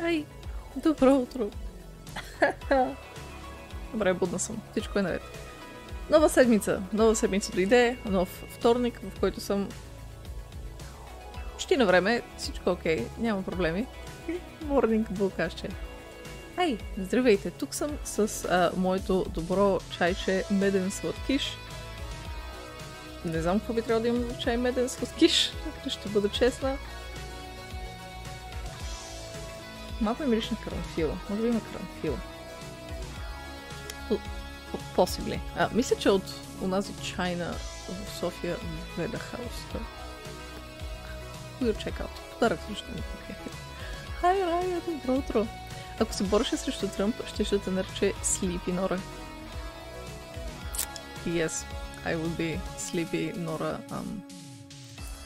Ай, добро утро. Добре, будна съм. Всичко е наред. Нова седмица дойде, нов вторник, в който съм почти на време. Всичко окей, няма проблеми. Morning булкашче. Ай, здравейте, тук съм с моето добро чайче меден сладкиш. Не знам какво би трябвало да имам в чай меден сладкиш, ще бъда честна. Малко ми мириш на карамфила. Може би има карамфила. Possibly. Мисля, че от унази чайна в София Веда Хаус. We'll check out. Подарък също ми покеха. Хай, Рая, добро утро. Ако се бореше срещу Тръмп, ще те нарече Sleepy Nora. Yes, I would be Sleepy Nora.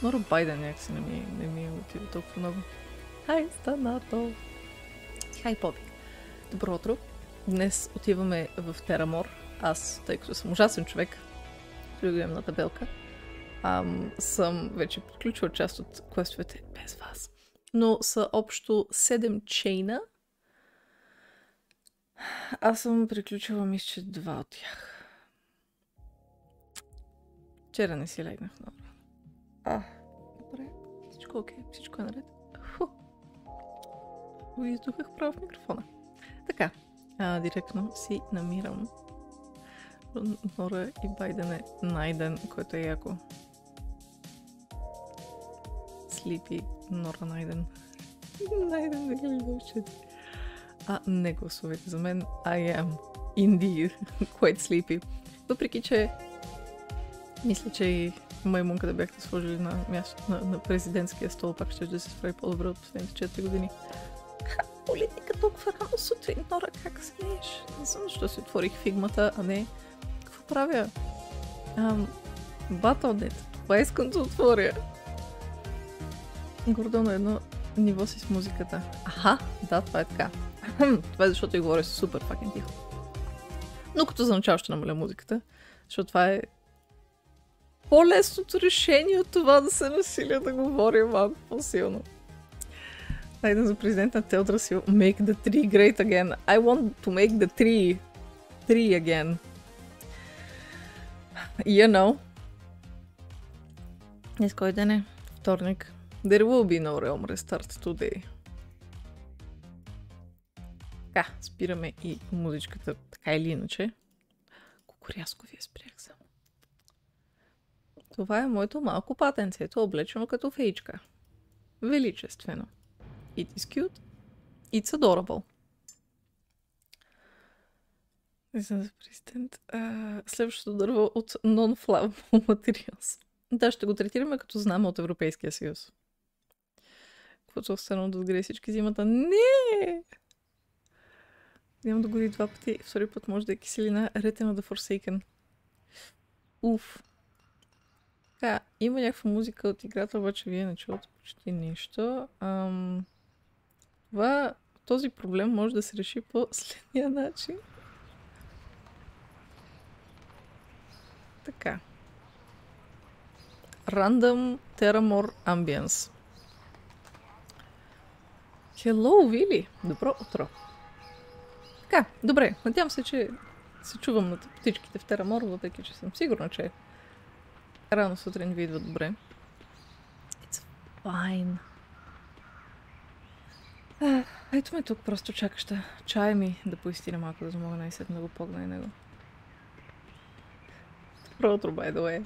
Nora Biden някакси не ми отива толкова много. Хай, Станато! Хай, Поби! Добро утро! Днес отиваме в Терамор. Аз, тъй като съм ужасен човек, пригледам на табелка, съм вече приключила част от квестовете без вас. Но са общо 7 чейна. Аз съм приключила, мисля, че 2 от тях. Вчера не си легнах много. Добре. Всичко окей, всичко е наред. Го издухах право в микрофона. Така, директно си намирам Нора и Байден е найден, който е яко. Слипи Нора найден. Найден, да гледам щети. Не гласувайте за мен. I am indeed quite sleepy. Въпреки, че мисля, че и маймунка да бяхте сложили на мястото на президентския стол, пак ще да се справи по-добре от последните 4 години. Политика толкова рано сутрин, Нора, как смееш? Не знам защо си отворих фигмата, а не... Какво правя? Battle.net. Това искам да отворя. Гордо на едно ниво си с музиката. Аха, да, това е така. Това е защото и говоря супер факен тихо. Но като за начало ще намаля музиката, защото това е по-лесното решение от това да се насиля да говоря малко по-силно. Найден за президент на Телдрасил. Make the tree great again. I want to make the tree again. You know. Днес кой ден е? Вторник. There will be no realm restart today. Така, спираме и музичката, така или иначе. Колко рязко ви спрях само. Това е моето малко патенцето, облечено като фейчка. Величествено. It is cute. It's adorable. За президент. Следващото дърво от non-flammable materials. Да, ще го третираме като знаме от Европейския съюз. Каквото останало да сгрее всички зимата. Не! Няма да гори 2 пъти. Втори път може да е киселина. Ретена да Forsaken. Уф. Така, има някаква музика от играта, обаче вие не чувате почти нищо. Този проблем може да се реши по следния начин. Така. Random Teramor Ambience. Hello, Вили! Добро утро! Така, добре. Надявам се, че се чувам на птичките в Терамор, въпреки че съм сигурна, че рано сутрин ви идва добре. It's fine. Ето ме тук, просто чакаща. Чай ми да поистина малко, да мога най-сетно да го погна и него. Добро утро, by the way.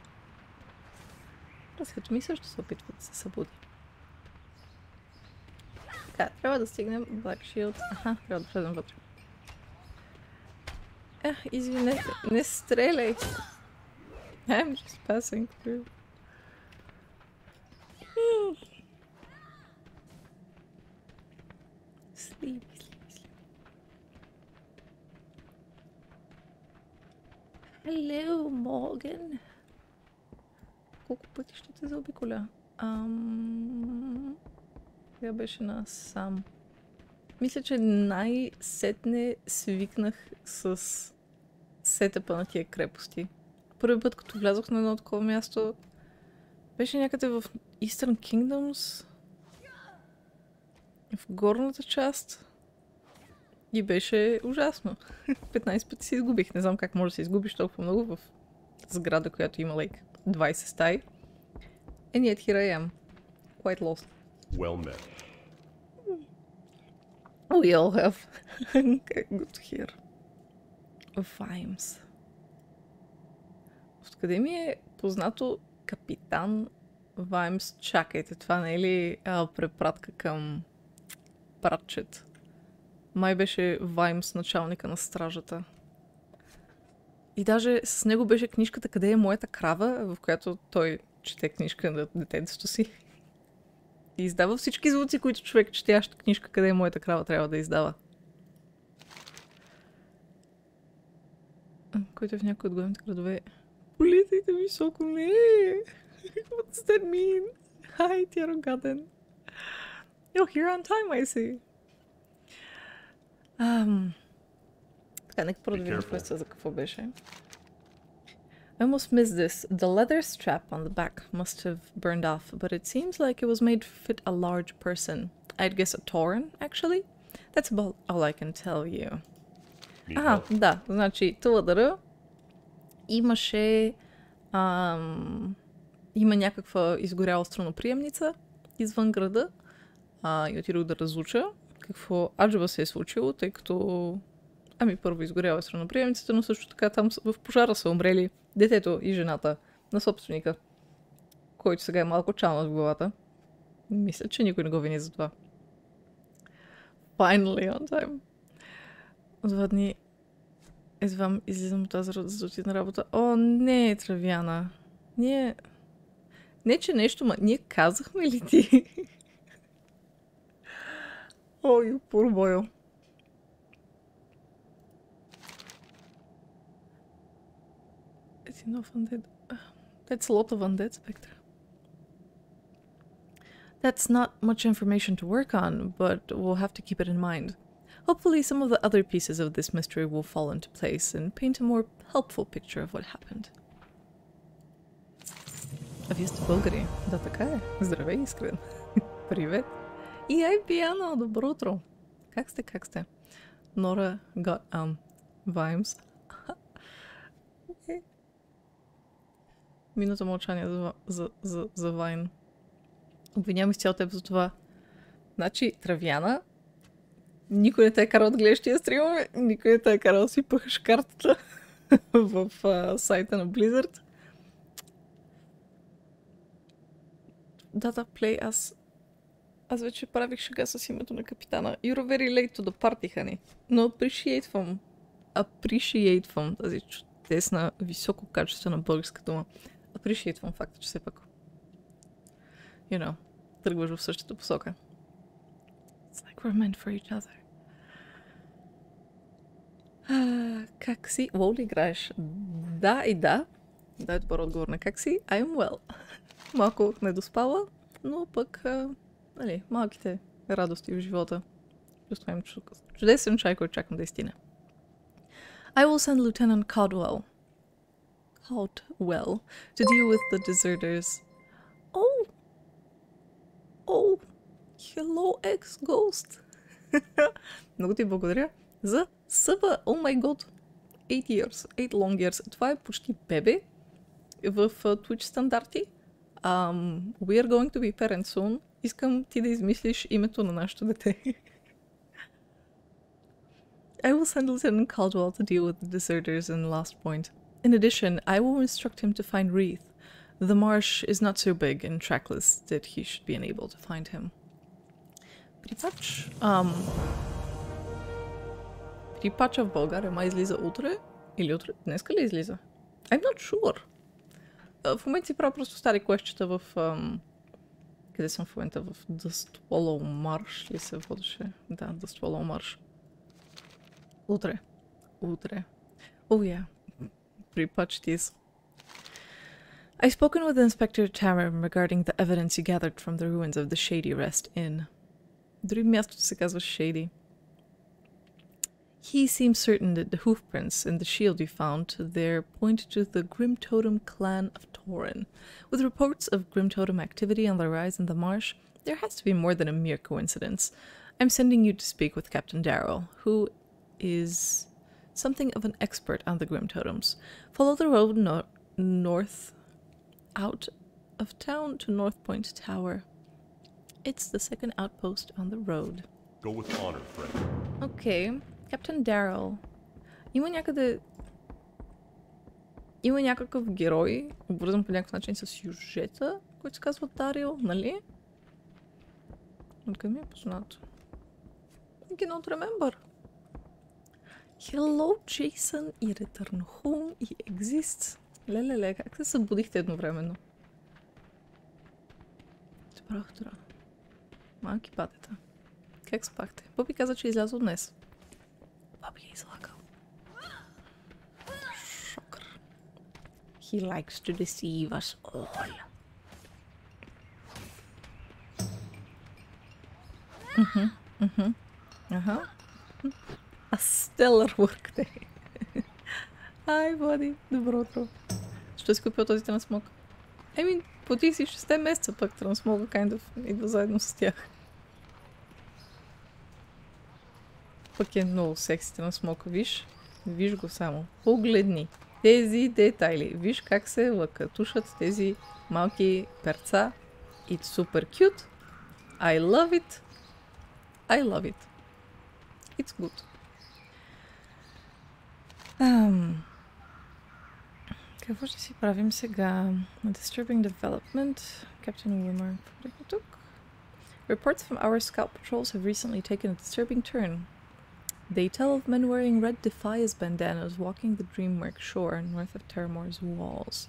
Разхето ми също се опитва да се събуди. Така, трябва да стигнем Black Shield. Аха, трябва да влезем вътре. Извинете, не стреляй! I'm just passing through. Sleep. Hello, Morgan. Колко пъти ще те заобиколя? Тя беше насам. Мисля, че най-сетне свикнах с сетъпа на тия крепости. Първи път, като влязох на едно такова място, беше някъде в Eastern Kingdoms. в горната част и беше ужасно. 15 пъти се изгубих. Не знам как може да се изгубиш толкова много в сграда, която има like 20 стаи. And yet here I am. Quite lost. Well met. We all have. Good to hear. Vibes. Откъде ми е познато капитан Ваймс? Чакайте, това не е ли препратка към Прочети? Май беше Ваймс, началника на стражата. И даже с него беше книжката "Къде е моята крава", в която той чете книжка на детенството си. И издава всички звуци, които човек, четящ книжка "Къде е моята крава", трябва да издава. Който е в някои от големите градове. Полетайте високо, не! What does that mean? Hi, ти арогатен. You're here on time, I see. Така, нека първо да видим квеста за какво беше. I almost missed this. The leather strap on the back must have burned off, but it seems like it was made to fit a large person. I'd guess a tauren, actually. That's about all I can tell you. Да, значи тълъдъра имаше има някаква изгоряла страноприемница извън града и отидох да разуча какво аджеба се е случило, тъй като първо изгоряла страноприемницата, но също така там в пожара са умрели детето и жената на собственика, който сега е малко чалнат в главата. Мисля, че никой не го вини за това. Finally on time. От 2 дни едва излизам от тази разутина работа. О, не, Травяна. Ние... Не, че нещо, ма ние казахме ли ти? Ой, порбойо. It's enough undead. That's a lot of undead, Spectre. That's not much information to work on, but we'll have to keep it in mind. Hopefully some of the other pieces of this mystery will fall into place and paint a more helpful picture of what happened. А вие сте българи? Да, така е. Здравей, Искрен. Привет. И ай, Пиано, добро утро. Как сте? Nora got vibes. Минута мълчание за Вайн. Обвинявам изцяло теб за това. Значи, Травяна, никой не те е карал да гледаш тия стримове, никой не те е карал да си пъхаш картата в сайта на Blizzard. Да, Play, аз вече правих шега с името на капитана. You're very late to the party, honey. Но appreciate тази чудесна, високо качествена българска дума. Appreciate факта, че все пак тръгваш в същата посока. It's like we're meant for each other. Как си? Лол ли играеш? Да и да. Да, е добър отговор на как си. I am well. Малко недоспала, но пък малките радости в живота. Чувствам чудесен чай, който чакам да изтине. I will send Lieutenant Caldwell to deal with the deserters. Oh, hello, ex-ghost. Много ти благодаря за съба. Oh my god. 8 long years. Това е почти бебе в Twitch стандарти. We are going to be parents soon. Искам ти да измислиш името на нашето дете. I will send Lieutenant Caldwell to deal with the deserters in Last Point. In addition, I will instruct him to find Wreath. The marsh is not so big and trackless that he should be unable to find him. Припача в България май излиза утре? Или утре? Днеска ли излиза? I'm not sure. В момента си правя просто стари квестчета в... къде съм в момента? В The Swallow Marsh ли се водеше? Да, The Swallow Marsh. Утре. Oh yeah. Припачтис. I've spoken with Inspector Teramor regarding the evidence he gathered from the ruins of the Shady Rest Inn. Дори мястото се казва Shady. He seems certain that the hoofprints and the shield we found there point to the Grim Totem clan of Tauren. With reports of Grim Totem activity on the rise in the marsh, there has to be more than a mere coincidence. I'm sending you to speak with Captain Darrell, who is something of an expert on the Grim Totems. Follow the road north out of town to North Point Tower. It's the second outpost on the road. Go with honor, friend. Окей. Каптен Дарел. Има някакъв герой, обвързан по някакъв начин с сюжета, който се казва Дарил, нали? Откъде ми е познато? I cannot remember. Hello, Jason и Return Home и Exists. Лелеле, как се събудихте едновременно? Добро утро. Малки патета. Как спахте? Пъпи каза, че е излязъл днес. Пъпи е излагал. Шокър. He likes to deceive us all. Аха. A stellar work day. Ай, Влади, добро утро. Що си купил този трансмог? Еми, платих си 6 месеца, пък трансмога kind of идва заедно с тях. Пък е много секси трансмог, виж. Виж го само. Погледни. Тези детайли. Виж как се лъкатушат тези малки перца. It's super cute. I love it. I love it. It's good. Какво ще си правим сега? A disturbing development. Captain Warmer. Тук. Reports from our scout patrols have recently taken a disturbing turn. They tell of men wearing red Defias bandanas walking the Dreamwork shore north of Teramor's walls.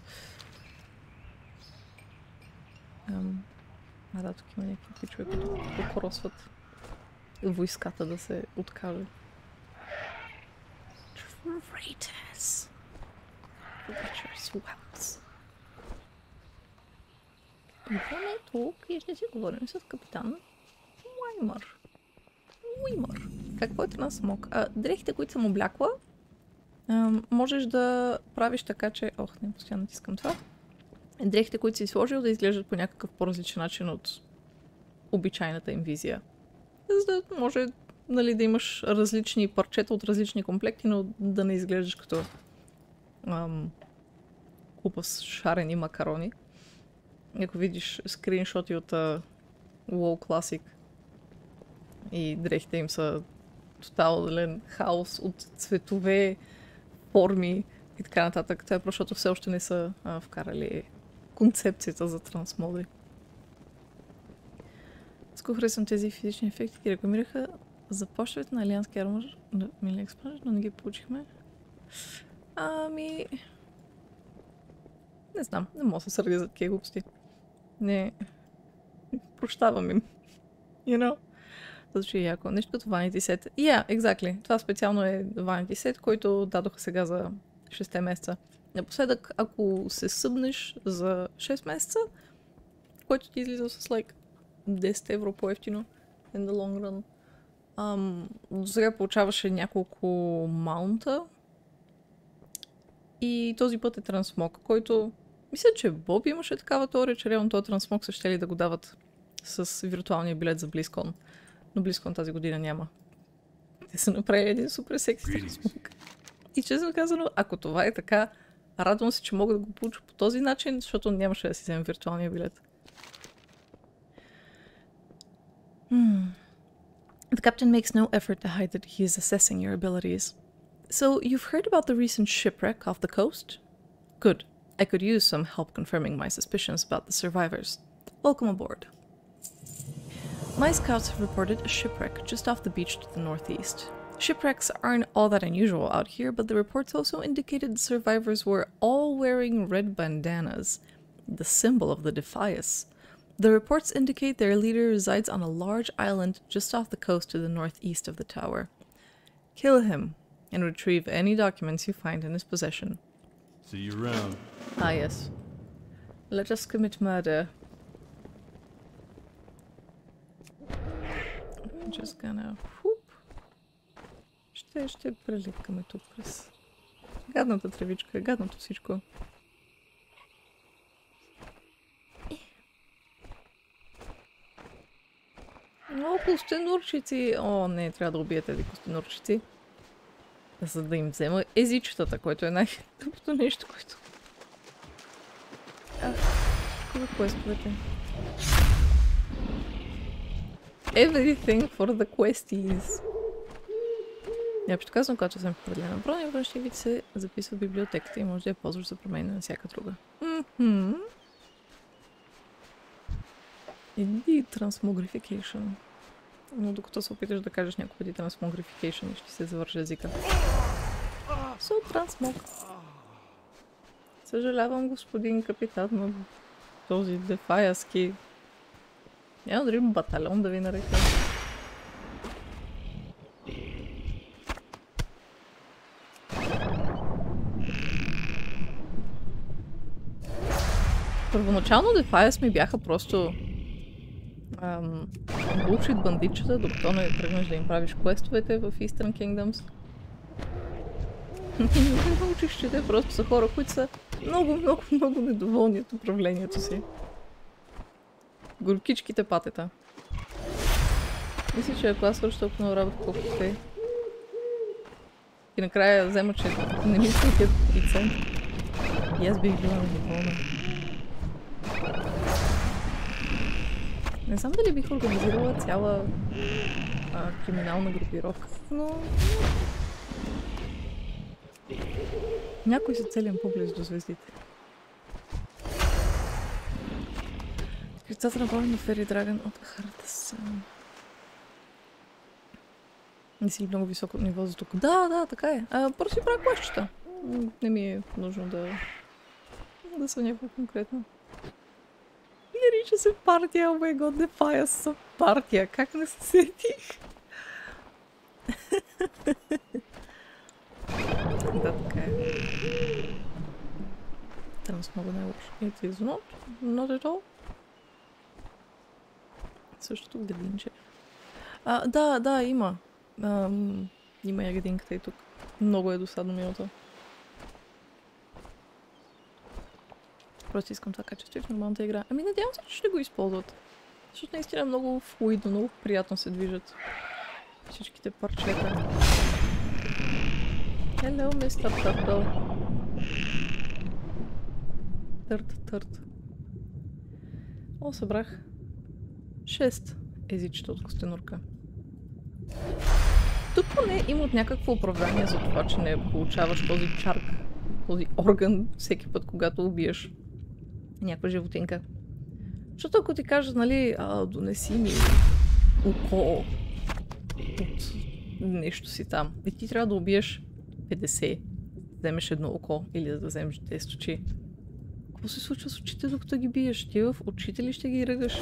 Да, тук има някакви пичове, които покросват войската да се откаже. Traitors! Witcher's wells. Идваме тук и ще си говорим с капитан Уаймър. Уимър. Какво е трансмог? Дрехите, които съм облякла, можеш да правиш така, че... Ох, не, постоянно натискам това. Дрехите, които си сложил, да изглеждат по някакъв по-различен начин от обичайната им визия. За да може, нали, да имаш различни парчета от различни комплекти, но да не изглеждаш като купа с шарени макарони. Ако видиш скриншоти от WoW Classic и дрехите им са тотален хаос от цветове, форми и така нататък. Това е просто, защото все още не са вкарали концепцията за трансмоди. Сколько харесвам тези физични ефекти, ги рекламираха за почтовете на Алиански армор на Мили Експанжен, но не ги получихме. Ами... Не знам, не мога да се сърдя за такива глупости. Не... Прощавам им. You know? Звучи яко. Нещо като Vanity Set. Exactly. Това специално е Vanity Set, който дадоха сега за 6 месеца. Напоследък, ако се събнеш за 6 месеца, който ти излиза с like 10 евро по-ефтино in the long run, сега получаваше няколко маунта и този път е трансмог, който мисля, че Боб имаше такава теория, че реално този трансмог са щели да го дават с виртуалния билет за BlizzCon. Но BlizzCon тази година няма. Те са направили един супер секси трансмог. И честно казано, ако това е така, радвам се, че мога да го получа по този начин, защото нямаше да си вземем виртуалния билет. The captain makes no effort to hide that he is assessing your abilities. So, you've heard about the recent shipwreck off the coast? Good. I could use some help confirming my suspicions about the survivors. Welcome aboard. My scouts have reported a shipwreck just off the beach to the northeast. Shipwrecks aren't all that unusual out here, but the reports also indicated the survivors were all wearing red bandanas, the symbol of the Defias. The reports indicate their leader resides on a large island just off the coast to the northeast of the tower. Kill him and retrieve any documents you find in his possession. See you around. Yes. Let us commit murder. I'm just gonna... Ще прелиткаме тук през гадната тревичка, гадното всичко. Оп! костенурчици! О, не, трябва да убия тези костенурчици. За да им взема езичетата, което е най-тъпото нещо, което... Кога квестовете? Everything for the questies. Общо казвам, когато съм в определена броня, външния вид се записва в библиотеката и може да я ползваш за промени на всяка друга. Иди transmogrification. Но докато се опиташ да кажеш някой пъти transmogrification, ще се завърши езика. Трансмог. Съжалявам, господин капитан на този дефаяски. Няма дори батальон да ви нарека. Първоначално Defias ми бяха просто булшит бандитчета, докато не тръгнеш да им правиш квестовете в Eastern Kingdoms. Не научиш, че те просто са хора, които са много недоволни от управлението си. Горкичките патета. Мисля, че ако аз свърша толкова много работа, колкото те. И накрая взема, че не ми платят и цент. И аз бих била недоволна. Не знам дали бих организирала цяла криминална групировка, но... Някой са целен по-близо до звездите. Крицата на бой на Фери Драгън от Харесай. Не си много високо ниво за тук. Да, така е. Просто си правя квестчета. Не ми е нужно да са някакво конкретно. Нарича се партия, oh my god, Defias са партия. Как не се сетих? Да, така е. Там с много най-лошо. It is not at all. Същото градинче. Да, има. Има ягодинката и тук. Много е досадно минута. Просто искам това качество и в нормалната игра. Надявам се, че ще го използват. Защото наистина е много флуидно, много приятно се движат всичките парчета. Hello, Mr. Turtle. Търт. О, събрах 6 езичета от костенурка. Тук поне имат някакво оправдание за това, че не получаваш този чарк, този орган всеки път, когато убиеш някаква животинка. Защото ако ти кажат, нали, донеси ми око от нещо си там, и ти трябва да убиеш 50, вземеш едно око или да вземеш 10 очи. Какво се случва с очите, докато ги биеш? Ти в очите ли ще ги ръгаш,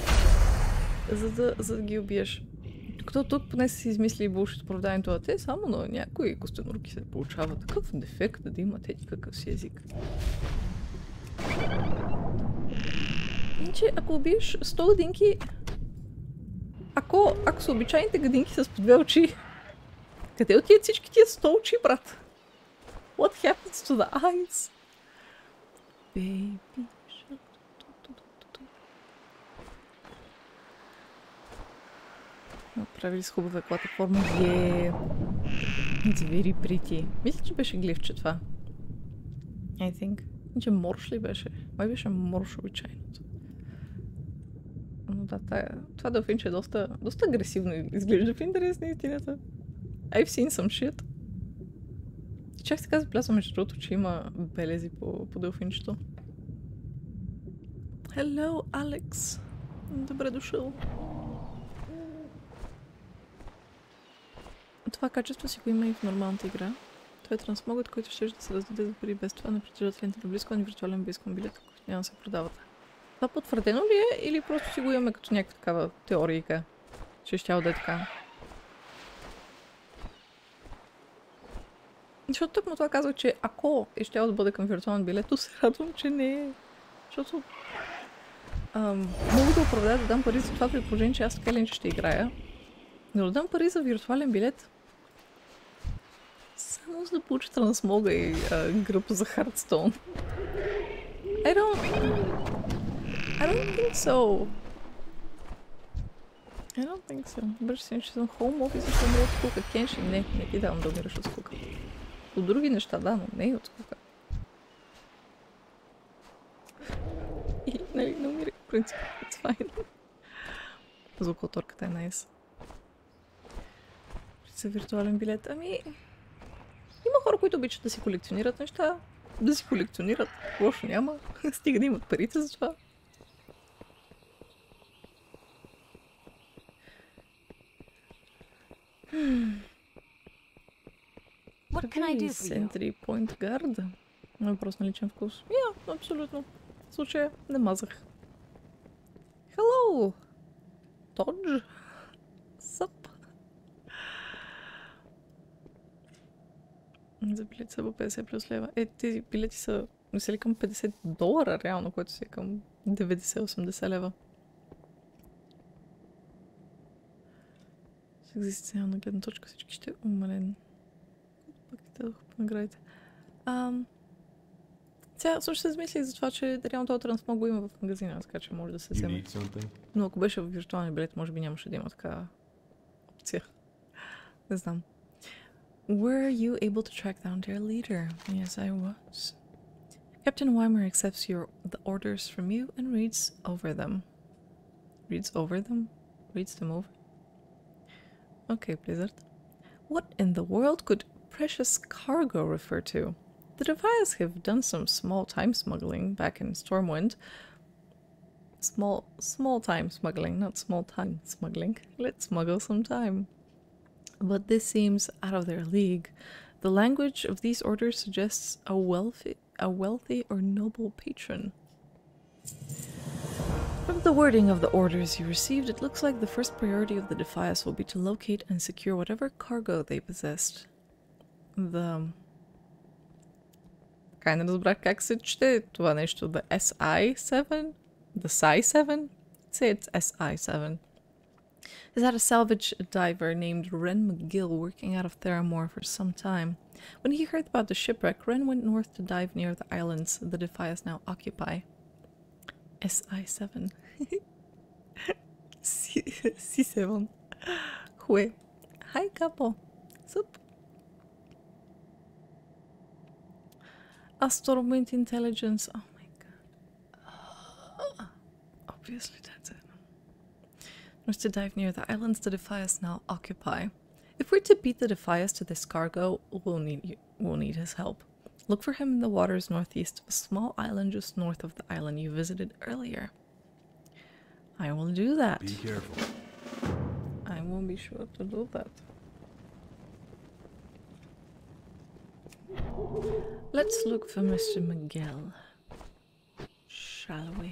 за да ги убиеш? Докато тук поне си измисли булшит оправданието, те само на някои костенурки се получава такъв дефект да имат еди какъв си език. Иначе, ако убиеш 100 гадинки, ако са обичайните гадинки с по 2 очи, къде отиват всички тия 100 очи, брат? What happens to the eyes? Baby shark. Направили с хубава платформа. It's very pretty. Мисля, че беше гливче това. I think. Че морш ли беше? Май беше морш обичайното. Но да, това делфинче е доста агресивно изглежда в интерес на истината. I've seen some shit. И чак така заплясвам между другото, че има белези по делфинчето. Hello, Алекс. Добре дошъл. Това качество си го има и в нормалната игра. Това е трансмогът, който ще да се раздаде за пари без това на притежателите на близко, а не виртуален близко билет, който няма да се продават. Това потвърдено ли е или просто си го имаме като някаква такава теорийка, че щяло да е така? Защото тук му това казва, че ако е щяло да бъде към виртуален билет, то се радвам, че не е. Защото мога да оправдая да дам пари за това при положение, че аз така ли ще играя. Но да дам пари за виртуален билет само за да получа трансмога и група за Hearthstone. I don't think so. I don't think so. Бъдеш си, че съм home office и ще умра от скука. Кенши, не ти давам да умираш от скука. От други неща, да, но не и от скука. И, нали, не умирай, в принцип, it's fine. Звукоторката е nice. За виртуален билет. Ами... Има хора, които обичат да си колекционират неща. Да си колекционират. Лошо няма. Стига да имат парите за това. What can I do for you? Sentry Point Guard. Въпрос на личен вкус. Абсолютно. В случая не мазах. Hello! Тодж? Съп? За билет са по 50 плюс лева. Тези билети са мисля към $50 реално, което си е към 90-80 лева. С екзистенциална гледна точка всички ще умален. Пак те дадох по наградите. Сега също се замислих за това, че реално този трансмог го има в магазина, така че може да се вземе. Но ако беше в виртуалния билет, може би нямаше да има така опция. Не знам. Were you able to track down their leader? Yes, I was. Captain Weimer accepts the orders from you and reads over them. Reads over them? Reads them over? Okay, Blizzard. What in the world could precious cargo refer to? The Defias have done some small-time smuggling back in Stormwind. Small-time smuggling, not small-time smuggling. Let's smuggle some time. But this seems out of their league. The language of these orders suggests a wealthy or noble patron. From the wording of the orders you received, it looks like the first priority of the Defias will be to locate and secure whatever cargo they possessed. Така не разбрах как се чете това нещо. The SI-7? The Psi-7? Say it's SI-7. Is that a salvage diver named Ren McGill working out of Theramor for some time. When he heard about the shipwreck, Ren went north to dive near the islands the Defias now occupy. SI-7. C7. Hue. Hi, couple. Sup? Stormwind intelligence. Oh my god. Obviously that's it. Was to dive near the islands the Defias now occupy. If we're to beat the Defias to this cargo, we'll need his help. Look for him in the waters northeast of a small island just north of the island you visited earlier. I will do that. Be careful. I will be sure to do that. Let's look for Mr. McGill, shall we?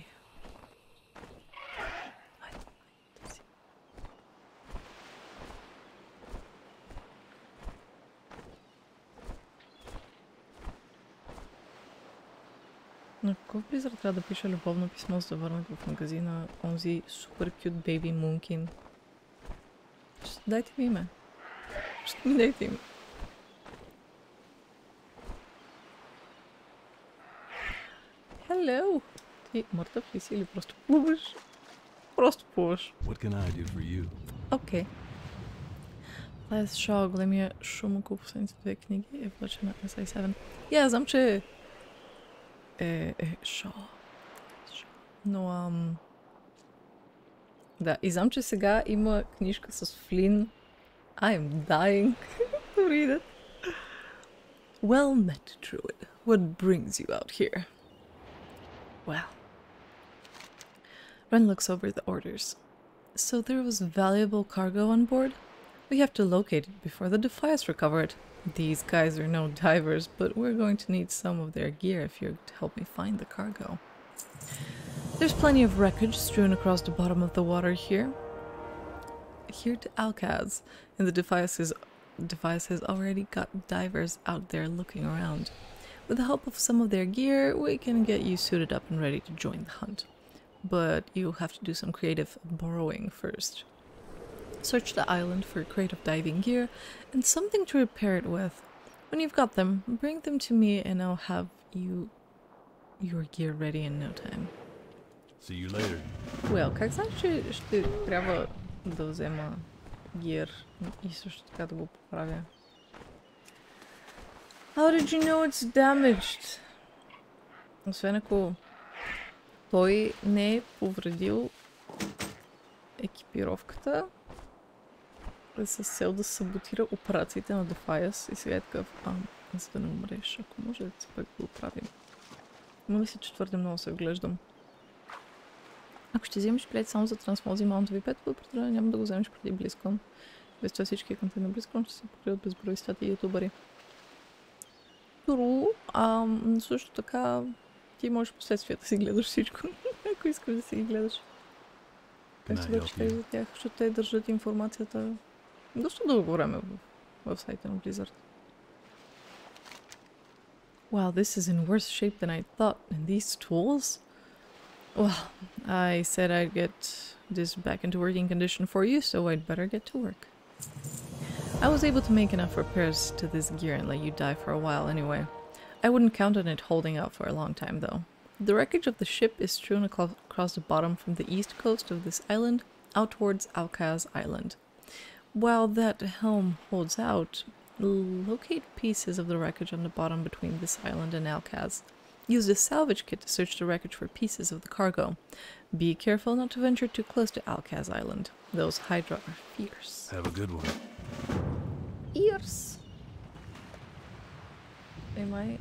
На какъв Blizzard трябва да пиша любовно писмо, за да върнат в магазина онзи супер кют бейби Мункин? Дайте ми име. Ще ми дайте име. Hello! Ти мъртъв ли си или просто плуваш? Просто плуваш. What can I do for you? Окей. Лес Шо, големия шумок в последните две книги е влечен на SI-7. Я знам, че Шо. Но да, и знам, че сега има книжка с Флин. I am dying to read it. Well met, Druid. What brings you out here? Well. Ren looks over the orders. So there was valuable cargo on board? We have to locate it before the Defias recover it. These guys are no divers, but we're going to need some of their gear if you're to help me find the cargo. There's plenty of wreckage strewn across the bottom of the water here. Here to Alcaz, and the Defias has already got divers out there looking around. With the help of some of their gear, we can get you suited up and ready to join the hunt. But you'll have to do some creative borrowing first. Search the island for creative diving gear and something to repair it with. When you've got them, bring them to me and I'll have your gear ready in no time. See you later. Well, как знаеш, че ще трябва да взема гир и също така да го поправя. How did you know it's damaged? Освен ако той не е повредил екипировката с цел да саботира операциите на Defias и сега е такъв, за да не умреш, ако може да се пък го правим. Но мисля, че твърде много се вглеждам. Ако ще вземеш билет само за трансмози маунтови пет, определено няма да го вземеш преди BlizzCon. Без това всички контент на BlizzCon ще се покриват безброй статии и ютубъри. Тру, също така ти можеш последствия да си гледаш всичко, ако искаш да си ги гледаш. Как се да четеш за тях, защото те държат информацията доста дълго време в сайта на Blizzard. Wow, this is in worse shape than I thought. And these tools? Well, I said I'd get this back into working condition for you, so I'd better get to work. I was able to make enough repairs to this gear and let you die for a while anyway. I wouldn't count on it holding out for a long time, though. The wreckage of the ship is strewn across the bottom from the east coast of this island out towards Alcaz Island. While that helm holds out, locate pieces of the wreckage on the bottom between this island and Alcaz. Use the salvage kit to search the wreckage for pieces of the cargo. Be careful not to venture too close to Alcaz Island. Those Hydra are fierce. Have a good one. Fierce! Am I...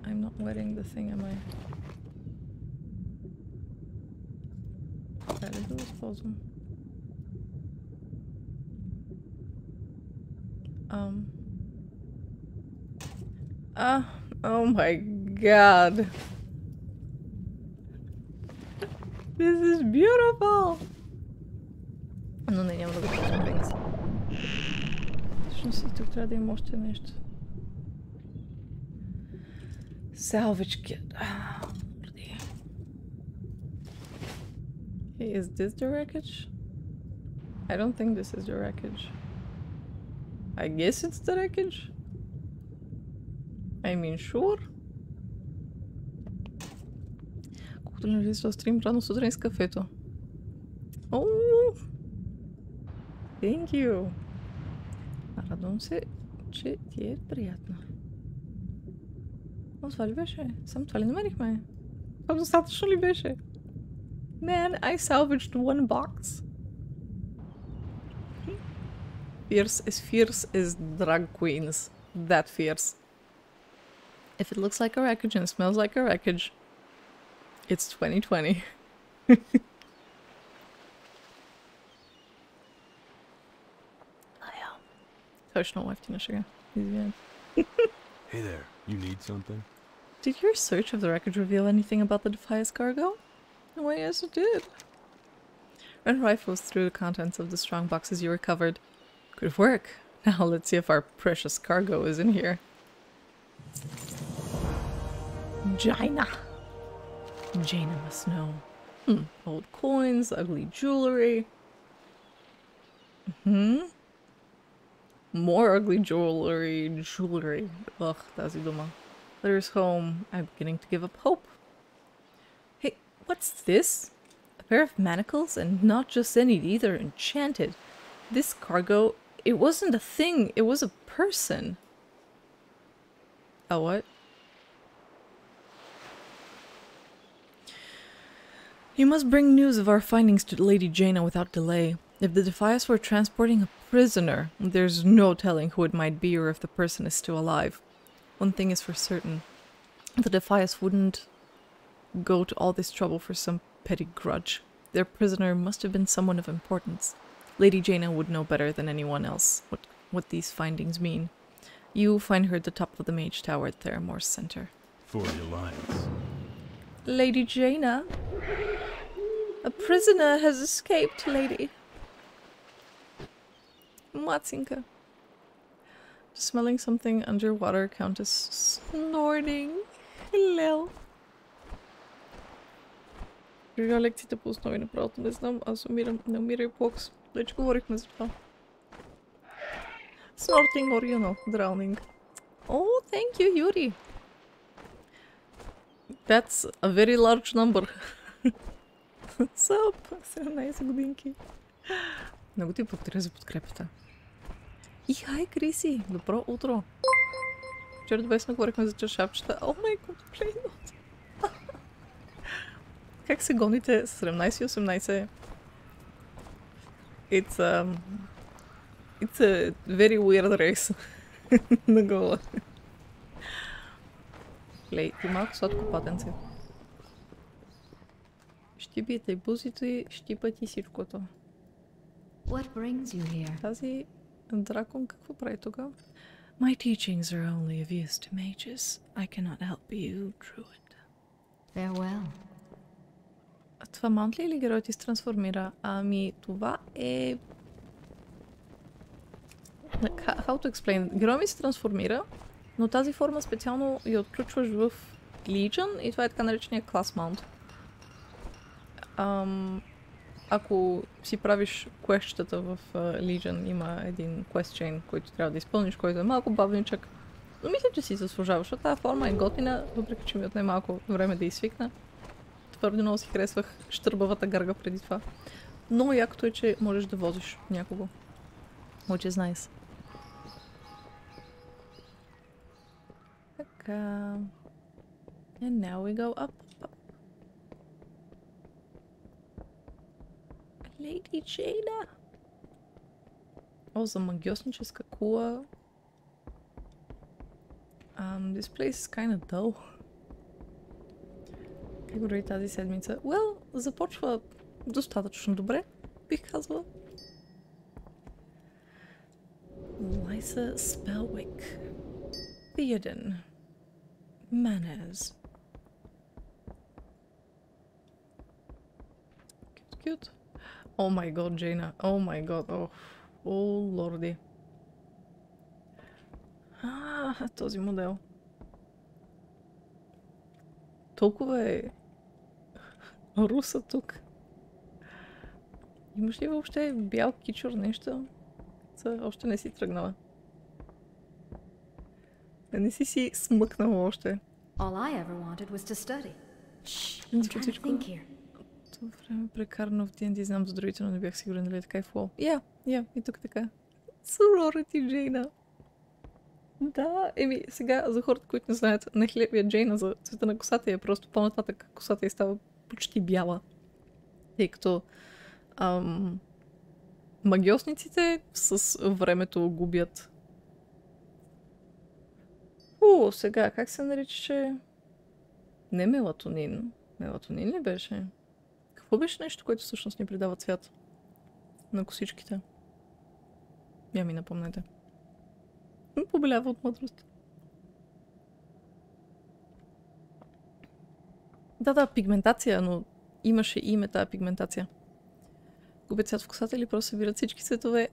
I'm not wearing the thing, am I? Трябва да го използвам. Oh my god! This is beautiful! Но не, няма да го ползвам Бенкс. Всъщност и тук трябва да има още нещо. Salvage kit. Hey, is this the wreckage? I don't think this is the wreckage. I guess it's the wreckage. I mean, sure. Колкото ли не влиза стрим рано сутрин с кафето. Oh! Thank you! Радвам се, че ти е приятно. Това ли беше? Само това ли намерихме? Това достатъчно ли беше? Man, I salvaged one box. Fierce as drag queens. That fierce. If it looks like a wreckage and smells like a wreckage, it's 2020. Точно ефтина шега. Извинявам. Hey there, you need something? Did your search of the wreckage reveal anything about the Defias cargo? Why, yes it did. Run rifles through the contents of the strong boxes you recovered. Good work. Now let's see if our precious cargo is in here. Jaina. Jaina must know. Old coins, ugly jewelry. More ugly jewelry. Ugh, тази дума. Letters home. I'm beginning to give up hope. Hey, what's this? A pair of manacles, and not just any either, enchanted. This cargo, it wasn't a thing, it was a person. A what? You must bring news of our findings to Lady Jaina without delay. If the Defias were transporting a prisoner, there's no telling who it might be or if the person is still alive. One thing is for certain. The Defias wouldn't go to all this trouble for some petty grudge. Their prisoner must have been someone of importance. Lady Jaina would know better than anyone else what these findings mean. You find her at the top of the Mage Tower at Teramor's center. For the Alliance. Lady Jaina? A prisoner has escaped, lady. Matsinka. Smelling something underwater, Countess snorting. Lel. Жига лекциите по основи на правото, не знам, аз умирам, не умирай плокс. Вече говорихме за това. Snorting or, you know, drowning. Oh, thank you, Yuri. That's a very large number. Sup? 17 годинки. Много ти благодаря за подкрепата. И хай, Криси! Добро утро! Вчера добре сме говорихме за чашапчета. О, майко, как се гоните с 17 и 18? It's a very weird race. На гола. Лей, ти малко сладко патенце. Щипите бузито и щипат и всичкото. What brings you here? Тази дракон какво прави тук? My teachings are only of use to mages. I cannot help you, druid. Farewell. Това маунт ли или героят ти се трансформира? Ами, това е... How to explain? Герой ми се трансформира, но тази форма специално я отключваш в Legion и това е така наречения клас маунт. Ако си правиш квестчетата в Legion, има един quest chain, който трябва да изпълниш, който е малко бавничък. Но мисля, че си заслужава, защото тази форма е готина, въпреки че ми отне малко време да изсвикна. Твърде много си харесвах щърбавата гарга преди това. Много якото е, че можеш да возиш някого. Which is nice. Така. And now we go up. Lady Jaina! О, за магиосническа кула. This place is kinda dull. Как го тази седмица? Well, започва достатъчно добре, бих казала. Lysa Spellwick. Theoden. Manners. Cute. Oh my god, Jaina. Oh my god. Oh, oh лорди. Този модел. Толкова е руса тук. Имаш ли въобще бял кичур нещо? Още не си тръгнала. Не си смъкнала още. All I ever wanted was to study. Shh, I'm Всичко, trying to всичко. think here. Това време прекарано в D&D, знам за другите, но не бях сигурен дали е така и в WoW. И тук така. Sorority Джейна. Да, сега за хората, които не знаят, не хлебия Джейна за цвета на косата е просто по-нататък косата й става почти бяла. Тъй като магиосниците с времето губят. Сега, как се наричаше? Не мелатонин. Мелатонин ли беше? Какво беше нещо, което всъщност ни придава цвят на косичките? Я ми напомнете. Побелява от мъдрост. Да, пигментация, но имаше име тази пигментация. Губят цвят в косата или просто събират всички цветове?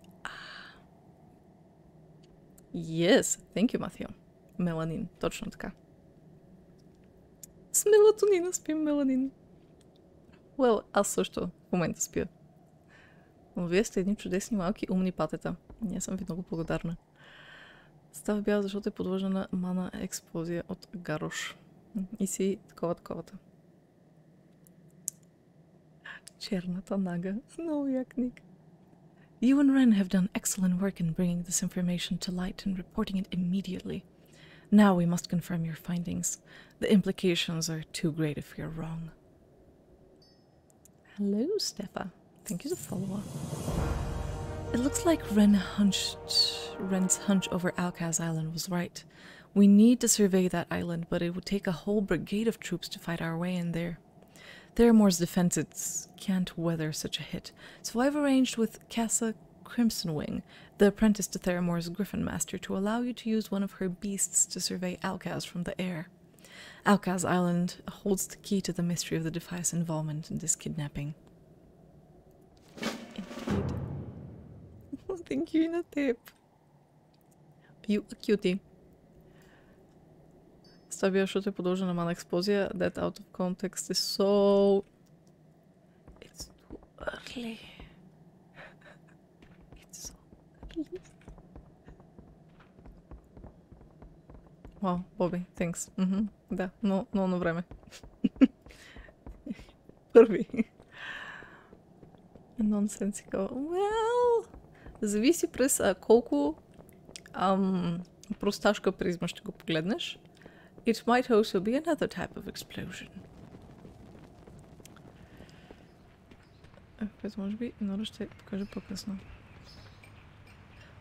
Yes, thank you, Matthew. Меланин, точно така. С мелатонина спим меланин. Well, аз също в момента спя. Но вие сте едни чудесни малки умни патета. Ние съм ви много благодарна. Става бяла, защото е подложена на мана експлозия от Гарош. И си таковата. Черната нага. Много як ник. You and Ren have done excellent work in bringing this information to light and reporting it immediately. Now we must confirm your findings. The implications are too great if you're wrong. Hello, Steffa. Thank you for the follow-up. It looks like Ren's hunch over Alcaz Island was right. We need to survey that island, but it would take a whole brigade of troops to fight our way in there. Theramor's defenses can't weather such a hit, so I've arranged with Cassa Crimsonwing, the apprentice to Theramor's Griffin Master, to allow you to use one of her beasts to survey Alcaz from the air. Alcaz Island holds the key to the mystery of the Defias' involvement in this kidnapping. Indeed. Thank you, на теб. You a cutie. Стабия, защото е подложена мана експлозия. That out of context is so... It's too early. It's so early. Wow, Боби, thanks. Да, но на време. Първи. Nonsensical. Well, зависи през колко просташка призма ще го погледнеш. It might also be another type of explosion. Което може би много ще покажа по-късно.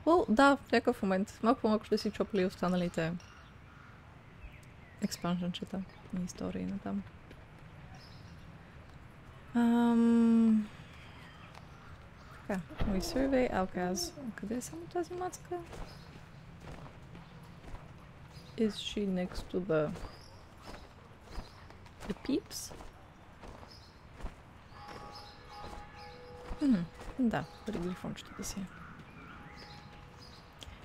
Well, да, в някакъв момент. Малко по-малко ще си чопали останалите експанженчета и истории на там. Така, we survey Alcaz. Къде е само тази мацка? Is she next to the peeps? Да, при грифончетата си.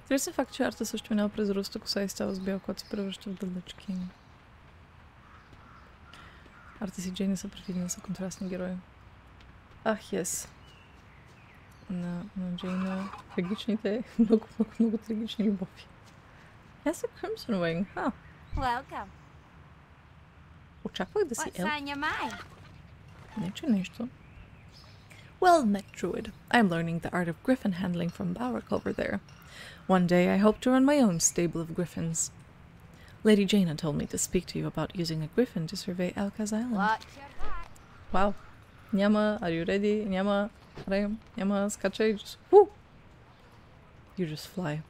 Интересен факт, че Арта също минава през руста коса и става с бял, когато се превръща в дълъчки. Арта и Джейни са предвидени са контрастни герои. Ах, yes. На Джейна трагичните, много трагични любови. Yes, a Crimson Wing. Huh. Welcome. Очаквах да си What's елф. on your mind? Не, че нещо. Well met, Druid. I'm learning the art of griffin handling from Balric over there. One day I hope to run my own stable of griffins. Lady Jaina told me to speak to you about using a griffin to survey Alcaz Island. Watch your back. Wow. Няма, are you ready? Няма, рем, няма, скачай, just, woo! You just fly.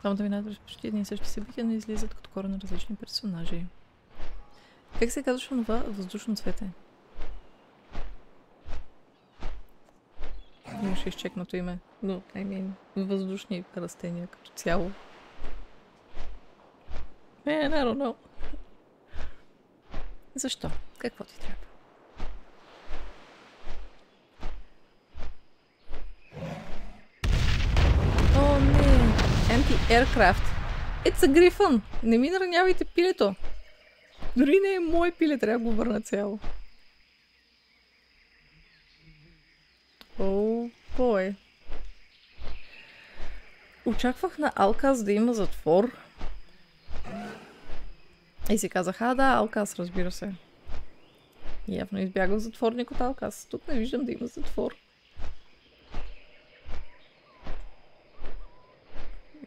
Двамата вината през почти едни и същи събития, но излизат като кора на различни персонажи. Как се казваше това въздушно цвете? Имаше изчекнато име, но въздушни растения като цяло. I don't know. Защо? Какво ти трябва? О, не! Anti-aircraft. It's a griffin! Не ми наранявайте пилето! Дори не е мое пиле, трябва да го върна цяло. О, бой. Очаквах на Алказ да има затвор. И си казах, да, Алказ, разбира се. Явно избягал затворник от Алказ. Тук не виждам да има затвор.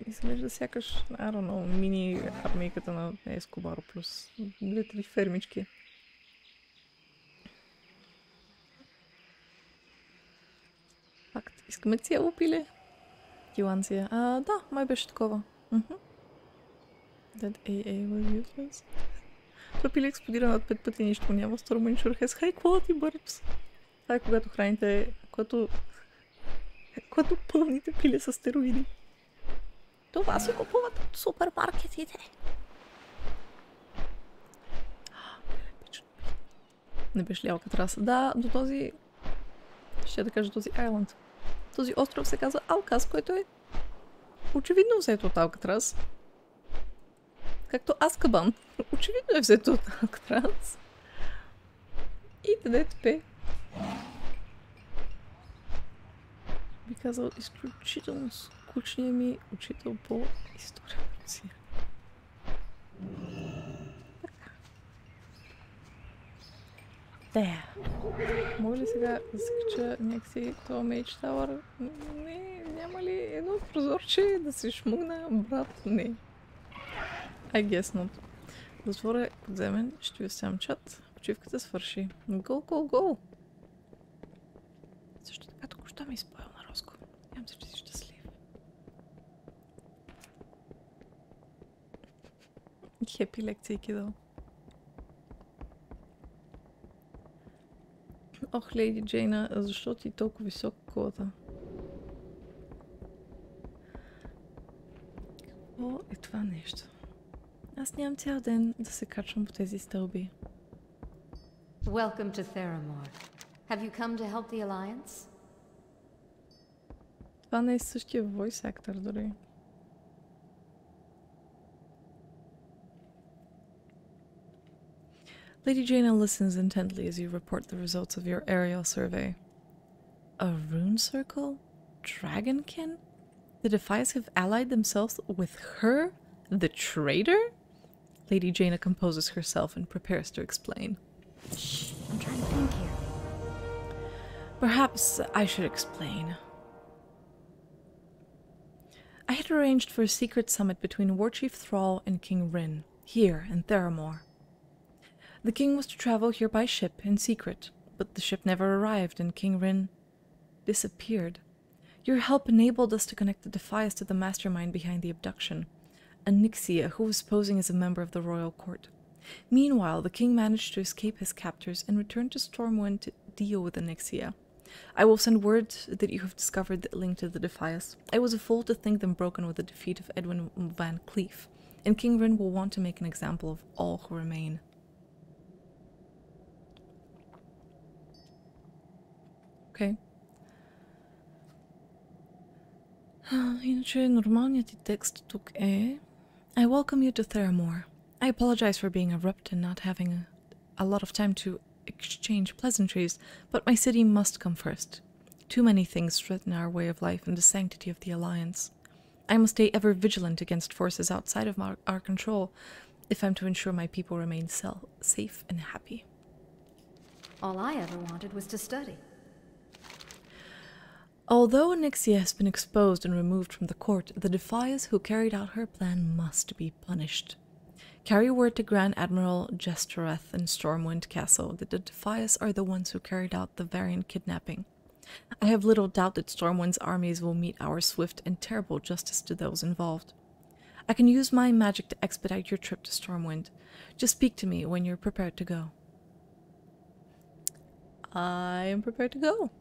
Изглежда сякаш, I don't know, мини армейката на Ескобаро плюс 2-3 фермички. Факт. Искаме цяло пиле. Киланция. Да, май беше такова. That AA was useless. Това пиле експлодира над 5 пъти и нищо няма. Storm Insure has high quality burps. Това е когато храните... Когато пълните пиле с стероиди. Това си купуват от супермаркетите. Не беше ли Алкатрас? Да, до този... Ще да кажа този Айланд. Този остров се казва Алказ, който е очевидно взето от Алкатрас. Както Азкабан. Очевидно е взето от Алкатрас. И т.д. Би казал изключително скучният ми учител по история на Русия. Да. Може ли сега да се кача някакси това Мейдж Тауър? Не, няма ли едно прозорче да се шмугна, брат? Не. I guess not. Затвора е подземен, ще ви оставям чат. Почивката свърши. Go, go, go! Също така току-що ми изпоял на Роско. Нямам се, че си щастлив. Хепи лекции кидал. Ох, лейди Джейна, защо ти толкова високо колата? Какво е това нещо? Аз нямам цял ден да се качвам по тези стълби. Welcome to Theramor. Have you come to help the Alliance? Това не е същия voice actor дори. Lady Jaina listens intently as you report the results of your aerial survey. A rune circle? Dragonkin? The Defias have allied themselves with her? The traitor? Lady Jaina composes herself and prepares to explain. Shh, I'm trying to think here. Perhaps I should explain. I had arranged for a secret summit between Warchief Thrall and King Rin, here in Theramor. The king was to travel here by ship in secret, but the ship never arrived and King Rin disappeared. Your help enabled us to connect the Defias to the mastermind behind the abduction, Anixia, who was posing as a member of the royal court. Meanwhile, the king managed to escape his captors and returned to Stormwind to deal with Anixia. I will send word that you have discovered the link to the Defias. I was a fool to think them broken with the defeat of Edwin Van Cleef, and King Rin will want to make an example of all who remain. Okay. Иначе нормалният ти текст тук е I welcome you to Theramor. I apologize for being abrupt and not having a lot of time to exchange pleasantries, but my city must come first. Too many things threaten our way of life and the sanctity of the Alliance. I must stay ever vigilant against forces outside of our control if I'm to ensure my people remain safe and happy. All I ever wanted was to study. Although Anixia has been exposed and removed from the court, the Defias who carried out her plan must be punished. Carry word to Grand Admiral Jestereth in Stormwind Castle that the Defias are the ones who carried out the variant kidnapping. I have little doubt that Stormwind's armies will meet our swift and terrible justice to those involved. I can use my magic to expedite your trip to Stormwind. Just speak to me when you're prepared to go. I am prepared to go.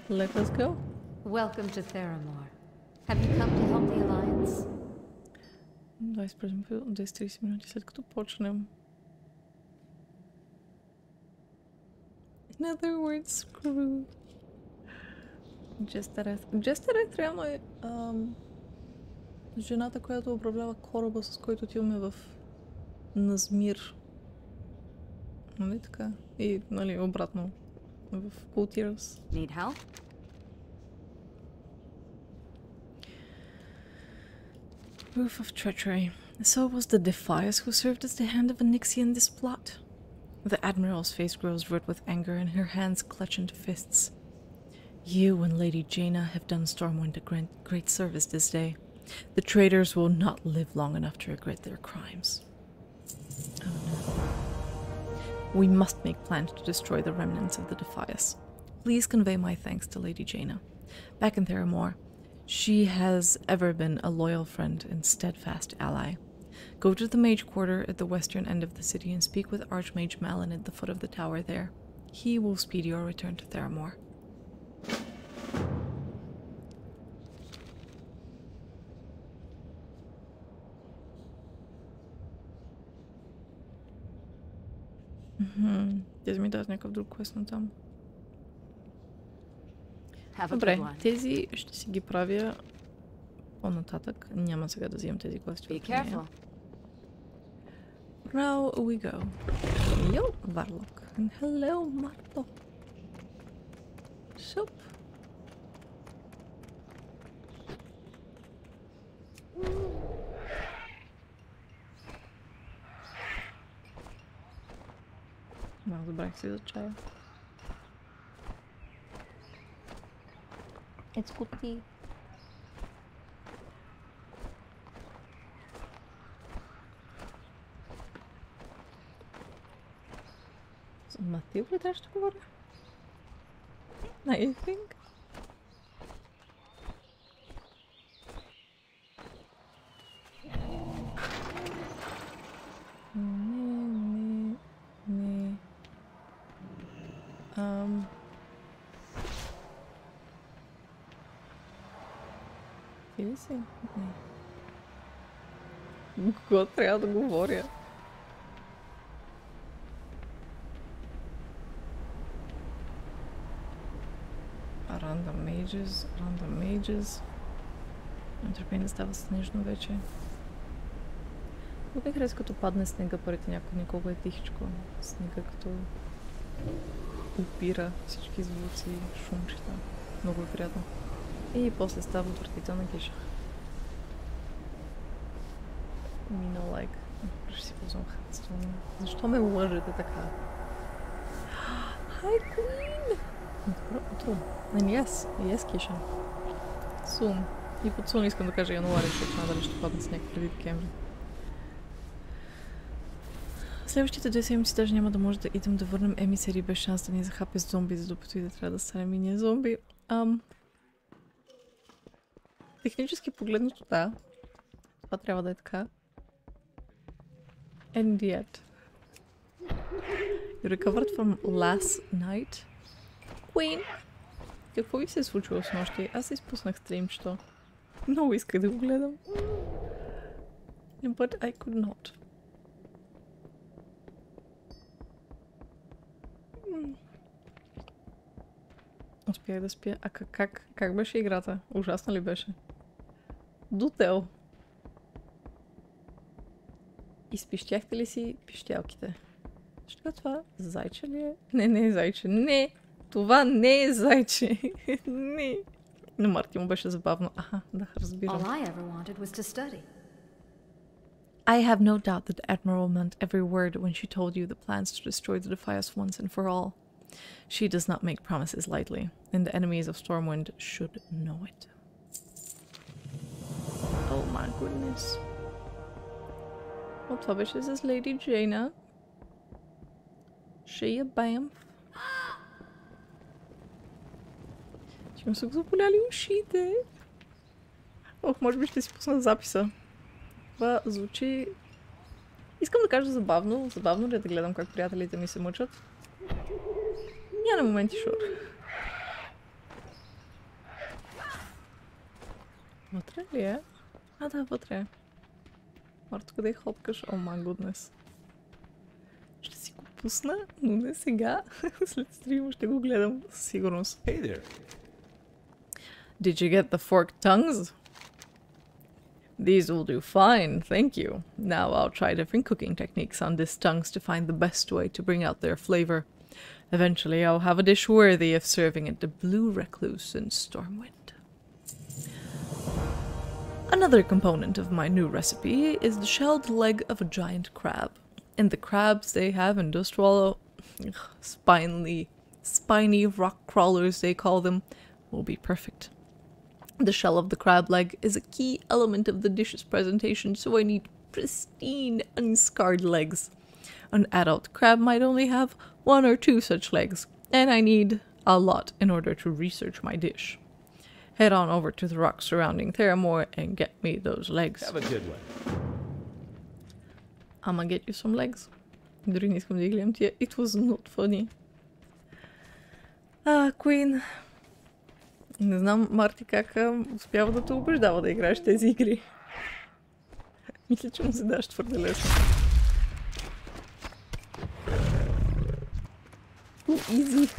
Let us go. Welcome to Theramor. Have you come to help the Alliance? 10-30 минути след като почнем. In other words, screw. Jestereth реално е жената, която управлява кораба, с който отиваме в Назмир. Нали така? И нали обратно в Култирос. Need help? Proof of treachery. So it was the Defias who served as the hand of Anixia in this plot. The Admiral's face grows red with anger and her hands clutch into fists. You and Lady Jaina have done Stormwind a great service this day. The traitors will not live long enough to regret their crimes. Oh no. We must make plans to destroy the remnants of the Defias. Please convey my thanks to Lady Jaina. Back in Theramor, she has ever been a loyal friend and steadfast ally. Go to the mage quarter at the western end of the city and speak with Archmage Malin at the foot of the tower there. He will speed your return to Theramor. Тези ми дадат някакъв друг квест на там. Добре, тези ще си ги правя по-нататък. Няма сега да взимам тези квести. Now we go. Yo, Varlock. And hello, Marto. Soup. Забравих си за чая. It's good tea. За Матил ли трябваше да говоря? I think. Или си? Не. Кого трябва да говоря? Random mages. Нетърпение да става снежно вече. Много ми хареса като падне снега парите някога е тихичко. Снега като опира всички звуци, шумчета. Много е приятно. И после става отвратителна киша. Мина лайк. Ще си ползвам хатството. Защо ме лъжете така? Hi, Queen! Добро утро. And yes, Киша. Soon. И под soon искам да кажа януари, защото надали ще падне сняг преди декември. Следващите 2 седмици даже няма да може да идем да върнем емисери без шанс да ни захапе с зомби, докато и да трябва да станем и ние зомби. Технически погледнато, да. Това трябва да е така. And yet. You recovered from last night? Queen! Какво ви се е случило с нощи? Аз изпуснах стримчето. Много исках да го гледам. But I could not. Успях да спя. А как беше играта? Ужасна ли беше? Дотел. Изпищяхте ли си пищялките? Що това? Зайче ли е? Не е зайче. Не! Това не е зайче. Не. Но Марти му беше забавно. Аха, да, разбирам. I have no doubt that Admiral meant every word when she told you the plans to destroy the Defias once and for all. She does not make promises lightly, and the enemies of Stormwind should know it. Oh my goodness. О, това беше с Леди Джейна. Шея Бамф. Че му са го заболяли ушите. Ох, може би ще си пусна записа. Това звучи... Искам да кажа забавно. Забавно ли е да гледам как приятелите ми се мъчат? Няма на моменти шур. Вътре ли е? А, да, вътре е. Марто, къде хопкаш? О, май гуднес. Ще си го пусна, но не сега. След стрима ще го гледам със сигурност. Hey there. Did you get the forked tongues? These will do fine, thank you. Now I'll try different cooking techniques on these tongues to find the best way to bring out their flavor. Eventually I'll have a dish worthy of serving at the Blue Recluse in Stormwind. Another component of my new recipe is the shelled leg of a giant crab. And the crabs they have in Dustwallow, spiny rock crawlers they call them, will be perfect. The shell of the crab leg is a key element of the dish's presentation, so I need pristine, unscarred legs. An adult crab might only have 1 or 2 such legs, and I need a lot in order to research my dish. Head on over to the rocks surrounding Teramor and get me those legs. Have a good one. I'ma get you some legs. Дори не искам да ги гледам тия. It was not funny. Queen. Не знам, Марти, как успява да те убеждава да играеш тези игри. Мисля, че му се даш твърде лесно. Easy.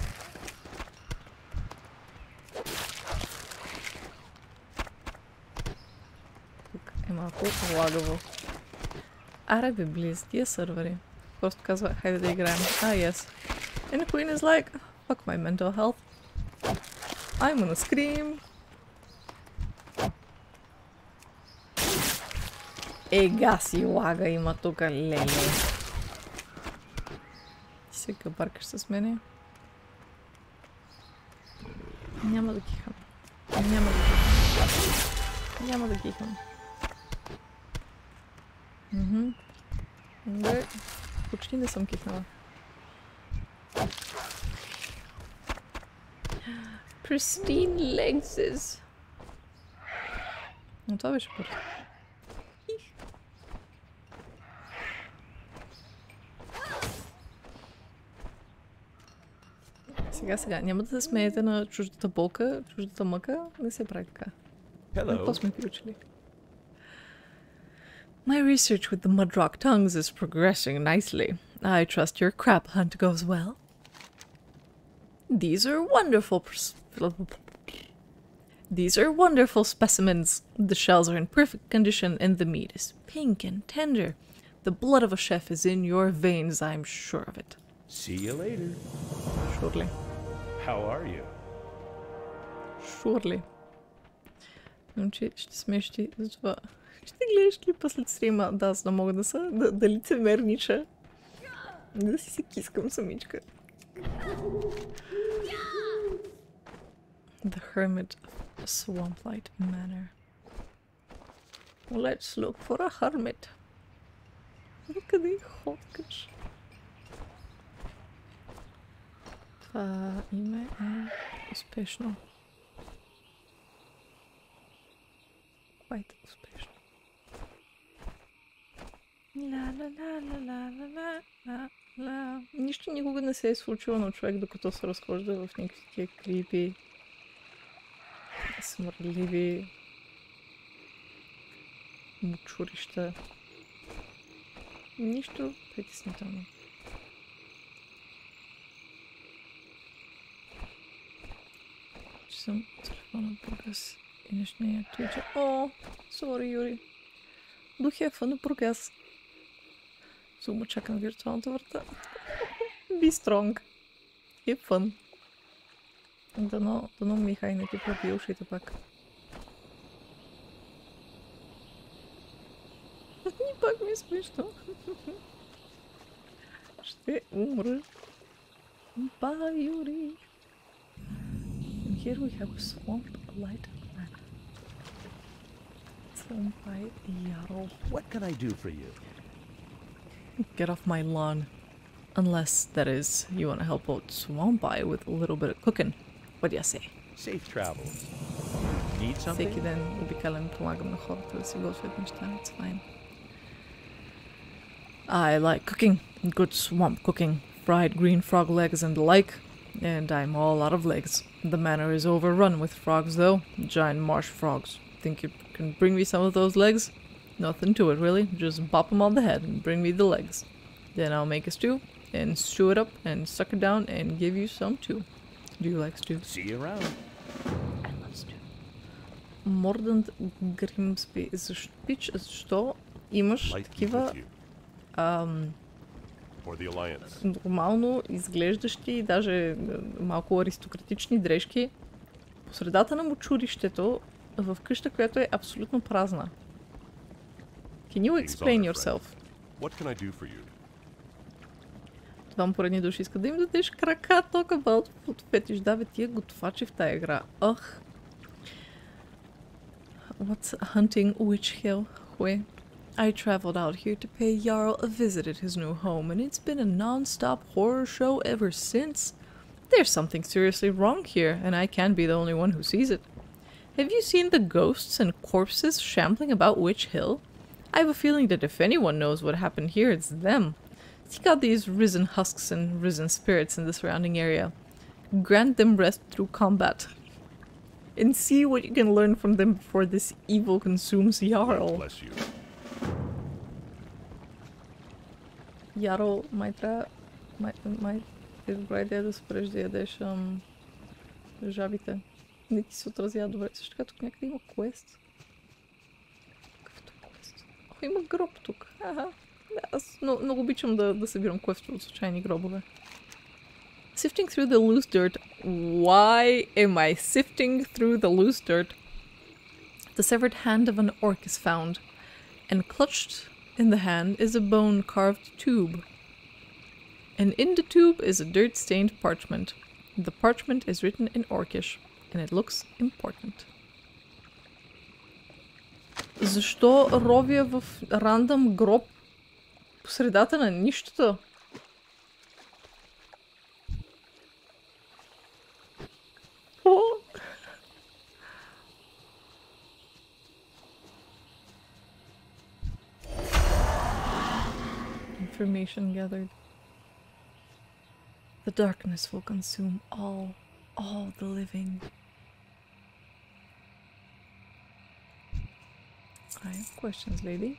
Тук е малко лагаво. Аре бе, близ, тия сървъри. Просто казва, хайде да играем. Yes. And the Queen is like, fuck my mental health. I'm gonna scream. Ега си лага има тук, леле. Ти се кабаркаш с мене. Няма да кихам. Няма да кихам. Добре. Почти не съм кихнала. Pristine legs. Но това беше първо. Сега. Няма да се смеете на чуждата болка, чуждата мъка. Не се прави така. Какво сме включили? My research with the mudrock tongues is progressing nicely. I trust your crab hunt goes well. These are wonderful specimens. The shells are in perfect condition and the meat is pink and tender. The blood of a chef is in your veins, I'm sure of it. See you later. Surely. How are you? Surely. Момче, ще смещи за това. Ще гледаш клипа след стрима. Да, за да мога да лицемернича. Да си се кискам самичка. The Hermit of Swamplight Manor. Let's look for a hermit. Къде ходкаш? Това име е успешно. Quite успешно. Ла. Нищо никога не се е случило на човек, докато се разхожда в някакви такива крипи, смърдливи мучурища. Нищо притеснително. Че съм телефона Бургас и днешния твича. О, сори, Юри. Духефа на Бургас. Сума чакам виртуалната врата. Be strong. Have fun. Дано Михай не ти пропи ушите пак. И пак ми е смешно. Ще умра. Ба, Юри. And here we have a swamp light man. Swampai Jarl. What can I do for you? Get off my lawn. Unless, that is, you want to help out Swampai with a little bit of cooking. What do you say? Safe travels. Need something? Всеки ден обикалям, помагам на хората да си готвят неща. It's fine. I like cooking. Good swamp cooking. Fried green frog legs and the like. And I'm all out of legs. The manor is overrun with frogs though. Giant marsh frogs. Think you can bring me some of those legs? Nothing to it really. Just bop them on the head and bring me the legs. Then I'll make a stew and stew it up and suck it down and give you some too. Do you like stew? See you around. I love stew. Mordant Grimsby. Защо имаш такива нормално изглеждащи и даже малко аристократични дрежки по средата на мочурището в къща, която е абсолютно празна? Can you explain yourself? What can I do for you? Двама поредни души искат да им дадеш крака, talk about food fetish. Да, бе, тия готвачи в тая игра. Ах. What's hunting witch hill? Хуе. I traveled out here to pay Jarl a visit at his new home, and it's been a non-stop horror show ever since. There's something seriously wrong here, and I can't be the only one who sees it. Have you seen the ghosts and corpses shambling about Witch Hill? I have a feeling that if anyone knows what happened here, it's them. Seek out these risen husks and risen spirits in the surrounding area. Grant them rest through combat. And see what you can learn from them before this evil consumes Jarl. Bless you. Ярл, май трябва... Май е добра идея да спреш да ядеш жабите. Не ти се отразява добре. Също така тук някъде има квест. Какъвто квест? О, има гроб тук. Аха. Аз много обичам да събирам квестове от случайни гробове. Sifting through the loose dirt. Why am I sifting through the loose dirt? The severed hand of an orc is found, and clutched in the hand is a bone-carved tube. And in the tube is a dirt-stained parchment. The parchment is written in Orcish, and it looks important. Защо ровя в рандъм гроб по средата на нищото? Information gathered. The darkness will consume all the living. I have questions, lady.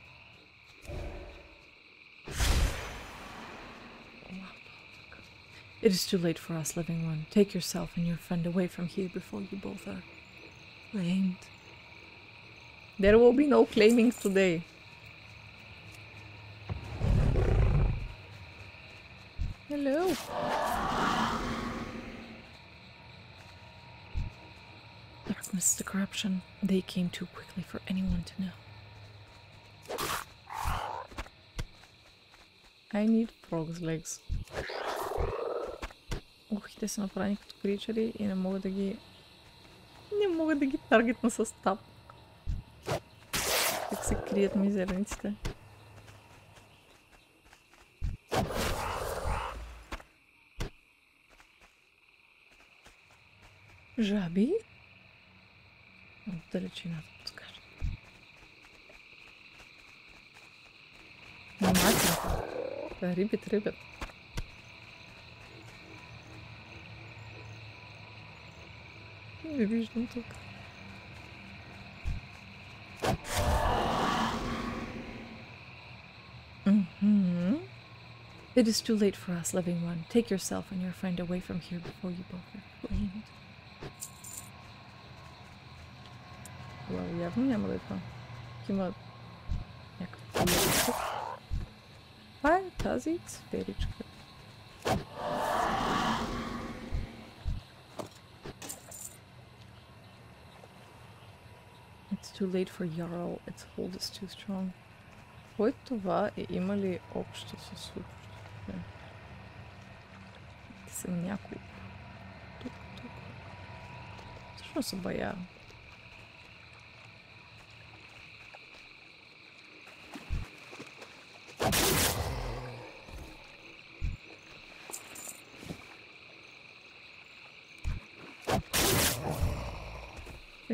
It is too late for us, living one. Take yourself and your friend away from here before you both are claimed. There will be no claiming today. Hello. Darkness, the corruption. They came too quickly for anyone to know. I need frog's legs. Ох, те са направени като кричери и не мога да ги... Не мога да ги таргетна с таб. Как се крият мизерниците. Жаби? От далечината подскажа. Внимателно. Рибят. Не виждам тук. It is too late for us, living one. Take yourself and your friend away from here before you both are blamed. Явно няма да е това. Има някакво тук. Това е тази сферичка. It's too late for Jarl. Its hold is too strong. Кое това е има ли общо със случващото? Те са няколко. Тук. Защо се бая?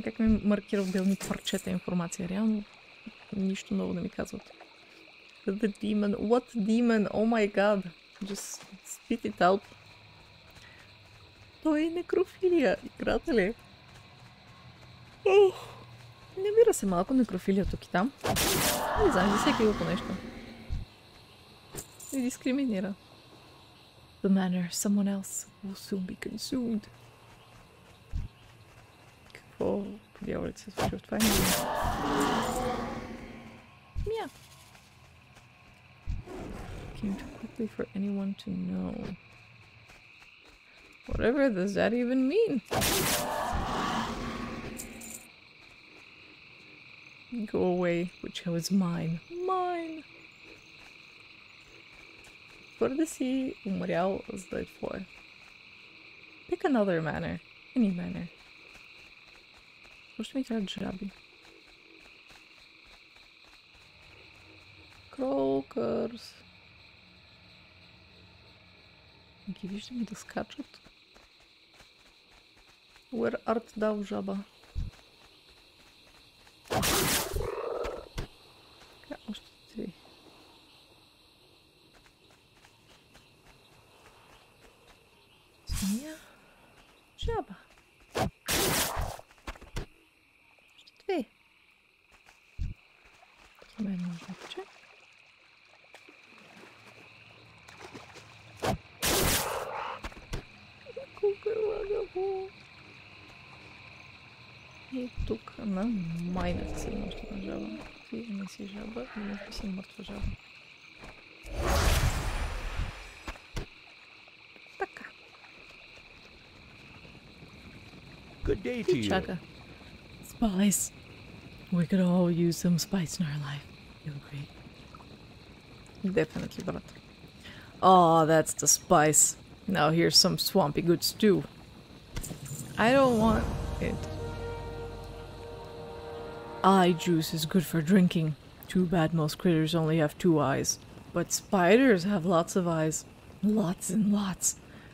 Как ми маркира в белни парчета информация. Реално нищо ново не ми казват. The demon. What demon? Oh my god. Just spit it out. Той е некрофилия. Играта ли? Не вира се малко некрофилия тук и там. Не знам, за всеки го по нещо. И дискриминира. The manor. Someone else will soon be consumed. Какво по дяволите се случва в това? Мя. Came too quickly for anyone to know. Whatever does that even mean? Go away, which was mine. Mine! Твърде си умрял за да е твое. Pick another manor. Any manor. Защо ми трябват жаби? Крокърс. Ги виждам да скачат. Where art thou, жаба? Така, още 3. Свиня. Жаба. Още 2. Това е нужно, че? И тук на майната си още на жаба. Ти не си жаба, и не си мъртва жаба. Така. Good day to you. Чака. Spice. We could all use some spice in our life. You agree? Definitely, brother. Oh, that's the spice. Now here's some swampy good stew. I don't want it. Eye juice is good for drinking. Too bad most critters only have 2 eyes. But spiders have lots of eyes. Lots and lots.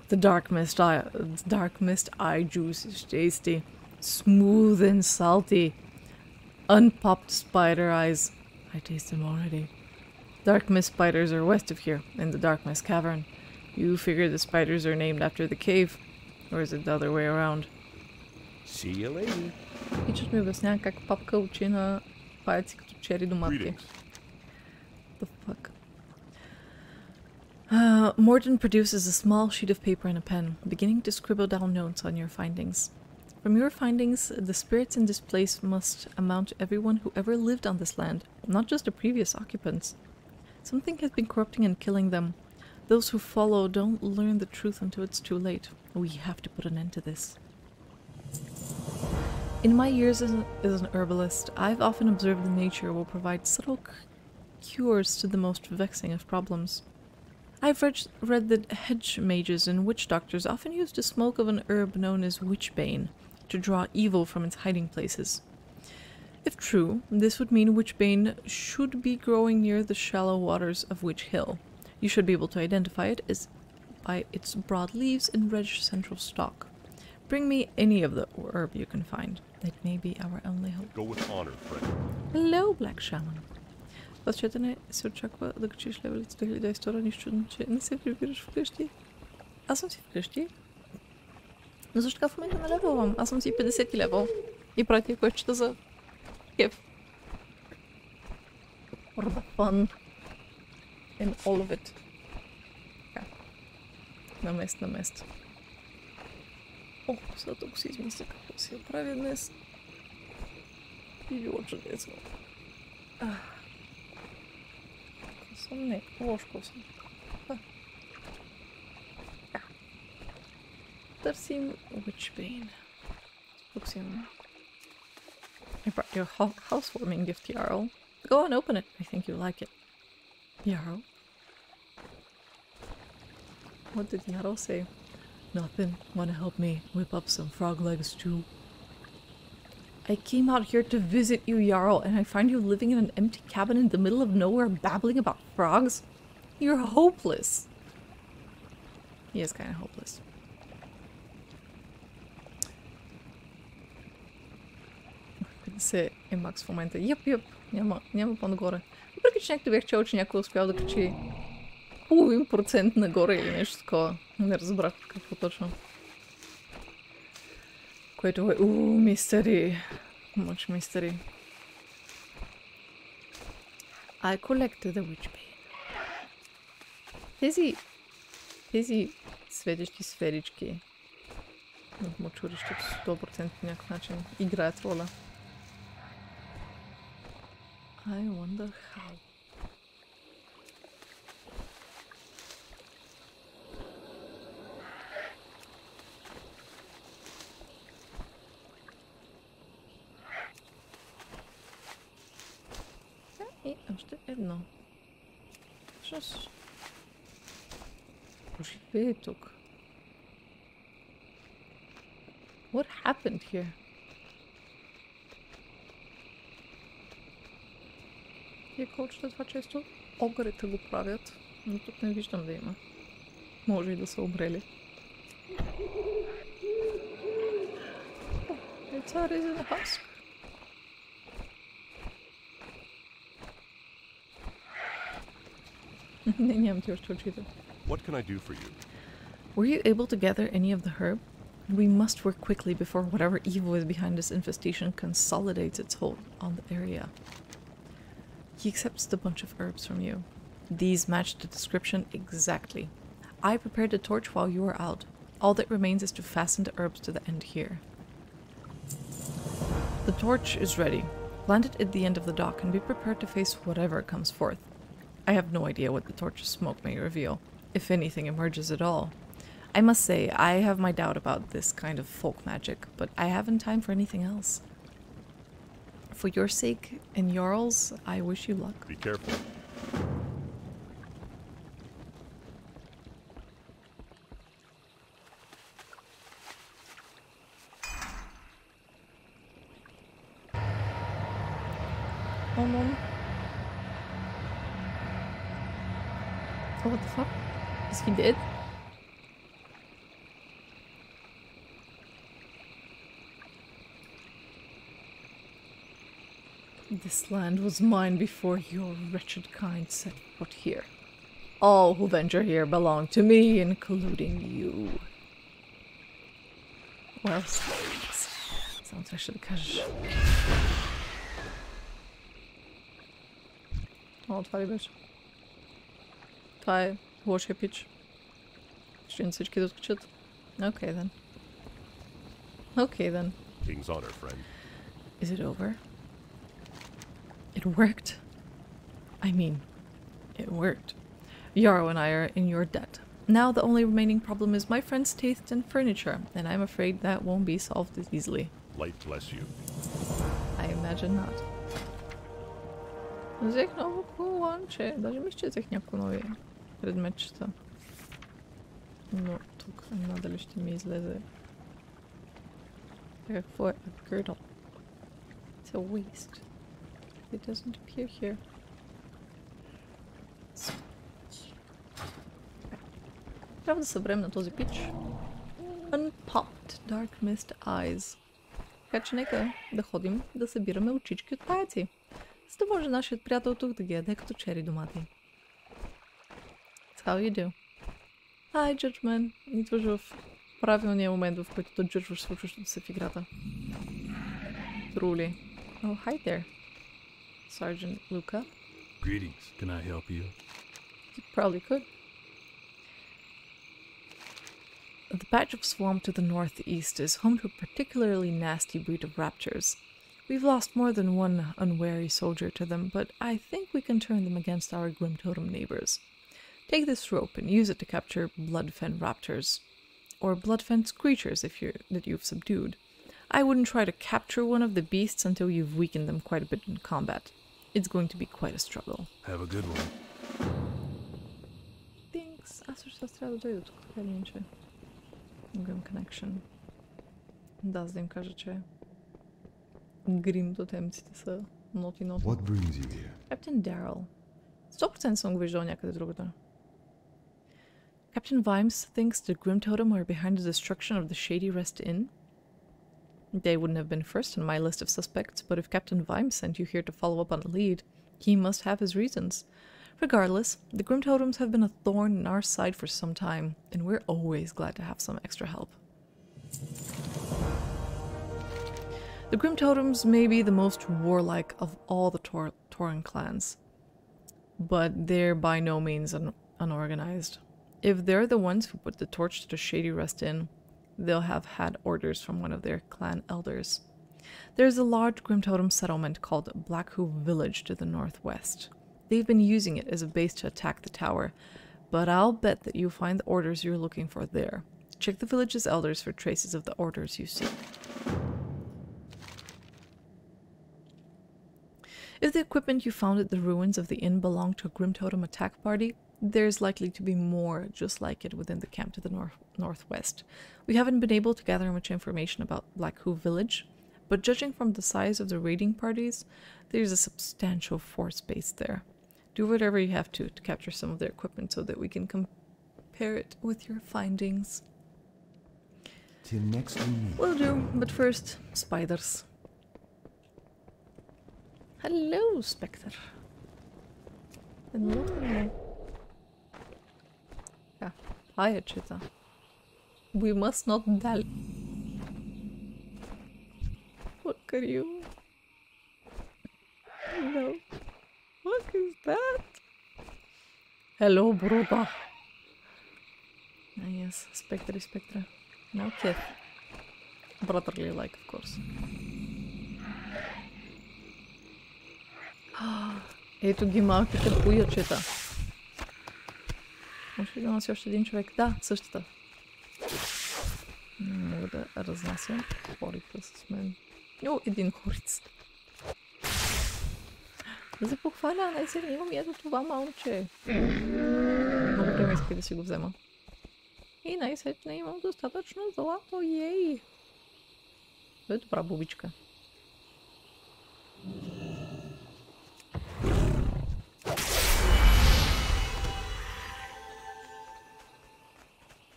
The dark mist eye juice is tasty. Smooth and salty. Unpopped spider eyes. I taste them already. Dark mist spiders are west of here, in the dark mist cavern. You figure the spiders are named after the cave? Or is it the other way around? See you later. Ичът ми обяснява как папка учи на паяци като чери доматки. The fuck? Morton produces a small sheet of paper and a pen, beginning to scribble down notes on your findings. From your findings, the spirits in this place must amount to everyone who ever lived on this land, not just the previous occupants. Something has been corrupting and killing them. Those who follow don't learn the truth until it's too late. We have to put an end to this. In my years as an herbalist, I've often observed that nature will provide subtle cures to the most vexing of problems. I've read that hedge mages and witch doctors often use the smoke of an herb known as witchbane to draw evil from its hiding places. If true, this would mean witchbane should be growing near the shallow waters of Witch Hill. You should be able to identify it as by its broad leaves and reddish central stalk. Bring me any of the herb you can find. It may be our only hope. Go with honor, friend. Hello, Black Shaman. Под четене се очаква да качиш левелите 2022, нищо чудно, че не се прибираш вкъщи. Аз съм си вкъщи. Но също така в момента не левелвам. Аз съм си 50 левел. И правя тия квестчета за кеф. For the fun. And all of it. Така. На мест. О, сега тук си измисля какво си я правя днес. И било чудесно. Съм не, лошко съм. Търсим Witchbane. Тук си имаме. I brought you a housewarming gift, Jarl. Go and open it. I think you'll like it. Jarl? What did Jarl say? Nothing. Wanna help me whip up some frog legs too? I came out here to visit you, Jarl, and I find you living in an empty cabin in the middle of nowhere babbling about frogs? You're hopeless. He is kind of hopeless. Се е макс в момента. Йеп, няма по-нагоре. Въпреки че някъде бях чел, че някой успял да качи половин процент нагоре или нещо такова. Не разбрах какво точно. Което е... мистери. Much mystery. I collected the witchbane. Тези светещи сферички в мочурището 100% по някакъв начин играят роля. I wonder how. И още едно. Всъщност... Живее е тук. What happened here? Тия колчета това често огърите го правят, но тук не виждам да има. Може и да са обрели. It's a risen husk. What can I do for you? Were you able to gather any of the herb? We must work quickly before whatever evil is behind this infestation consolidates its hold on the area. He accepts the bunch of herbs from you. These match the description exactly. I prepared the torch while you were out. All that remains is to fasten the herbs to the end here. The torch is ready. Plant it at the end of the dock and be prepared to face whatever comes forth. I have no idea what the torch's smoke may reveal, if anything emerges at all. I must say, I have my doubt about this kind of folk magic, but I haven't time for anything else. For your sake and Jarl's, I wish you luck. Be careful. Oh, Mom. Oh, what the fuck? Is he dead? This land was mine before your wretched kind set foot here. All who venture here belong to me, including you. Well, sounds like I should catch. Oh, това ли беше? Това е лошия пич. Ще не всички да откачат. Okay then. Okay then. King's honor, friend. Is it over? It worked. I mean, it worked. Jarl and I are in your debt. Now the only remaining problem is my friend's taste in furniture, and I'm afraid that won't be solved as easily. Light bless you. I imagine not. Взех ново коланче. Даже мисля, че взех някакво нови предметчета. Но тук надали ще ми излезе. Какво е? A girdle. It's a waist. It doesn't appear here. Трябва да съберем на този пич. Unpopped Dark Mist Eyes. Така че нека да ходим да събираме очички от паяци. За да може нашият приятел тук да ги яде като чери домати. That's how you do. Hi, Judgment. Идваш в правилния момент, в който да джъджваш случващото се в играта. Truly. Oh, hi there, Sergeant Luca. Greetings. Can I help you? You probably could. The patch of swamp to the northeast is home to a particularly nasty breed of raptors. We've lost more than one unwary soldier to them, but I think we can turn them against our Grim Totem neighbors. Take this rope and use it to capture bloodfen raptors, or bloodfen creatures that you've subdued. I wouldn't try to capture one of the beasts until you've weakened them quite a bit in combat. It's going to be quite a struggle. Have a good one. Thanks. Аз също трябва да дойда тук, така или иначе. Grim Connection. Да, за да им кажа, че Grim Totemците са ноти. What brings you here? Captain Darrell. 100% съм го виждал някъде другата. Captain Vimes thinks the Grim Totem are behind the destruction of the Shady Rest Inn. They wouldn't have been first on my list of suspects, but if Captain Vimes sent you here to follow up on a lead, he must have his reasons. Regardless, the Grim Totems have been a thorn in our side for some time, and we're always glad to have some extra help. The Grim Totems may be the most warlike of all the Tauren clans, but they're by no means unorganized. If they're the ones who put the torch to the Shady Rest Inn, they'll have had orders from one of their clan elders. There's a large Grim Totem settlement called Blackhoof Village to the northwest. They've been using it as a base to attack the tower, but I'll bet that you'll find the orders you're looking for there. Check the village's elders for traces of the orders you seek. If the equipment you found at the ruins of the inn belonged to a Grim Totem attack party, there's likely to be more just like it within the camp to the northwest. We haven't been able to gather much information about Blackhoof Village, but judging from the size of the raiding parties, there's a substantial force base there. Do whatever you have to capture some of their equipment so that we can compare it with your findings. Till next we meet. Will do, but first, spiders. Hello, Spectre. Hello. Yeah, hi, Chita. We must not dally. Look at you. Hello. What is that? Hello, brother. Ah, yes, Spectre. Now Kith. Brotherly like, of course. Ето ги малките пуячета. Може ли да носи още един човек? Да, същата. Не мога да разнасям хорите с мен. О, един хориц. Да се похваля, най-сетне имам ето това малче. Много време иска да си го взема. И най-сетне имам достатъчно злато, ей! Това е добра бубичка.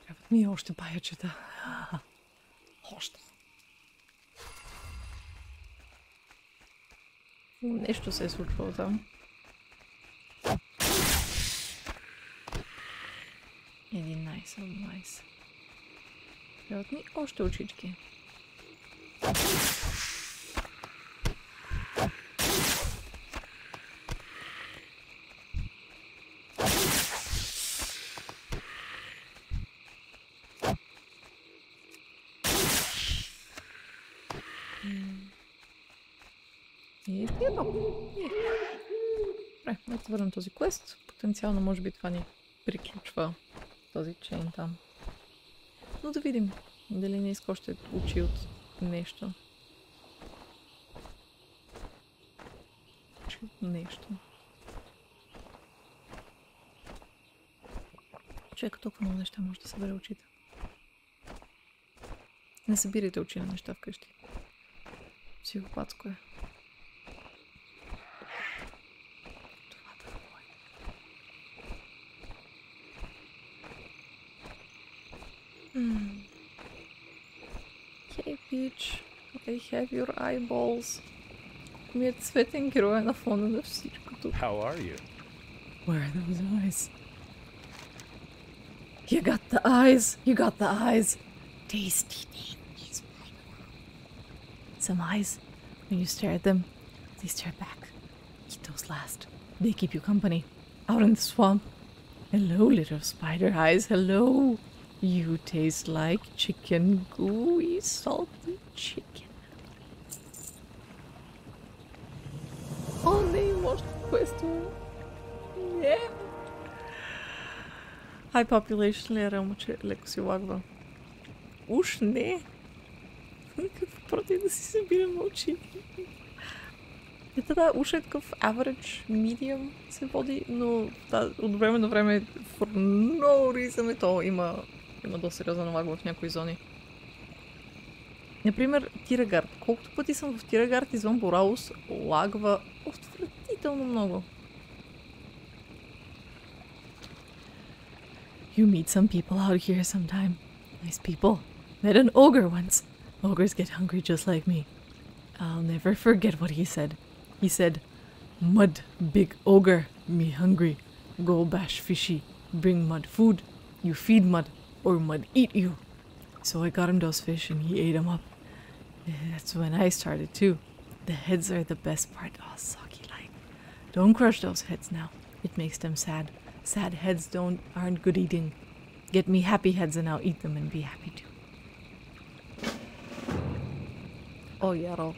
Трябват ми още паячета. Още. Нещо се е случвало там. Един найс. Трябват ми още очички. И едно. Добре, да върнем този квест. Потенциално може би това ни приключва този чейн там. Но да видим дали не иска още учи от нещо. Учи от нещо. Човек толкова много неща може да събере очите. Не събирайте очи на неща вкъщи. Психопатско е. Hey Peach, I have your eyeballs. Ми е цветен герой на фона на всичкото. How are you? Where are those eyes? You got the eyes! You got the eyes! Tasty, tasty. Some eyes, when you stare at them, they stare back. Eat those last. They keep you company. Out in the swamp. Hello, little spider eyes. Hello. You taste like chicken. Gooey, salty chicken. Oh, не, може question. Не. High population ли е реално, че леко си лагва? Уж не. Какво против да си събираме очи? Да, уж е такъв average, medium се води, но да, от време на време for no reason то има доста сериозен лаг в някои зони. Например, Тирагард. Колкото пъти съм в Тирагард извън Бораус, лагва отвратително много. You meet some people out here sometime. Nice people. Met an ogre once. Ogres get hungry just like me. I'll never forget what he said. He said, "Mud, big ogre, me hungry. Go bash fishy. Bring mud food. You feed mud, or mud eat you." So I got him those fish and he ate them up. That's when I started too. The heads are the best part. Oh, soggy like. Don't crush those heads now. It makes them sad. Sad heads aren't good eating. Get me happy heads and I'll eat them and be happy too. Oh, Yaro.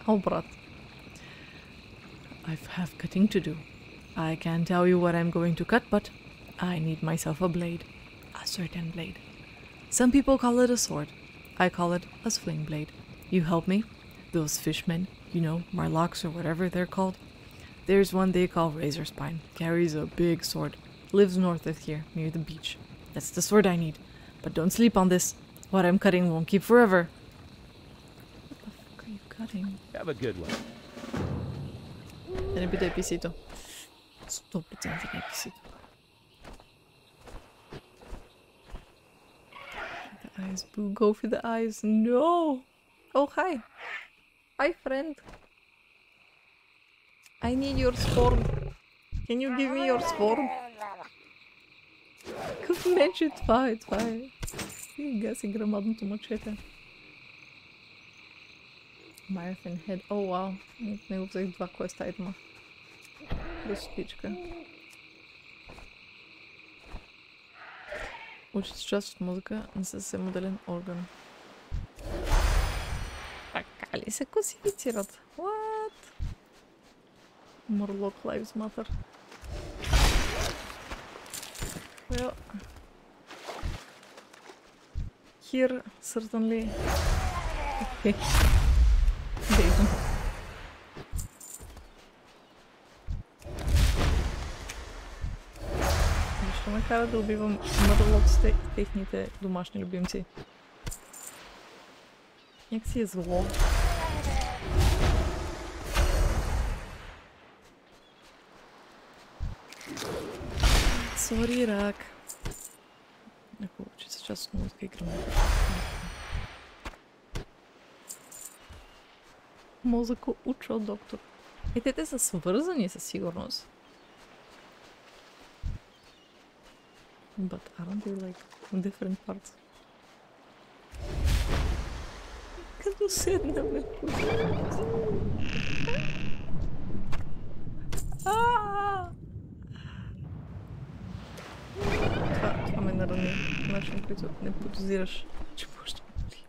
Oh, brat. I have cutting to do. I can't tell you what I'm going to cut, but I need myself a blade. A certain blade. Some people call it a sword. I call it a sling blade. You help me? Those fishmen, you know, marlocks or whatever they're called. There's one they call Razor Spine. Carries a big sword. Lives north of here, near the beach. That's the sword I need. But don't sleep on this. What I'm cutting won't keep forever. What the fuck are you cutting? Have a good one. Да не биде PC-то. 100% не PC-то. The eyes, boo. Go for the eyes. No! Oh, hi. Hi, friend. I need your sword. Can you give me your sword? Какъв меч е това? Това е... Гаси грамадното мачете. Marathon Head. О, вау. От него взех 2 квеста айтема. Красотичка. Учите част от музика на съвсем моделен орган. Така ли се класифицират? What? Morlock Lives Matter. Well, here certainly. Okay. Дейвам. Защо ме кара да убивам мърлоксите и техните домашни любимци? Някакси е зло. Сори, рак. Ако че се част от музика и гръмна. Мозъко учо, доктор. Те са свързани със сигурност. But aren't they like different parts? Като седнаме по това ме нарани. Начин, който не подозираш, че може да боли.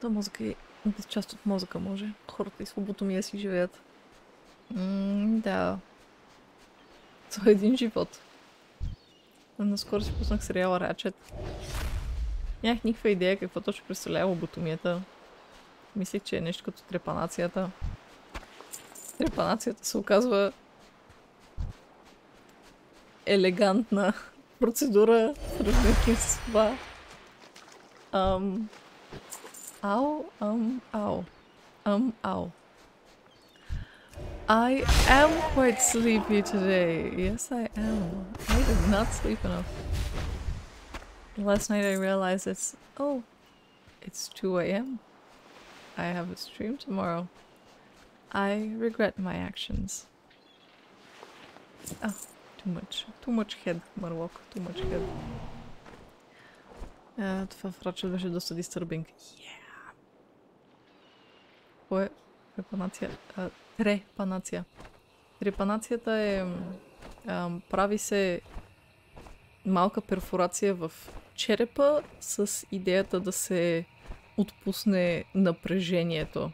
Та мозъка е без част от мозъка може. Хората и с лоботомия си живеят. Да. Това е един живот. Наскоро си пуснах сериала Рачет. Нямах никаква идея какво точно представлява лоботомията. Мислех, че е нещо като трепанацията. Трепанацията се оказва елегантна процедура, сравнително с това. Ау. I am quite sleepy today. Yes, I am. I did not sleep enough. Last night I realized it's 2 a.m. I have a stream tomorrow. I regret my actions. Oh, too much head, Marlock. Too much head. Това в Ratchet беше доста disturbing. Yeah. Кое? Трепанация. Трепанация. Трепанацията е... прави се малка перфорация в черепа с идеята да се отпусне напрежението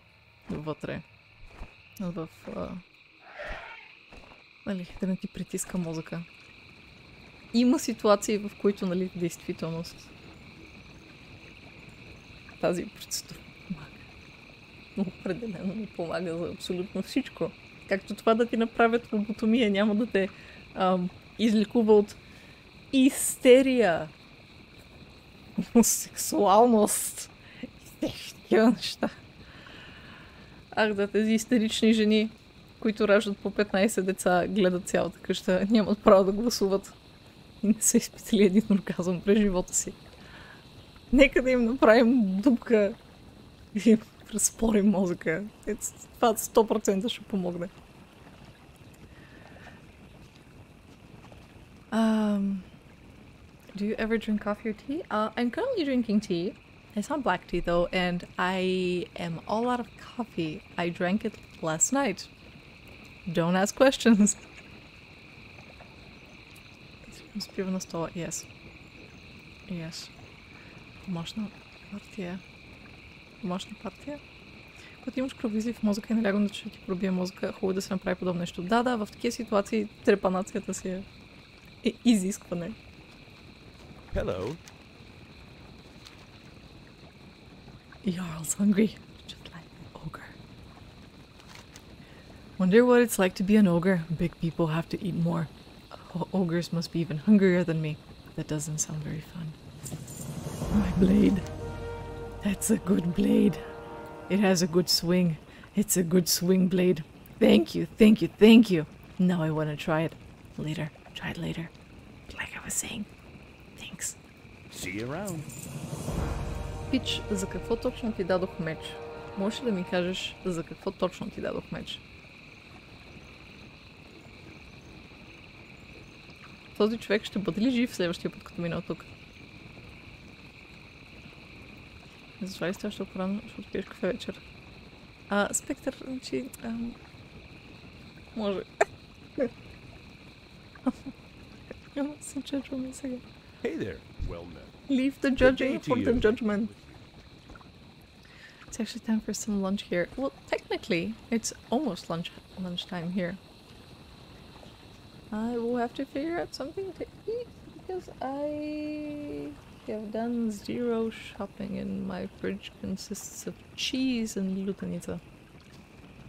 вътре. Нали, да не ти притиска мозъка. Има ситуации, в които, нали, в действителност тази процедура помага. Определено ми помага за абсолютно всичко. Както това да ти направят лоботомия, няма да те излекува от истерия, сексуалност и такива неща. Ах да, тези истерични жени, които раждат по 15 деца, гледат цялата къща, нямат право да гласуват и не са изпитали един оргазъм през живота си. Нека да им направим дупка и разпорим мозъка. Това 100% ще помогне. Do you ever drink coffee or tea? I'm currently drinking tea. It's not black tea though, and I am all out of coffee. I drank it last night. Don't ask questions. Спива на стола. Yes. Yes. Домашна партия. Домашна партия? Когато имаш кръвоизлив в мозъка и налягам да ще ти пробие мозъка, хубаво да се направи подобно нещо. Да, в такива ситуации трепанацията си е изискване. Hello. Jarl's hungry, just like an ogre. Wonder what it's like to be an ogre. Big people have to eat more. Ogres must be even hungrier than me. That doesn't sound very fun. My blade. That's a good blade. It has a good swing. It's a good swing blade. Thank you, thank you, thank you. Now I want to try it. Later. Try it later. Like I was saying. Thanks. See you around. Пич, за какво точно ти дадох меч? Можеш ли да ми кажеш за какво точно ти дадох меч? Този човек ще бъде ли жив следващия път, като мина от тук? Затова ли сте още по-рано? Ще отпиеш кафе вечер. Спектър, значи... може. Няма се чачваме сега. Hey there. Well met. Leave the judging for the judgment. It's actually time for some lunch here. Well, technically, it's almost lunchtime here. I will have to figure out something to eat because I have done 0 shopping and my fridge consists of cheese and lutenica.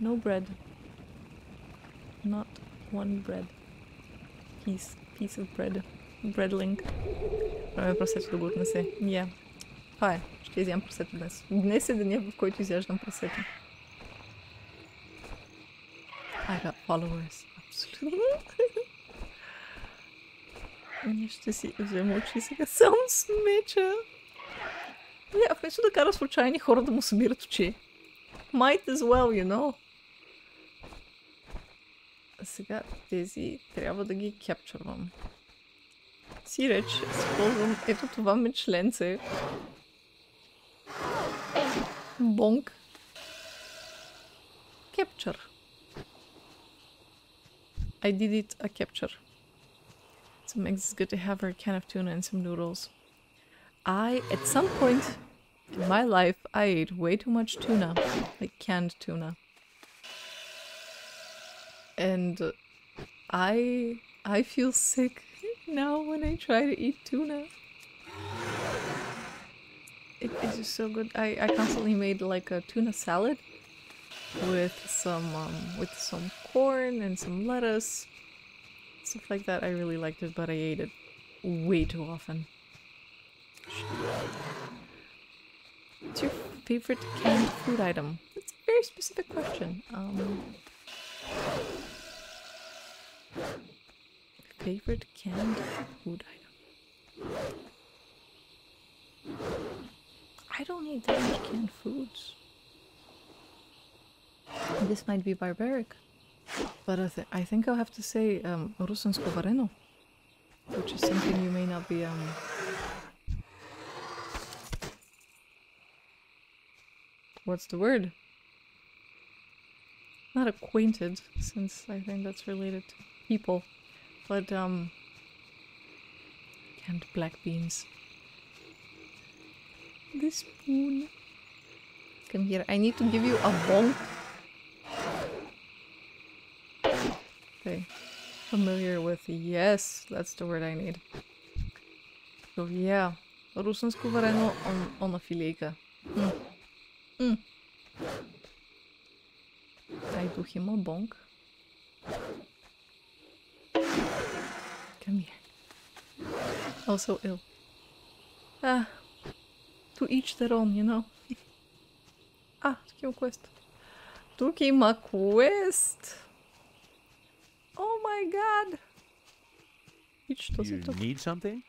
No bread. Not one bread. Piece of bread. Breadlink. Правя прасето да го отнесе. Това е. Ще изям прасето днес. Днес е деня, в който изяждам прасето. I got followers. Абсолютно. Ние ще си взема очи сега. Сам с меча. Вместо да кара случайни хора да му събират очи. Might as well, you know. Сега тези трябва да ги кепчървам. Си реч, използвам ето това мечленце. Бонк. Capture. I did it a capture. Some eggs is good to have, or a can of tuna and some noodles. At some point, In my life, I ate way too much tuna. Like canned tuna. And I feel sick now when I try to eat tuna. It is just so good. I constantly made like a tuna salad with some corn and some lettuce. Stuff like that. I really liked it, but I ate it way too often. What's your favorite canned food item? That's a very specific question. Favorite canned food item? I don't eat that much canned foods. This might be barbaric, but I think I'll have to say rusansko vareno, which is something you may not be what's the word? Not acquainted, since I think that's related to people, but canned black beans. The spoon. Come here, I need to give you a bonk. Okay, familiar with, yes, that's the word I need. So yeah, rusansko vareno on a filejka. I do him a bonk. Come here. Also ill. To each their own, you know. Took him a quest. Took him a quest! Oh my god! You need something?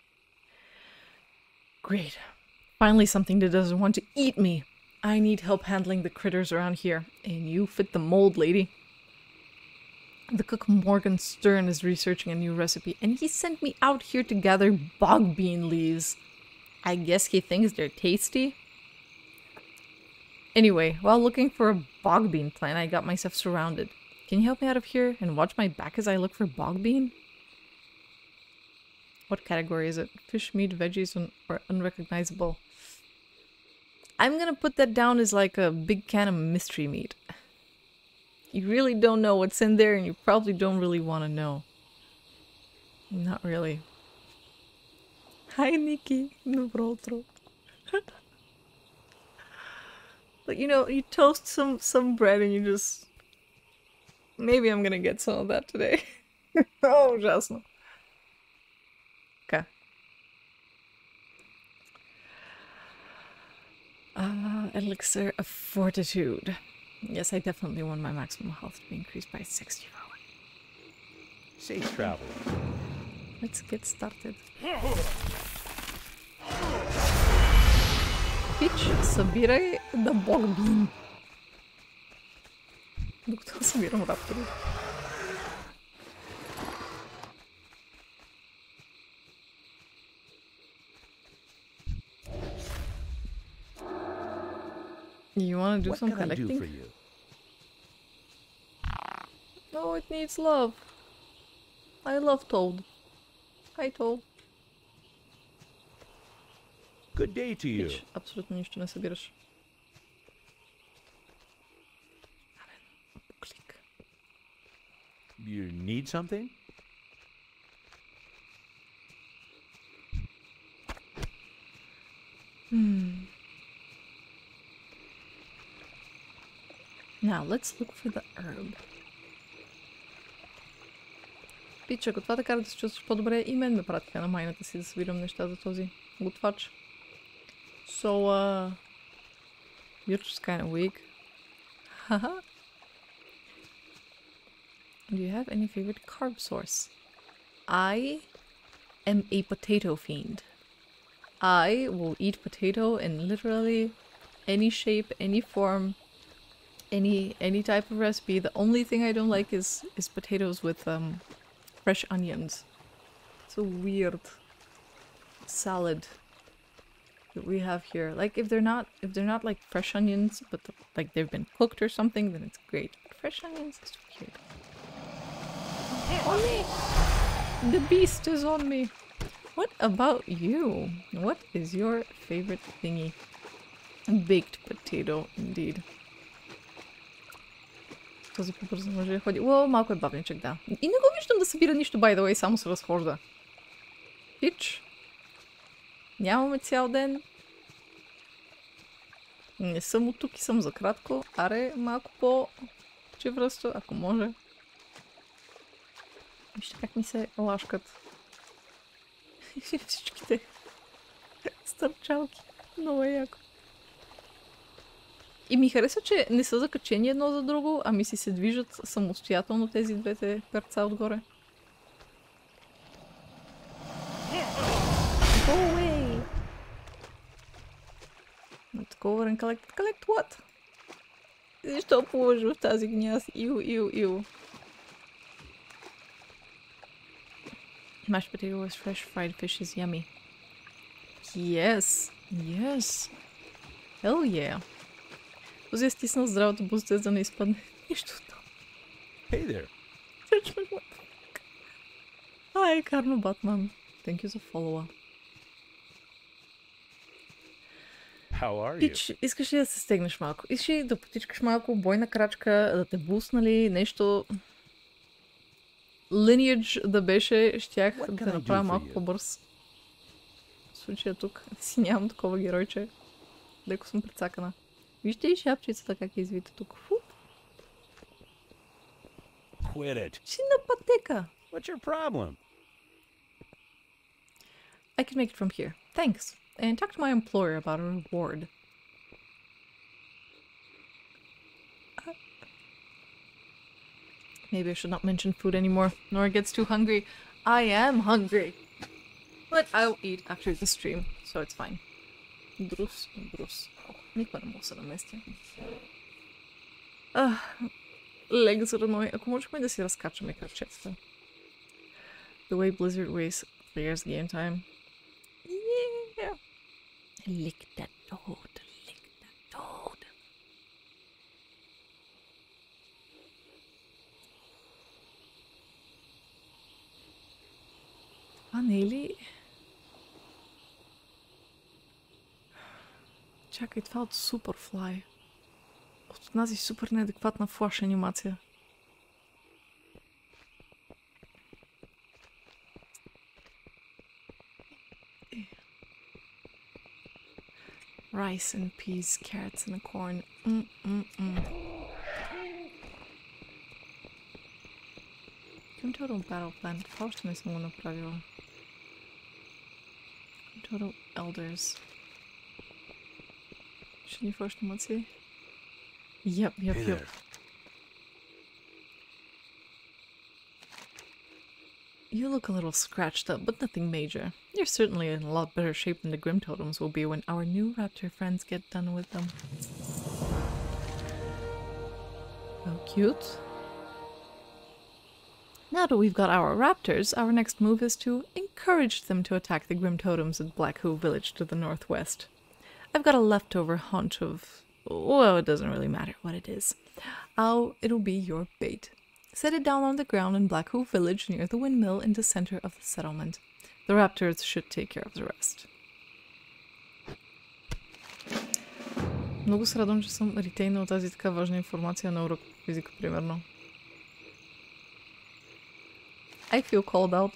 Great. Finally something that doesn't want to eat me. I need help handling the critters around here, and you fit the mold, lady. The cook Morgan Stern is researching a new recipe, and he sent me out here to gather bog bean leaves. I guess he thinks they're tasty? Anyway, while looking for a bog bean plant, I got myself surrounded. Can you help me out of here and watch my back as I look for bog bean? What category is it? Fish, meat, veggies, or unrecognizable? I'm gonna put that down as like a big can of mystery meat. You really don't know what's in there, and you probably don't really want to know. Not really. Hi, Nikki. Dobro utro. But you know, you toast some bread and you just... Maybe I'm gonna get some of that today. Oh, ужасно. Okay. Elixir of Fortitude. Yes, I definitely want my maximum health to be increased by 64. Safe travel. Let's get started. Пич, събирай да богбин. Докато събирам раптори. You want to do some collecting? What can I do for you? No, it needs love. I love Toad. Hi, Toad. Good day to you. Пич, абсолютно нищо не събираш. You need something? Now, let's look for the herb. Пич, ако това така да се чувстваш по-добре, и мен ме пратиха на майната си да събирам неща за този готвач. So, you're just kind of weak. Haha. Do you have any favorite carb source? I am a potato fiend. I will eat potato in literally any shape, any form, any type of recipe. The only thing I don't like is potatoes with fresh onions. It's a weird salad that we have here. Like if they're not like fresh onions, but like they've been cooked or something, then it's great. But fresh onions is weird. On me! The beast is on me! What about you? What is your favorite thingy? Baked potato, indeed. Този по-бързо може да ходи. Уау, малко е бавничък, да. И не го виждам да събира нищо, by the way, само се разхожда. Пич. Нямаме цял ден. Не съм от тук и съм за кратко. Аре, малко по-чевръсто, ако може. Вижте как ми се лашкат. Всичките стърчалки. Много е яко. И ми харесва, че не са закачени едно за друго, ами си се движат самостоятелно тези двете перца отгоре. Go away! Not go over and collect. Collect what? Защо положи в тази гняз? Иу. Mashed potato with fresh fried fish is yummy. Yes! Hell yeah! Този е стиснал здравото бузите, за да не изпадне нищо от това. Hey there. Judgment, what the fuck? Ай, Карно Батман. Thank you за follow-up. How are you? Пич, искаш ли да се стегнеш малко? Искаш ли да потичкаш малко, бойна крачка, да те буснали, нещо... Lineage да беше, щях да те направя малко по-бърз. В случая тук си нямам такова геройче. Леко съм прецакана. Вижте ли шапчицата как е извита тук? Quit it. Си на пътека! What's your problem? I can make it from here. Thanks. And talk to my employer about a reward. Maybe I should not mention food anymore. Nora gets too hungry. I am hungry. But I'll eat after the stream, so it's fine. Брус. Никога не мога да се наместя. Лег за раной. Ако можехме да си разкачаме кръвчетата. The way Blizzard wastes players game time. Yeah. Lick that toad. Това не е ли... Чакай, това от Superfly. От тази супер неадекватна флаш анимация. Rice and peas, carrots and a corn. Grim Totem Battle Plan. Това още не съм го направила. Grim Totem Elders. Ще ни фършно мъци? Yep. You look a little scratched up, but nothing major. You're certainly in a lot better shape than the Grim Totems will be when our new raptor friends get done with them. How cute. Now that we've got our raptors, our next move is to encourage them to attack the Grim Totems at Black Hoof Village to the northwest. I've got a leftover hunch of... well, it doesn't really matter what it is. It'll be your bait. Set it down on the ground in Black Hoof Village near the windmill in the center of the settlement. The raptors should take care of the rest. Много се радвам, че съм ретейнала тази така важна информация на урок по физика, примерно. I feel called out.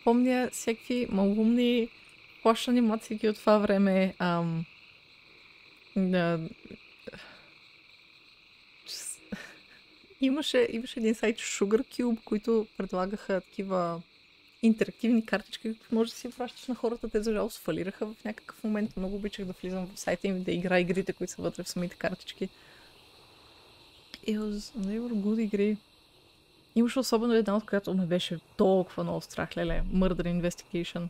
Помня всякакви малумни флаш анимации от това време. Имаше един сайт Sugar Cube, които предлагаха такива интерактивни картички, които може да си пращаш на хората. Те за жалост фалираха в някакъв момент. Много обичах да влизам в сайта им да игра игрите, които са вътре в самите картички. They were good игри. Имаше особено една, от която ме беше толкова много страх, леле. Murder Investigation.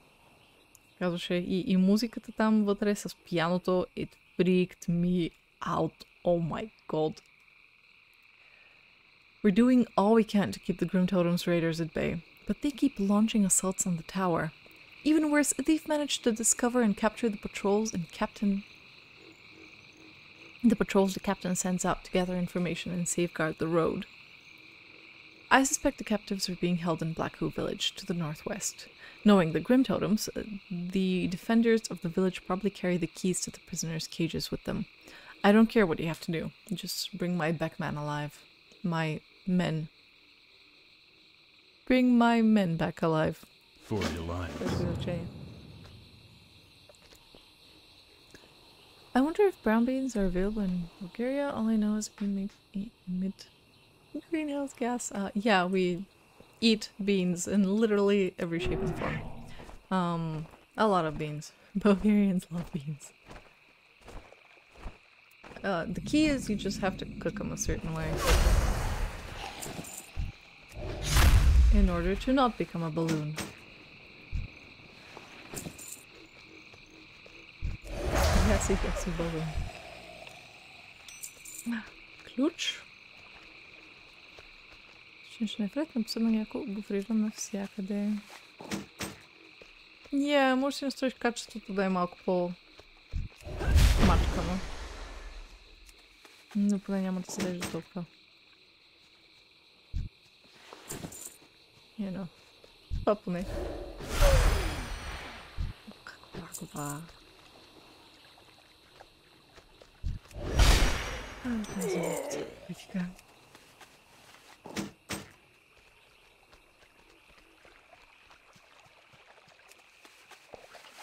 Казваше и музиката там вътре с пианото. It freaked me out. Oh my god. We're doing all we can to keep the Grim Totems raiders at bay, but they keep launching assaults on the tower. Even worse, they've managed to discover and capture the patrols the captain sends out to gather information and safeguard the road. I suspect the captives are being held in Blackhoe Village to the northwest. Knowing the Grim Totems, the defenders of the village probably carry the keys to the prisoners' cages with them. I don't care what you have to do. Just bring my Beckman alive. My men. Bring my men back alive. For the alliance. I wonder if brown beans are available in Bulgaria. All I know is we emit greenhouse gas. Yeah, we eat beans in literally every shape and form. A lot of beans. Bulgarians love beans. The key is you just have to cook them a certain way in order to not become a balloon. Gassy balloon. Ключ. Ще не вред, написано някакво буфрирам навсякъде. Може да си настроиш качеството да е малко по-мачкано. Но поне няма да се режда толкова. Това поне. Каква?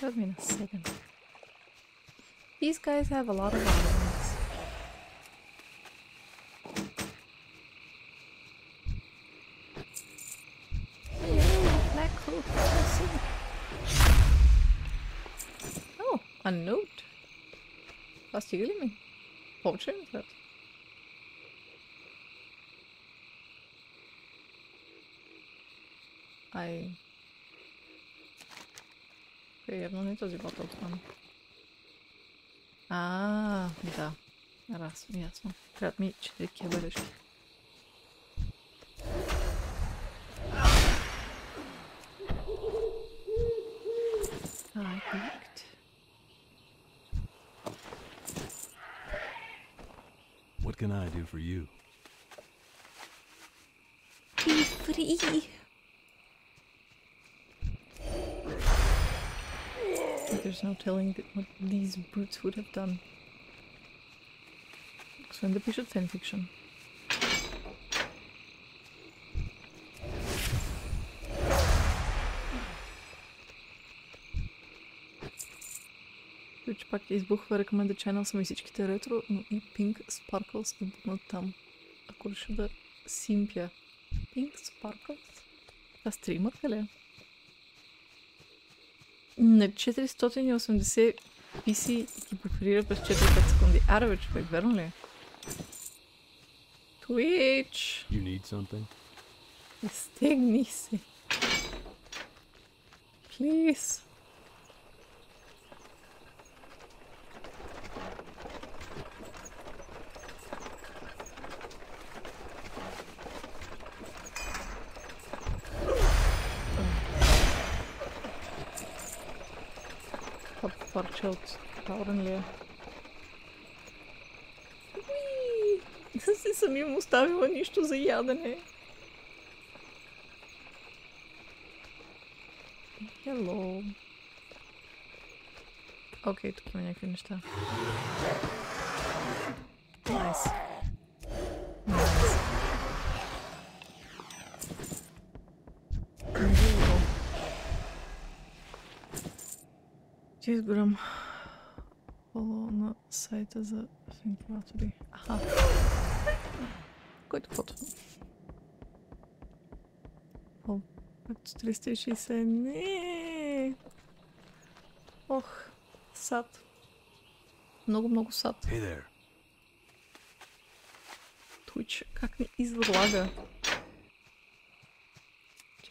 Give me a second. These guys have a lot of violence. Black hole. Oh, a note. Vad stiger mig? Portrait. Явно не този батъл план. Да. Раз, ясно. Трябват ми 4 кебелешки. Perfect. What can I do for you? Be free. There's no telling what these brutes would have done. Освен да пишат фенфикшн. Which пак избухва recommended channel са ми всичките ретро, но и Pink Sparkles да бъднат там. Ако реша да симпя. Pink Sparkles? Това стримът ли? На 480 PC ги буферира през 4-5 секунди. Аре, човек, верно ли? Twitch! You need something? Стегни се. Please. Парче от Таурен ли е? Да си съм им оставила нищо за ядене. Hello. Окей, тук има някакви неща. Найс. Ще изберам фоло на сайта за вентилатори. Аха. Който фото? О, 360. Не. Ох, сад. Много сад. Hey there. Twitch, как ни излага.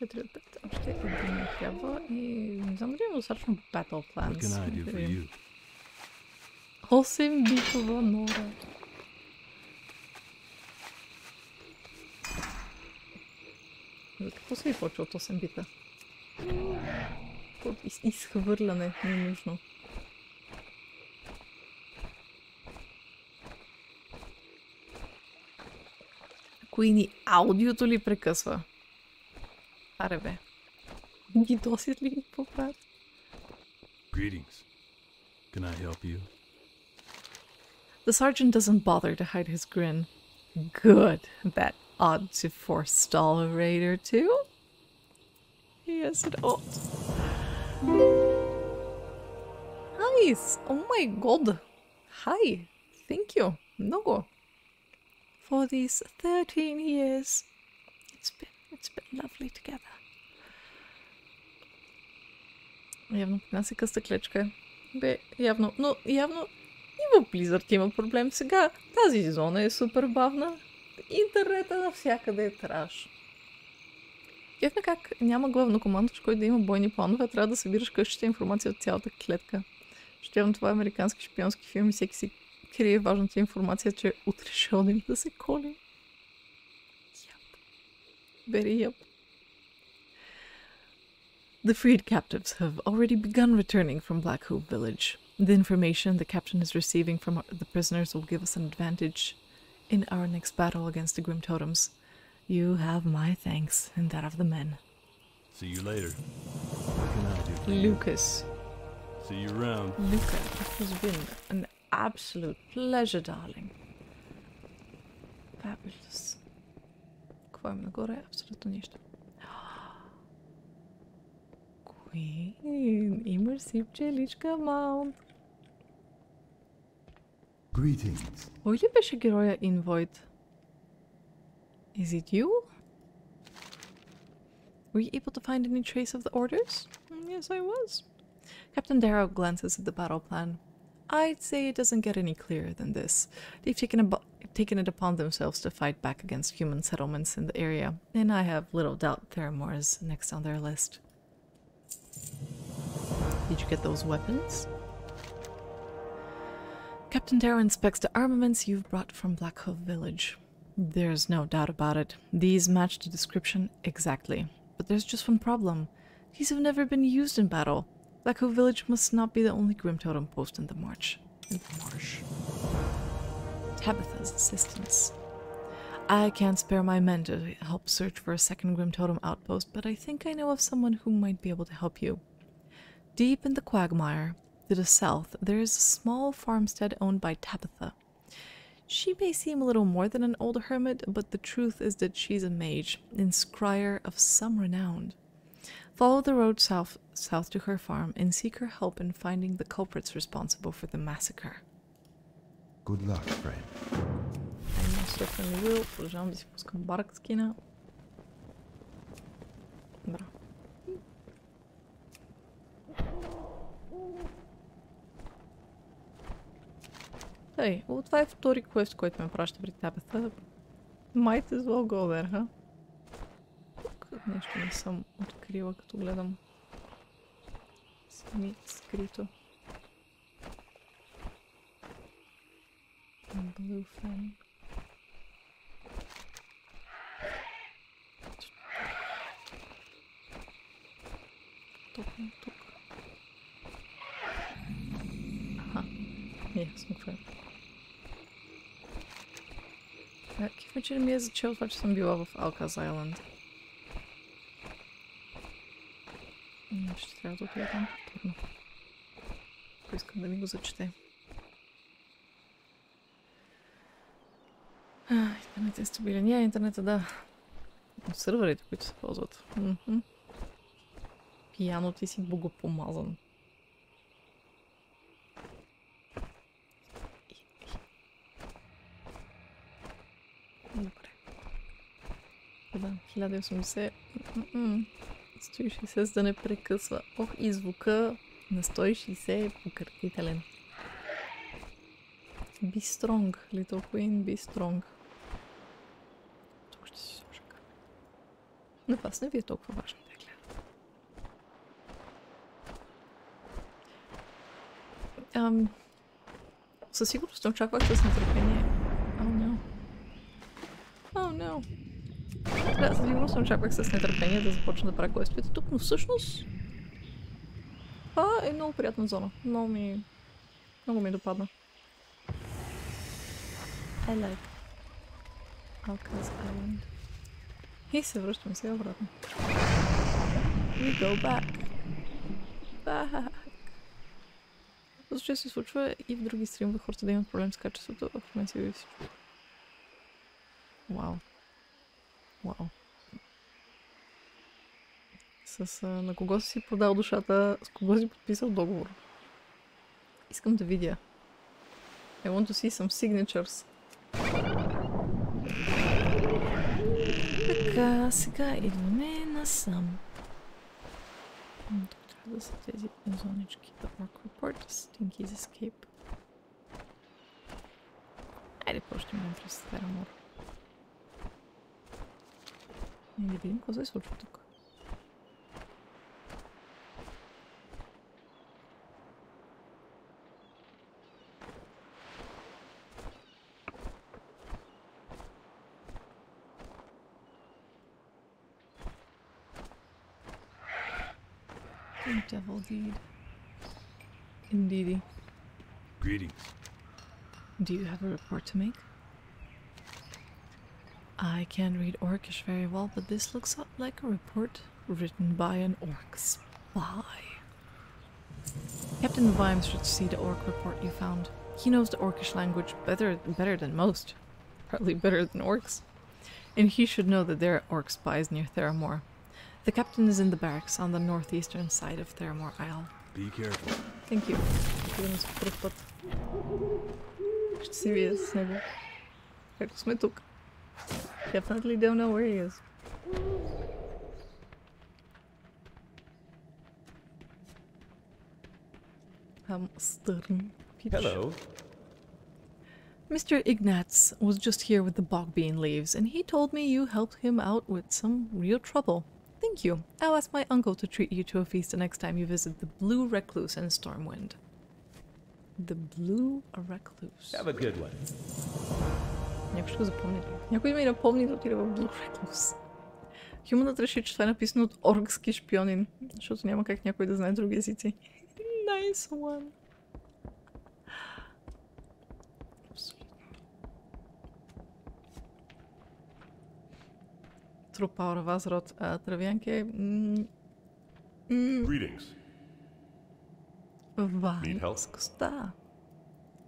4 от 5. Още един ми трябва и не знам дали има достатъчно Battle Plans. What can I do for you? 8 битова нора. За какво се ви почва от 8 бита? Изхвърляне ненужно. Queen и аудиото ли прекъсва? Аре бе. Ги досят ли какво правят? Greetings. Can I help you? The sergeant doesn't bother to hide his grin. Good. That ought to forestall a raid or two. Yes, it ought. Nice. Oh my god. Hi. Thank you. Много. For these 13 years. It's been lovely together. Явно нас е къста клечка. Бе, явно. Но явно и в Blizzard има проблем сега. Тази зона е супер бавна. Интернета навсякъде е траш. Кефна как няма главнокомандващ, който да има бойни планове, а трябва да събираш къщата информация от цялата клетка. Защото явно това е американски шпионски филм и всеки си крие важната информация, че утре ще ходим да се колим. Very yup. The freed captives have already begun returning from Black Hoop Village. The information the captain is receiving from the prisoners will give us an advantage in our next battle against the Grim Totems. You have my thanks and that of the men. See you later. What can I do for you? Lucas. See you around. Luca, it has been an absolute pleasure, darling. Fabulous. Какво има нагоре? Абсолютно нищо. Queen, имаш си пчеличка маунт. Greetings. Кой ли беше героя in Void? Is it you? Were you able to find any trace of the orders? Yes, I was. Captain Darrow glances at the battle plan. I'd say it doesn't get any clearer than this. They've taken it upon themselves to fight back against human settlements in the area, and I have little doubt Teramor is next on their list. Did you get those weapons? Captain Darrow inspects the armaments you've brought from Black Hole Village. There's no doubt about it. These match the description exactly. But there's just one problem. These have never been used in battle. Black Hole Village must not be the only Grim Totem post in the marsh. Tabitha's assistance. I can't spare my men to help search for a second Grim Totem outpost, but I think I know of someone who might be able to help you. Deep in the quagmire, to the south, there is a small farmstead owned by Tabitha. She may seem a little more than an old hermit, but the truth is that she's a mage, and scryer of some renown. Follow the road south to her farm and seek her help in finding the culprits responsible for the massacre. Good luck, friend. Продължавам да си пускам барк скина. Браво. Тъй, това е втори квест, който ме праща при Табетha. Might as well go there, huh? Тук нещо не съм открила, като гледам. Сами скрито. Blue fan. Тук. Аха. Ясно какво е. Кифме, че не ми е зачел това, че съм била в Alcaz Island. Ще трябва да отида там повторно. Ако искам да ми го зачете. Интернет е стабилен. Интернета, да. От сървърите, които се ползват. Пияно ти си богопомазан. Добре. Да, 1080. 160 за да не прекъсва. Ох, и звука на 160 е пократителен. Be strong, little queen, be strong. Тук ще си сложа камера. На вас не ви е толкова важно да гледам. Със сигурност не очаквах с нетърпение. Oh no. Да, със сигурност не очаквах с нетърпение да започна да правя квестовете тук, но всъщност това е много приятна зона. Много ми допадна. I like. Alcaz Island. И се връщам сега обратно. We go back. Back. Защото се случва и в други стримове хората да имат проблем с качеството. В момента си всичко. Вау. Вау. На кого си продал душата, с кого си подписал договор. Искам да видя. I want to see some signatures. Така, сега идваме насам. Тук трябва да са тези зонички. The Orc Report, Stinky's Escape. Айде, просто минем през Терамор. И да видим какво се случва тук. Devil deed. Indeedy. Greetings. Do you have a report to make? I can't read Orcish very well, but this looks like a report written by an Orc Spy. Captain Vimes should see the Orc report you found. He knows the Orcish language better than most. Probably better than Orcs. And he should know that there are Orc spies near Theramor. The captain is in the barracks on the northeastern side of Teramor Isle. Be careful. Thank you. Сигурно за първ път. Ще си видя с него. Ето сме тук. Definitely don't know where he is. Stern. Hello. Mr. Ignatz was just here with the bogbean leaves, and he told me you helped him out with some real trouble. Thank you. I'll ask my uncle to treat you to a feast the next time you visit the Blue Recluse and Stormwind. The Blue Recluse. Have a good one. Някой ще го запомни ли? Някой ми напомни да отида в Blue Recluse. Хюманът реши, че това е написано от оргски шпионин, защото няма как някой да знае други езици. Nice one. Трупаура Вазрот, Травянке. Greetings. Ваймс коста.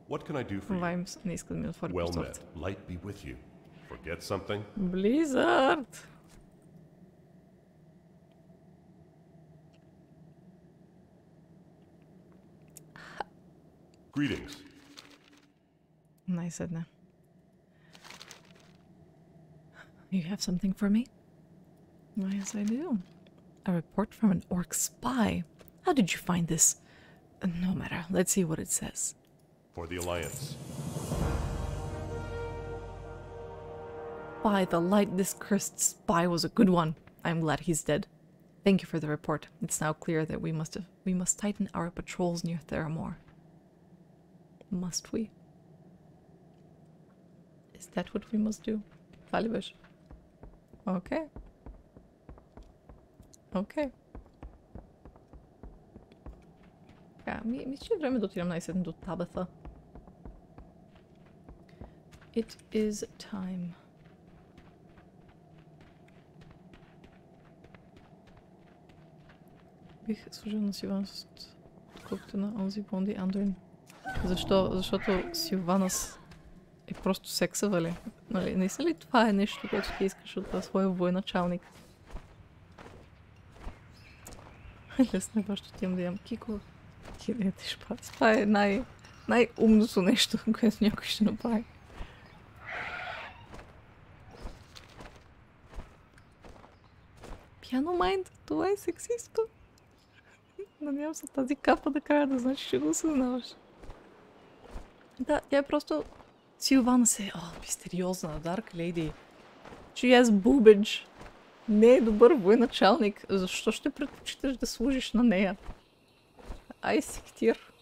What can I do for you? Ваймс не иска да ми отвори Well простората. met. Light be with you. Forget something? Blizzard! Greetings. Най-седне. You have something for me? Why, yes, I do. A report from an Orc Spy. How did you find this? No matter. Let's see what it says. For the Alliance. By the light, this cursed spy was a good one. I'm glad he's dead. Thank you for the report. It's now clear that we must tighten our patrols near Theramor. Must we? Is that what we must do? Valibesh. Okay. Okay. Мисля, че е време да отидем най-сетне до Табетha. It is time. Бих служил на Силванус отколкото на онзи Бонди Андуин. Защо? Защото Силванус е просто сексава ли? Нали, наистина ли това е нещо, което ти искаш от своя военачалник? Лесно е баща ти имам да ям кико. Ти да ядеш пац. Това е най-умното нещо, което някой ще направи. Пиано Майнд, това е сексисто. Надявам се тази капа да края да значи, че го осъзнаваш. Да, тя е просто Силванус е мистериозна, Dark Lady. She has boobage. Не е добър военачалник. Защо ще предпочиташ да служиш на нея? Ай, сектир.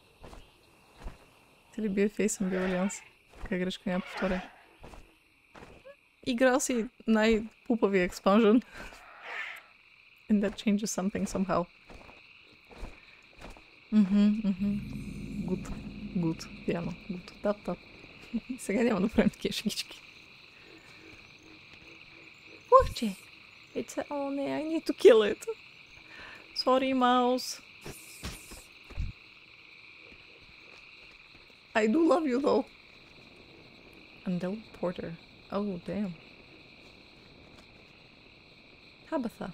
Те ли бие фейсъм, бил Алианс? Кака грешка няма повторя. Играл си най-пупавия експанжен. And that changes something somehow. Good. Пиано. Good. Тап. Сега няма да правим такива шегички. Porche! It's a... Oh no, I need to kill it. Sorry, mouse. I do love you though. Untitled Porter. Oh, damn. Tabitha.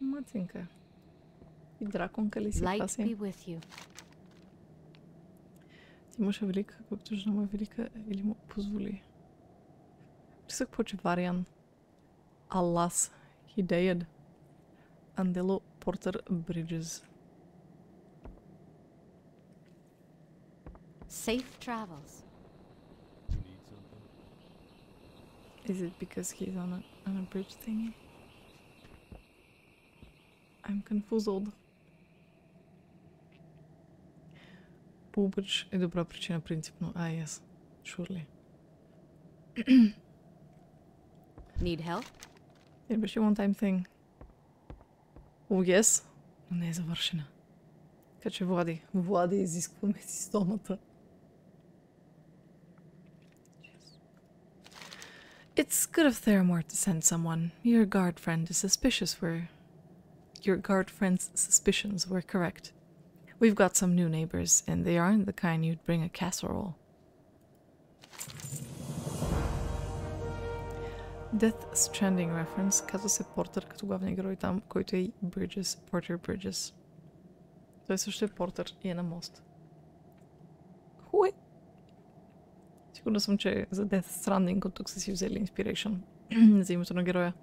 Матинка. И драконка ли си? Това Light си? be with you. Ти имаше велика, колкото жена му е велика, или му позволи. Писах поче Вариан. Алас. Хидеяд. Андело Портер Бриджес. Safe travels. Is it because he's on a bridge thingy? I'm confused. Бубъч е добра причина принципно. Yes. Surely. Need help? It беше one time thing. Oh, yes. Но не е завършена. Така че Влади, изискваме системата. It's good of Theramor to send someone. Your guard friend's suspicions were correct. We've got some new neighbors, and they aren't the kind you'd bring a casserole. Death Stranding reference. Казва се Портер като главния герой там, който е Bridges, Porter Bridges. Той също е Портер и е на мост. Хуй! Сигурна съм, че за Death Stranding от тук са си взели inspiration за името на героя.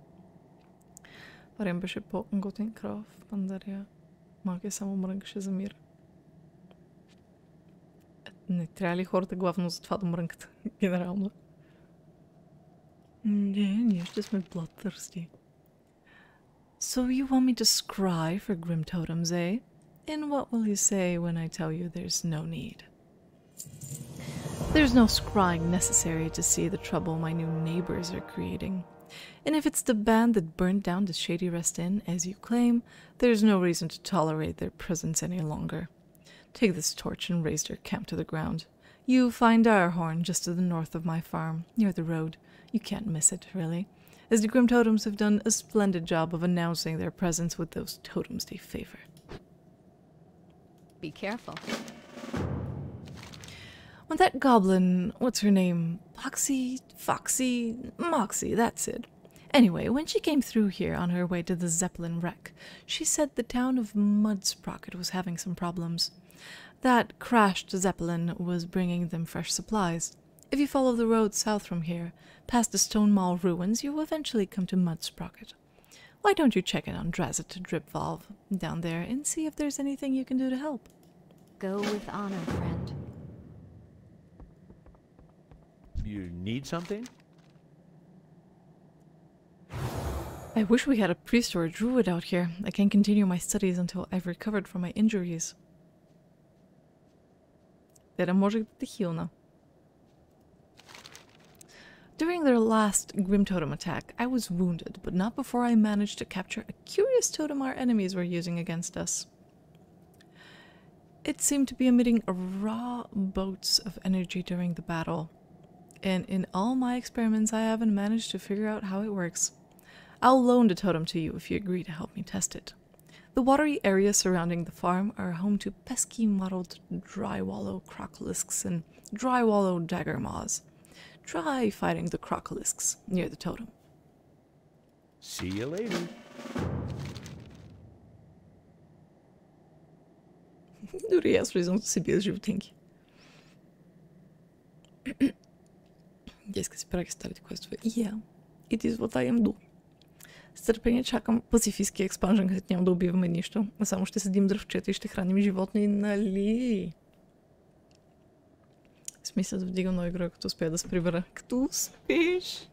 Парен беше по-готин крав, пандария. Малкия само мрънкаше за мир. Не трябва ли хората главно за това да мрънкат? Генерално. Не, ние ще сме bloodthirsty. So you want me to scry for Grim Totems, eh? And what will you say when I tell you there's no need? There's no scrying necessary to see the trouble my new neighbors are creating. And if it's the band that burned down the Shady Rest Inn, as you claim, there's no reason to tolerate their presence any longer. Take this torch and raise their camp to the ground. You find Direhorn just to the north of my farm, near the road. You can't miss it, really, as the Grim Totems have done a splendid job of announcing their presence with those totems they favor. Be careful. When that goblin, what's her name? Moxie, that's it. Anyway, when she came through here on her way to the Zeppelin wreck, she said the town of Mudsprocket was having some problems. That crashed Zeppelin was bringing them fresh supplies. If you follow the road south from here, past the Stone Mall ruins, you will eventually come to Mudsprocket. Why don't you check in on Drazit Drip Valve down there and see if there's anything you can do to help? Go with honor, friend. You need something? I wish we had a priest or a druid out here. I can continue my studies until I've recovered from my injuries. Тера може да те хилна. During their last Grim Totem attack, I was wounded, but not before I managed to capture a curious totem our enemies were using against us. It seemed to be emitting raw bolts of energy during the battle, and in all my experiments I haven't managed to figure out how it works. I'll loan the totem to you if you agree to help me test it. The watery areas surrounding the farm are home to pesky mottled drywallow crocolisks and drywallow dagger maws. Try fighting the crocolisks near the totem. See you later. Дори аз влизам да си бия с животинки. Иска си прави старите квестове. Yeah, it is what I am do. С търпение чакам пацифистски експанжен, където няма да убиваме нищо, а само ще седим дръвчета и ще храним животни, нали? Смисъл да вдигам нова игра, като успея да се прибера. Като успеш!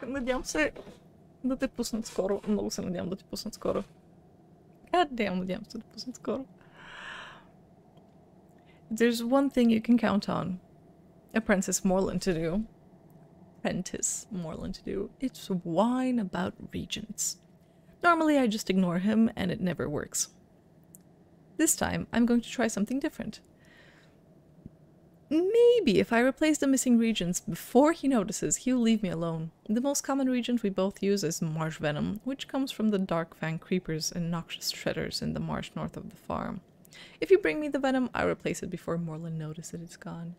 Надявам се да те пуснат скоро. Много се надявам да те пуснат скоро. Надявам се да те пуснат скоро. There's one thing you can count on. Apprentice Moreland to do. It's whine about regents. Normally I just ignore him and it never works. This time I'm going to try something different. Maybe if I replace the missing regions before he notices, he'll leave me alone. The most common reagent we both use is marsh venom, which comes from the dark fang creepers and noxious shredders in the marsh north of the farm. If you bring me the venom, I replace it before Morlin notices that it's gone.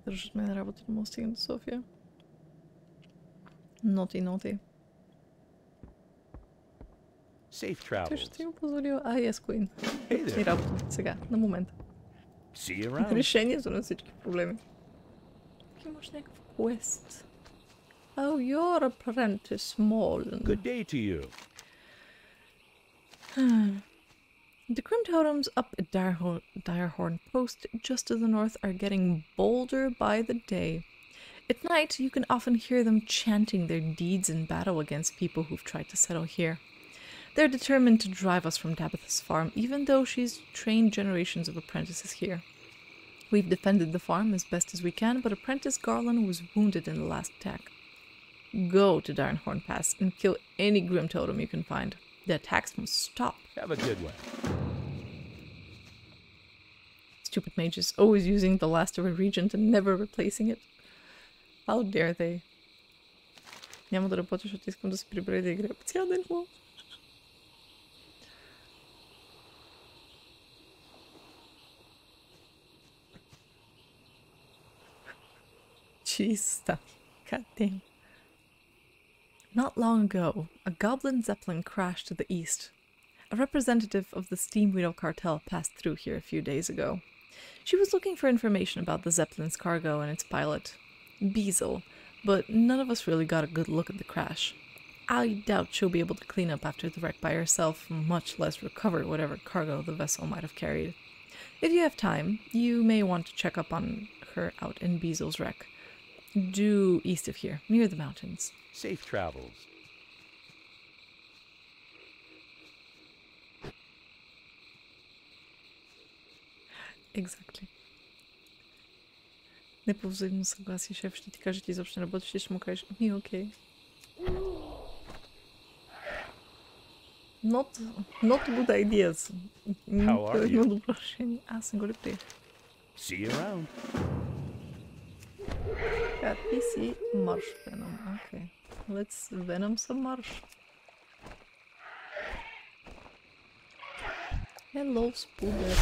Държат ме на работа, не мога да стигна до София. Ноти. Safe Той travels. ще ти го позволил. Yes, Queen. Hey there. И работа. Сега, на момента. See you around. Решението на всички проблеми. Тук имаш някакъв квест. Oh, you're apprentice Morlin. Good day to you. The Grim Totems up at Direhorn Post just to the north are getting bolder by the day. At night, you can often hear them chanting their deeds in battle against people who've tried to settle here. They're determined to drive us from Tabitha's farm, even though she's trained generations of apprentices here. We've defended the farm as best as we can, but Apprentice Garland was wounded in the last attack. Go to Direhorn Pass and kill any Grim Totem you can find. The attacks must stop. Have a good one. Stupid mages, always using the last of a regent and never replacing it. How dare they? Няма да работя, защото искам да се прибера да играя по цял ден. Jeez, god damn. Not long ago, a goblin zeppelin crashed to the east. A representative of the Steam Wheel cartel passed through here a few days ago. She was looking for information about the zeppelin's cargo and its pilot, Beazle, but none of us really got a good look at the crash. I doubt she'll be able to clean up after the wreck by herself, much less recover whatever cargo the vessel might have carried. If you have time, you may want to check up on her out in Beazle's wreck. Due east of here, near the mountains. Safe travels. Exactly. Не по взаимно съгласие, шеф ще ти каже, ти изобщо не работиш и ще му кажеш, ми окей. Not good ideas. How are Едно you? добро решение. Аз съм го ли приех. See you around. Ти си марш Venom. Okay. Let's Venom some marsh. Hello, Spooder.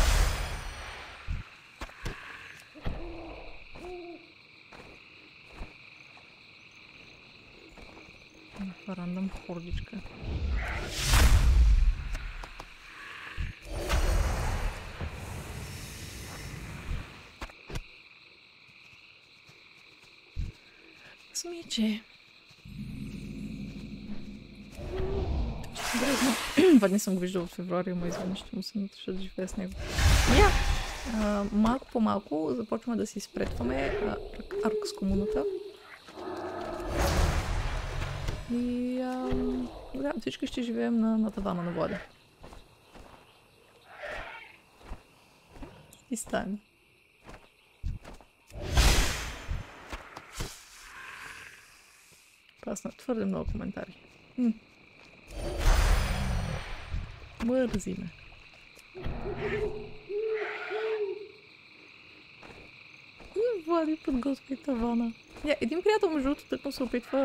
Рандъм хордичка. Смиче. Това не съм го виждала в февруари, ама извън ще му се натреша да живея с него. Малко по малко започваме да си спретваме arx комуната. И да, всички ще живеем на тавана на вода. И стане. Пасна твърде много коментари. Мързи ме. Влади подготви тавана. Един приятел между другото тъкмо се опитва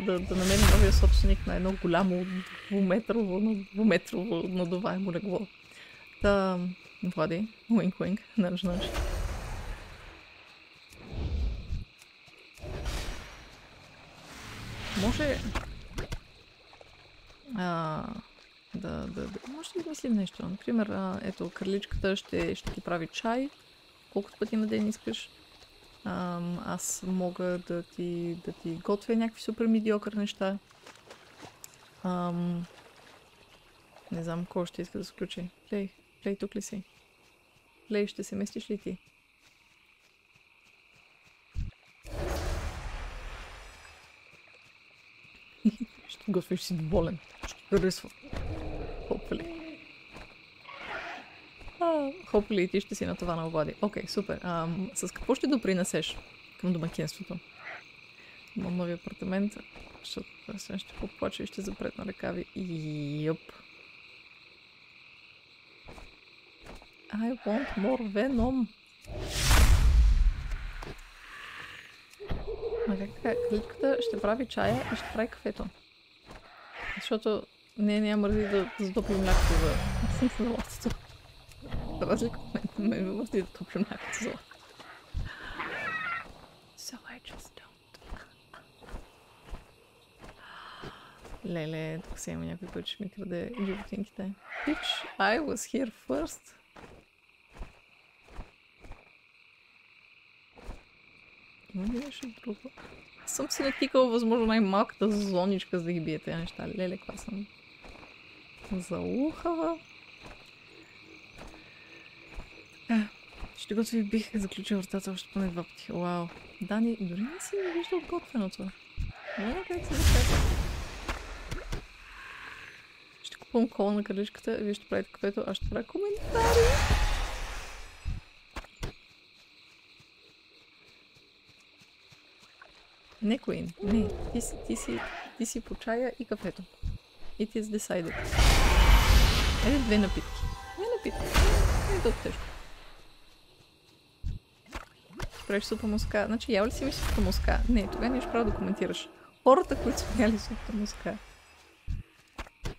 да намери новия собственик на едно голямо двуметрово надуваемо легло. Та, Влади, уинк-уинк, нъж. Може може да измислим нещо. Например, ето, краличката ще ти прави чай, колкото пъти на ден искаш. Аз мога да ти готвя някакви супер медиокър неща. Не знам кой ще иска да се включи. Плей, тук ли си? Плей, ще се местиш ли ти? Ще готвиш си доволен. Ще харесва. Хопали. Хопали и ти ще си на това на обади. Окей, супер. С какво ще допринесеш към домакинството? Имам нови апартамент, защото сега ще поплача и ще запретна ръкави. Йоп. I want more venom. А така, клитката ще прави чая и ще прави кафето. Защото не мързи да затопим млякото за ластото. За разлика от мен ме мързи да топим млякото за ластото. So I just don't. Леле, тук се има някой, който ще ми краде животинките. Bitch, I was here first. Има ли нещо друго? Аз съм си натикала възможно най-малката зоничка, за да ги бие тези неща. Леле, каква съм залухава. Ще го ви бих заключил вратата още поне 2 пъти. Вау. Дани, дори не си ми виждал готвеното. Не, как се закача. Ще купувам кола на краличката, вие ще правите кафето, аз ще правя коментари. Не, Queen, не. Ти си по чая и кафето. It is decided. Ето 2 напитки. 2 напитки. Не е толкова тежко. Ще правиш супа муска. Значи, ял ли си ми супа муска? Не, тогава не ще право да коментираш. Хората, които са яли супа муска,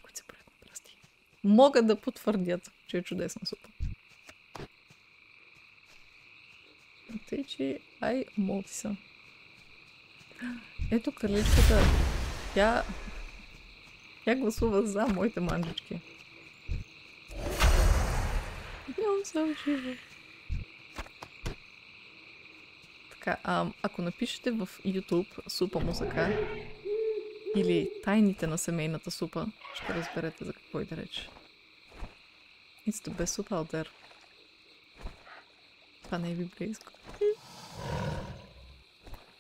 които се правят на пръсти, могат да потвърдят, че е чудесна супа. Тъй, че ай, молти са. Ето краличката. Тя гласува за моите манджички. Нямам само живо. Така, ако напишете в YouTube супа мусака или тайните на семейната супа, ще разберете за какво и да реч. It's the best soup out there. Това не е библейско.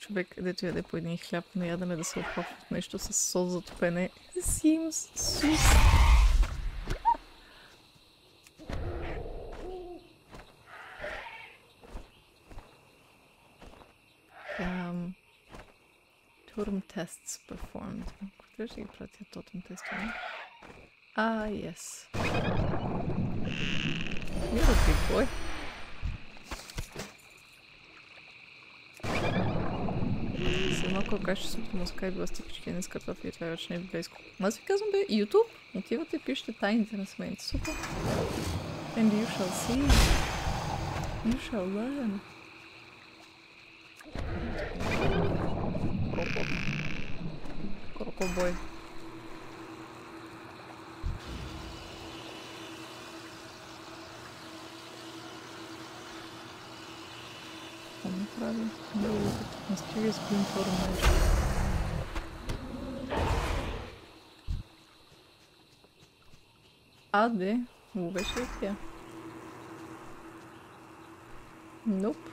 Човек, където яде по един хляб на ядене да се опъва в нещо с сос за топене. Симс, сус. Totem tests performed. Къде ще ги пратя totem тестове? Yes. You're a big boy. Ако кажеш супа муска и била стипички с картофи, това вече не е библейско. Аз ви казвам, бе, YouTube, отивате и пишете тайните на семейната супа. And you shall see. You shall learn. Крокобой. Какво ми прави? Mysterious Grim Totems. Де? Ловеше ли тя? Nope.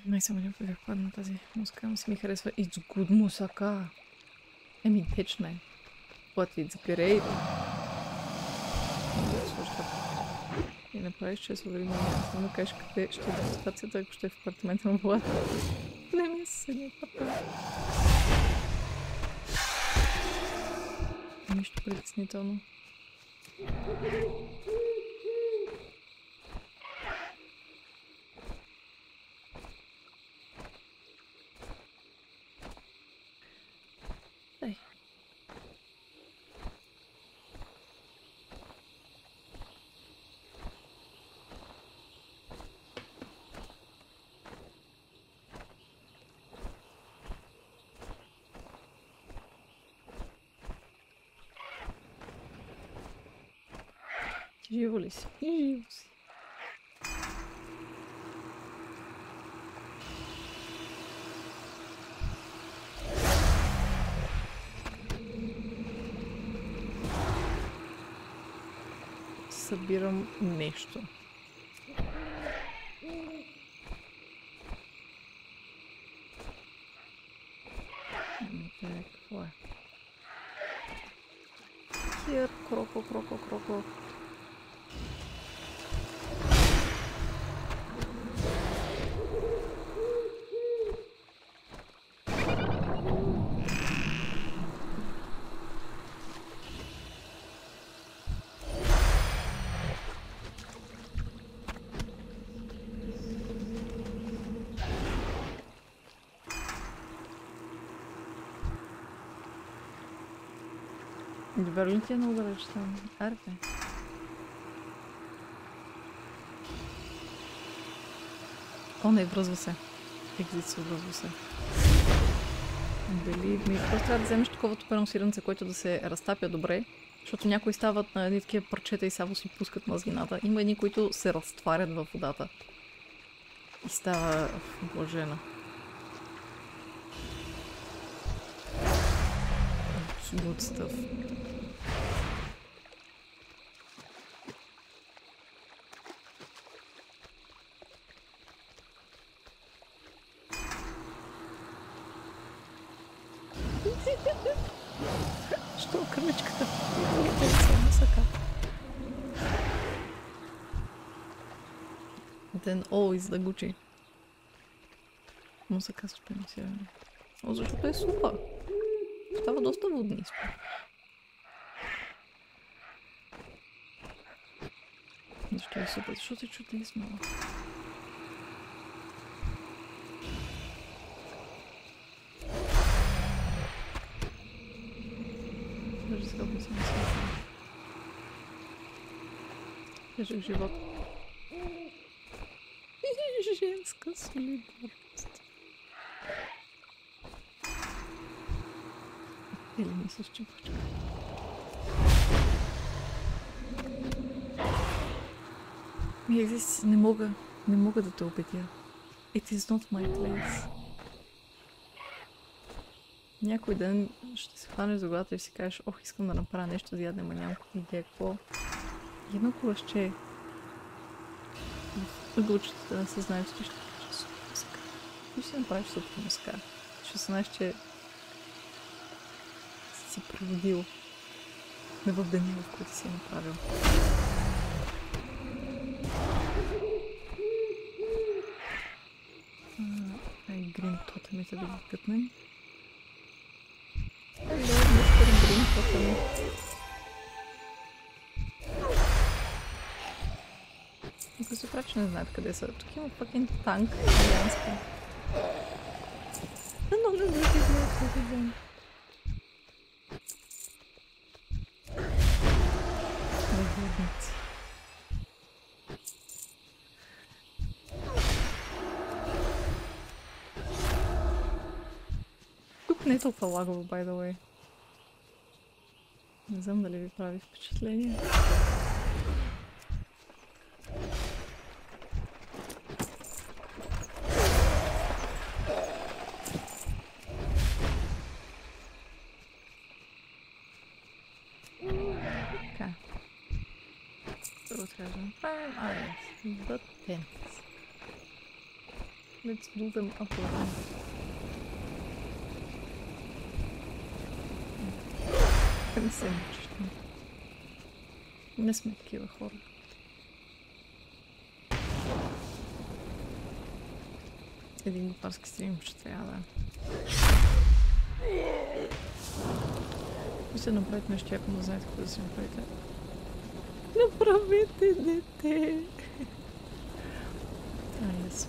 Май само някой бях падна тази муска, но си ми харесва. It's good мусака. Течна е. But it's great. И направиш честно време, не да кажеш къде ще е дегустацията, ако ще е в апартамента на Влад. Не ми се седня пата. Нищо притеснително. Дай. Живо ли си? Живо си. Събирам нещо. Какво е? Here, кроко. Добре ли ти е много далеч там? Аре бе. О, не, връзва се. Екзит се връзва се. Дали ми просто трябва да вземеш такова топено сиренце, което да се разтапя добре, защото някои стават на едни такива парчета и само си пускат мазнината. Има едни, които се разтварят във водата. И става блажена. Good stuff. Що кръчката? Then always the Gucci. Мусака суспенсиране. О, защото е супа. Става доста водни. Защо е супа? Защо те чути смела? Даже сега би се не смисля. Тежък живот. Женска солидарност. Или мислиш, че почва? Не мога да те убедя. It is not my place. Някой ден ще се хванеш за главата и си кажеш, ох, искам да направя нещо за ядене, ама нямам идея какво. И едно колъще в ъгълчетата на съзнанието ще кажа супа мъска. И ще направиш супа мъска. Ще знаеш, че си проводил не в деня, в който си е направил. Grim Totems да ги кътнем. Hello, мистер Grim Totems. Ако се прави, че не знаят къде са. Тук има fucking танк. Янска. Но не знаят къде ден. Негодници. Тук не е толкова лагово, by the way. Не знам дали ви прави впечатление. Така. Първо трябва да направим the tents. Let's do them up around. Не се мъчиш. Не сме такива хора. Един готарски стрим ще трябва да... Мисля да направите нещо, ако не знаете какво да си направите. Направете дете! Yes.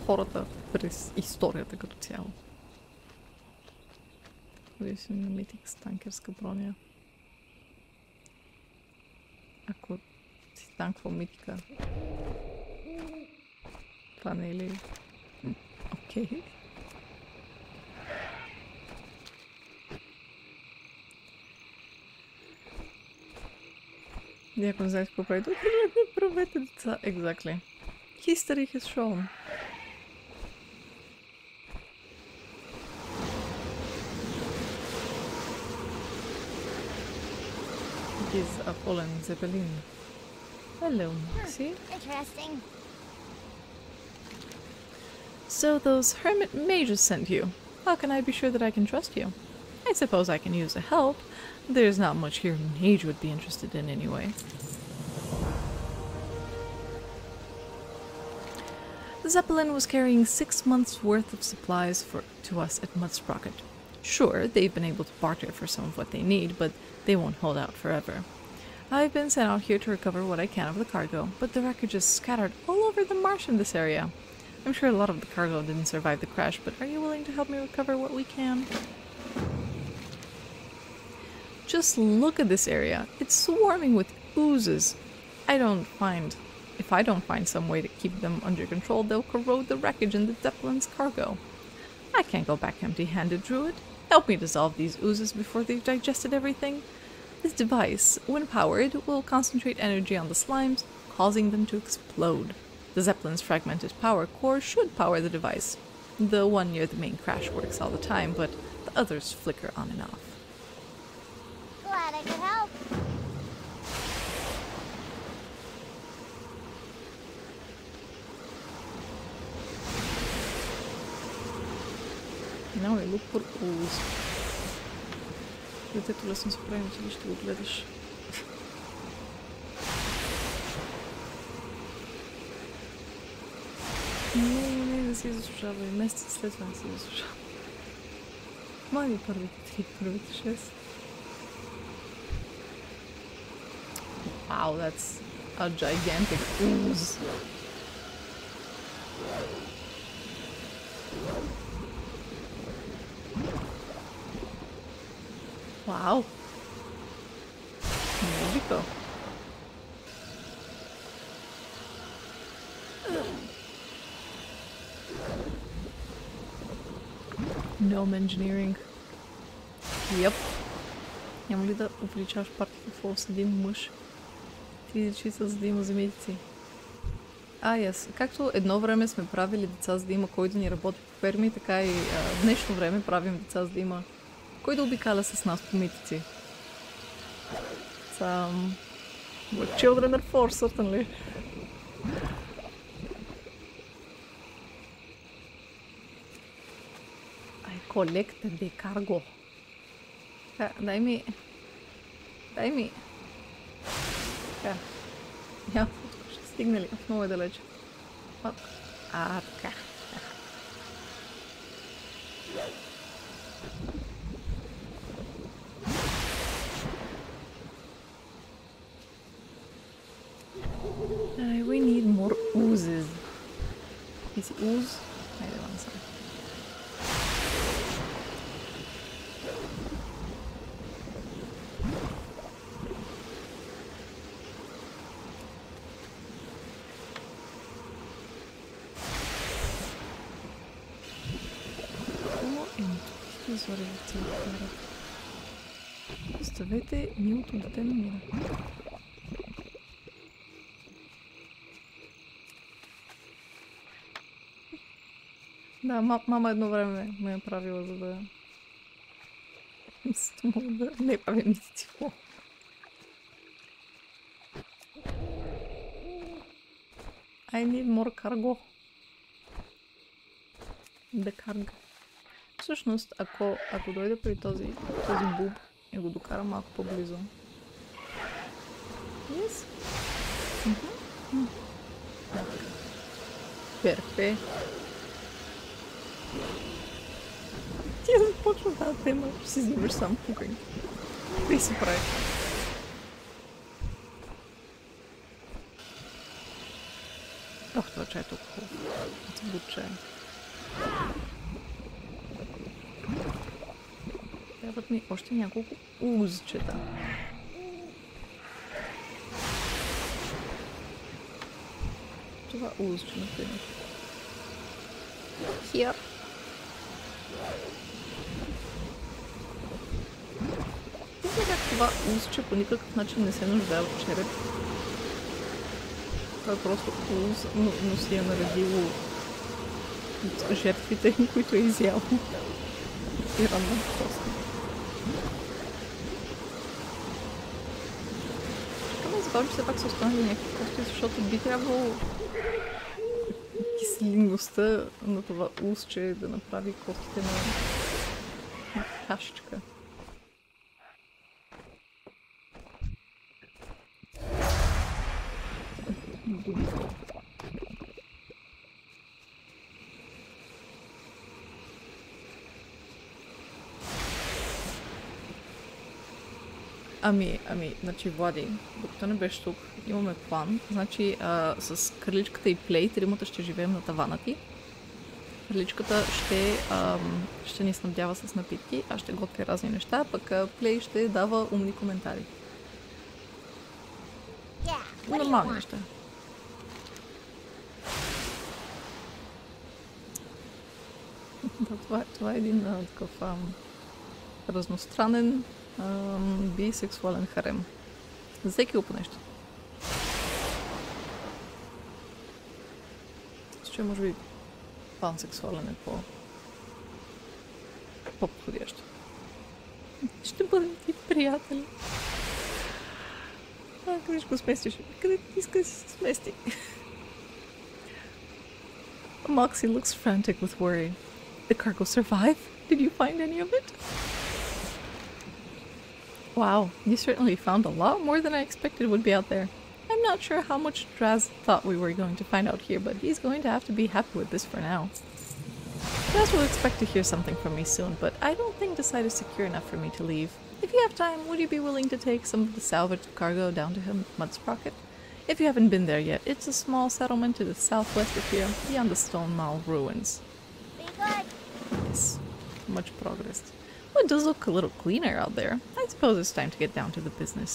Хората през историята като цяло. Ходи си на митинг с танкерска броня. Ако си танква митика, това не е ли... Окей. Някой не знае какво прави. Не правете деца. Exactly. History has shown. It is a fallen zeppelin. Hello, Maxie. Interesting. So those hermit mages sent you. How can I be sure that I can trust you? I suppose I can use the help. There's not much here an mage would be interested in anyway. The Zeppelin was carrying 6 months' worth of supplies to us at Mudsprocket. Sure, they've been able to barter for some of what they need, but they won't hold out forever. I've been sent out here to recover what I can of the cargo, but the wreckage is scattered all over the marsh in this area. I'm sure a lot of the cargo didn't survive the crash, but are you willing to help me recover what we can? Just look at this area. It's swarming with oozes. If I don't find some way to keep them under control, they'll corrode the wreckage in the Zeppelin's cargo. I can't go back empty-handed, Druid. Help me dissolve these oozes before they've digested everything. This device, when powered, will concentrate energy on the slimes, causing them to explode. The Zeppelin's fragmented power core should power the device. The one near the main crash works all the time, but the others flicker on and off. Glad I could help. Now we look for ooze. Детето лесно се прави, че ще го гледаш. Не си заслужава. И месец след това не си заслужава. Май първите 3, първите 6. Wow, that's a gigantic ooze. Wow. Magical. Gnome engineering. Yep. Няма ли да увеличаваш партията с един мъж? Ти дечица, за да има земици. Yes. Както едно време сме правили деца, за да има кой да ни работи по ферми, така и в днешно време правим деца, за да има кой да обикаля с нас по митици. What children are for, certainly. I collected the cargo. Дай ми. Така. Ще стигнали. Много е далече. Така. We need more oozes. Is it ooze? I don't want some. Оставете милото дете на мира. Да, мама едно време ме е правила, за да не правим митици. I need more cargo. The cargo. Всъщност, ако дойда при този буб и го докара малко по-близо. Yes. Перфе. Ти започва тази тема, ще си взимаш сам кукинг. Ти си прави. Това чай е толкова хубаво. Това буд чай. Трябват ми още няколко узчета. Това узче, например. Here. Вижте как това узче по никакъв начин не се нуждае от череп. Това е просто уз, но си е наредило жертвите, които е изяло. И ранна кост. Забавно, че все пак са останали някакви кости, защото би трябвало киселинността на това узче да направи костите на кашичка. Значи, Влади, докато не беше тук, имаме план. Значи, с краличката и Плей, тримата ще живеем на тавана ти. Приличката ще ни снабдява с напитки, аз ще готвя разни неща, пък Плей ще дава умни коментари. Нормални неща. Да, това е един такъв разностранен бисексуален харем. За всеки го по нещо. Че може би пансексуален е по-подходящо. Ще бъдем ти приятели. Къде ще го сместиш? Къде иска да се смести? Moxie looks frantic with worry. The cargo survive? Did you find any of it? Wow, you certainly found a lot more than I expected would be out there. I'm not sure how much Draz thought we were going to find out here, but he's going to have to be happy with this for now. Draz will expect to hear something from me soon, but I don't think the site is secure enough for me to leave. If you have time, would you be willing to take some of the salvaged cargo down to him, Mudsprocket? If you haven't been there yet, it's a small settlement to the southwest of here, beyond the Stone Mall ruins. Be good. Yes, much progress. Well, it does look a little cleaner out there. I suppose it's time to get down to the business.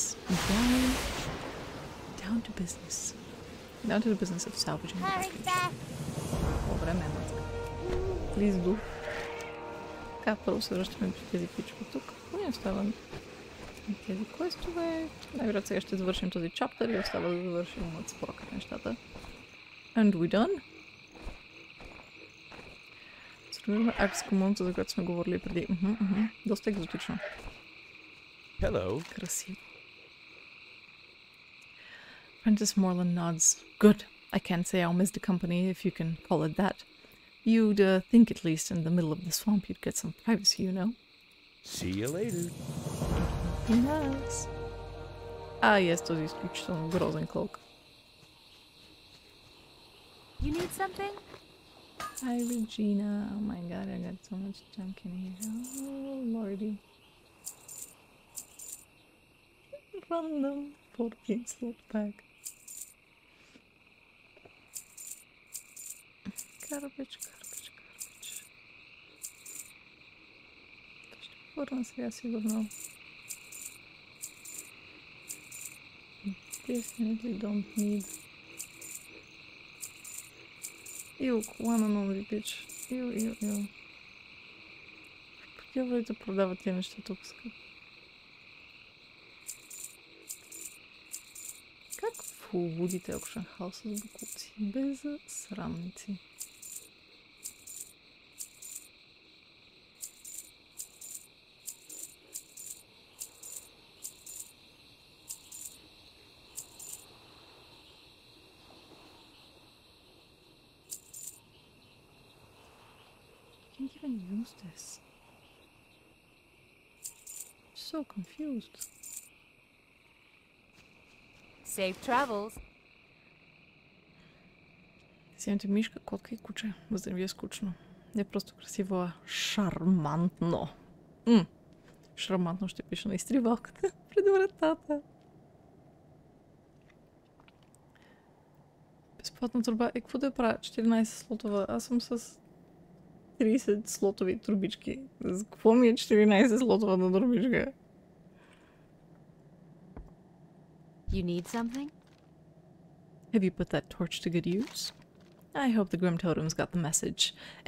Down to business. Down to the business of salvaging the Hurry wreckage. back. Добре, мемъцка. Please do. Така, първо се връщаме при тези пичове тук. Какво ни остава? Тези квестове. Най-вероятно сега ще завършим този чаптър и остава да завършим Mudsprocket нещата. And we done? Сформираме арx комуната, за която сме говорили преди. Доста екзотично. Hello. Красиво. Apprentice Moreland nods. Good. I can't say I'll miss the company, if you can call it that. You'd think at least in the middle of the swamp you'd get some privacy, you know? See you later. Yes. Yes, този изключително грозен клок. You need something? Hi, Regina. Oh my god, I got so much junk in here. Oh, lordy. Random 14 slot pack. Garbage. Ще върна сега сигурно. Definitely don't need. Ew, one and only bitch. Ew. Продължавайте да продават тия неща тук, скъпи. Как в лудите Auction House с букуци? Без срамници. Can't even use this. So confused. Safe travels. Симате мишка, котка и куче. За да не ви е скучно. Не просто красиво, а шармантно. Шармантно ще пиша на изтривалката пред вратата. Безплатна турба. Какво да правя? 14 слотова. Аз съм с 30 слотови турбички. За какво ми е 14 слотова на турбичка? You need something? Have you put that torch to good use? I hope the Grim Totems got the message.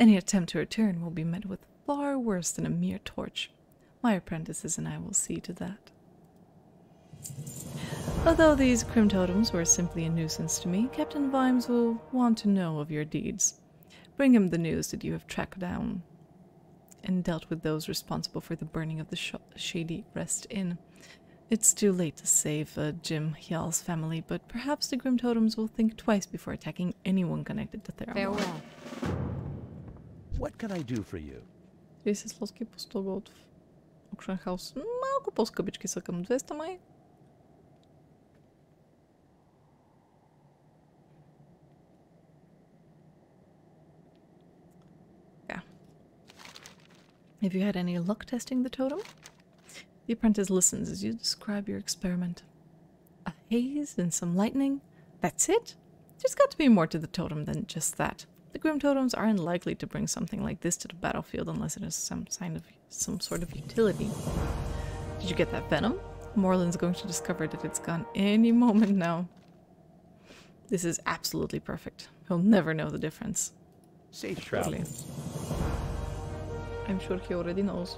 Any attempt to return will be met with far worse than a mere torch. My apprentices and I will see to that. Although these Grim Totems were simply a nuisance to me, Captain Vimes will want to know of your deeds. Bring him the news that you have tracked down and dealt with those responsible for the burning of the Shady Rest Inn. It's too late to save Jim Hyal's family, but perhaps the Grim Totems will think twice before attacking anyone connected to Teramor. Farewell. What can I do for you? 30 слотки по 100 голд в Auction House. Малко по-скъпички са към 200 май. Yeah. Have you had any luck testing the totem? The apprentice listens as you describe your experiment. A haze and some lightning? That's it? There's got to be more to the totem than just that. The The Grim Totems are unlikely to bring something like this to the battlefield unless it has some sort of utility. Did you get that venom? Morland's going to discover that it's gone any moment now. This is absolutely perfect. He'll never know the difference. Safe Surely. travels. I'm sure he already knows.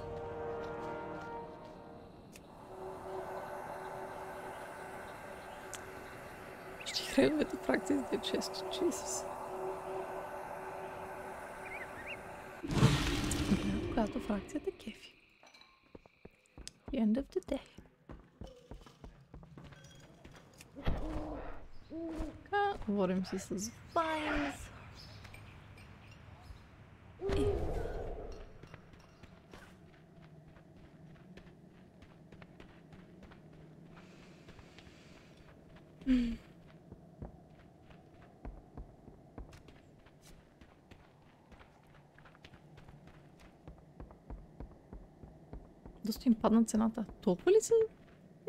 Ще играем да практиките често. Jesus. Когато фракцията кефи. The end of the day. Говорим си с Vines. Доста им падна цената. Толкова ли са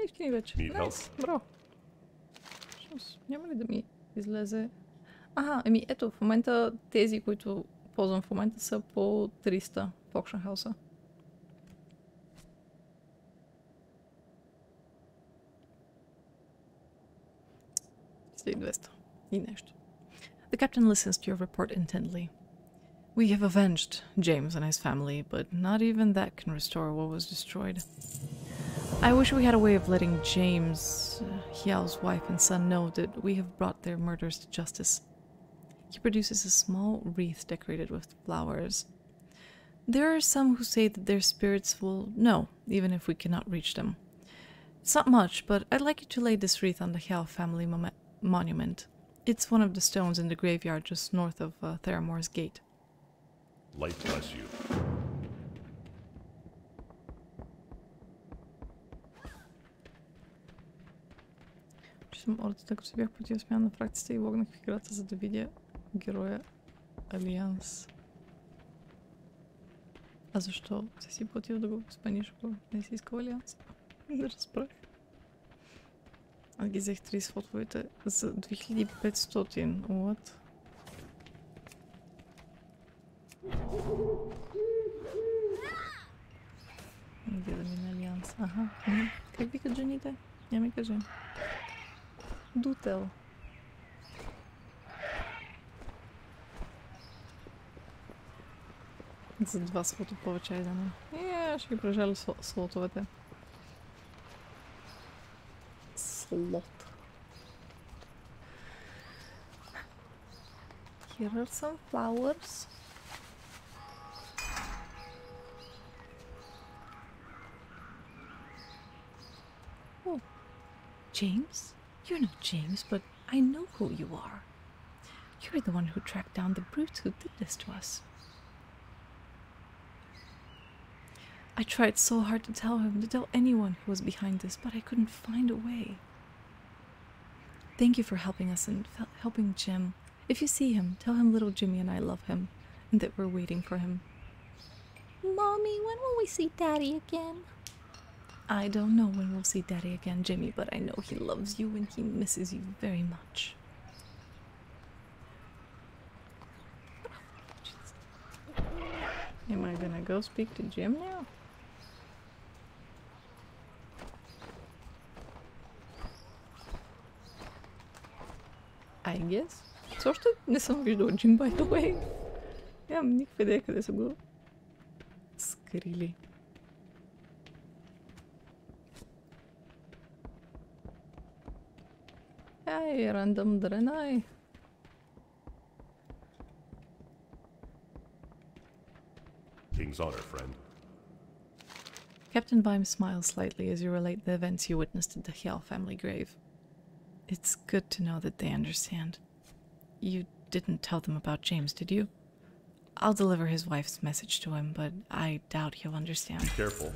ефтини вече? Need help? Найс, браво. Всъщност, няма ли да ми излезе? Еми ето, в момента тези, които ползвам в момента са по 300 в Auction House-а. След 200 и нещо. The captain listens to your report intently. We have avenged James and his family, but not even that can restore what was destroyed. I wish we had a way of letting James, Hiao's wife and son know that we have brought their murders to justice. He produces a small wreath decorated with flowers. There are some who say that their spirits will know, even if we cannot reach them. It's not much, but I'd like you to lay this wreath on the Hiao family monument. It's one of the stones in the graveyard just north of Teramor's gate. Light bless you. Че съм ордата, като се бях платил смяна на фракцията и логнах в играта, за да видя героя Алианс. А защо си платил да го смениш, ако не си искал Алианс? Не разбрах. Аз ги взех 30 фотовете за 2500. What? Где да мине Алианс? Аха. Как викат жените? Я ми кажи. Дутел. За 2 слота повече айдане. Ще ги прежали слотовете. Slot. Here are some flowers. Oh, James? You're not James, but I know who you are. You're the one who tracked down the brutes who did this to us. I tried so hard to tell him, to tell anyone who was behind this, but I couldn't find a way. Thank you for helping us and helping Jim. If you see him, tell him little Jimmy and I love him, and that we're waiting for him. Mommy, when will we see Daddy again? I don't know when we'll see Daddy again, Jimmy, but I know he loves you and he misses you very much. Am I gonna go speak to Jim now? I guess. Все още не съм виждала Jim, by the way. Нямам никаква идея къде са го скрили. Ай, рандъм дренай. King's honor, friend. Captain Vime smiles slightly as you relate the events you witnessed at the Hiao family grave. It's good to know that they understand. You didn't tell them about James, did you? I'll deliver his wife's message to him, but I doubt he'll understand. Be careful.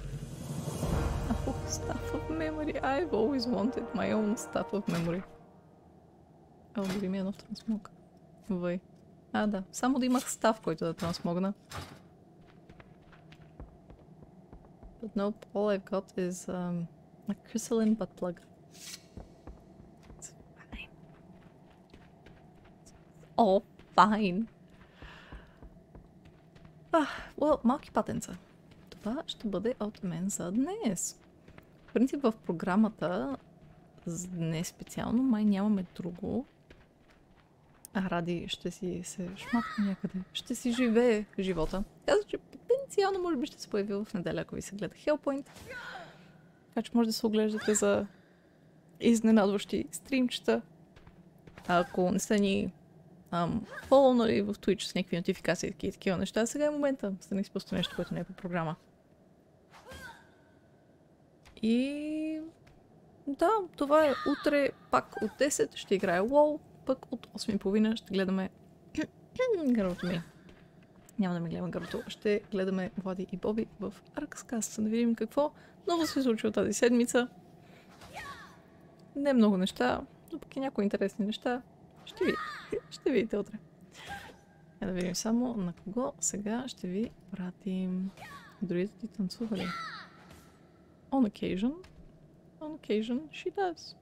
Oh, staff of memory. I've always wanted my own staff of memory. О, дори ми е нов трансмог. Вой. Да. Само да имах став, който да трансмогна. But nope, all I've got is a crystalline butt plug. It's fine. It's all fine. Малки патенца. Това ще бъде от мен за днес. В принцип в програмата за днес специално май нямаме друго. Ради ще си се шматка някъде. Ще си живее живота. Каза, че потенциално може би ще се появи в неделя, ако ви се гледа Hellpoint. Така че може да се оглеждате за изненадващи стримчета. Ако не сте ни фолнали в Twitch с някакви нотификации и такива неща, сега е момента да не изпусне нещо, което не е по програма. И да, това е утре пак от 10 ще играя WoW, пък от 8:30 ще гледаме гърлото ми. Няма да ми гледаме гърлото, ще гледаме Влади и Боби в arx.bg, да видим какво ново се е случило тази седмица. Не много неща, но пък и някои интересни неща. Ще видите утре. Да видим само на кого сега ще ви пратим. Другите ти танцували. On occasion, she does.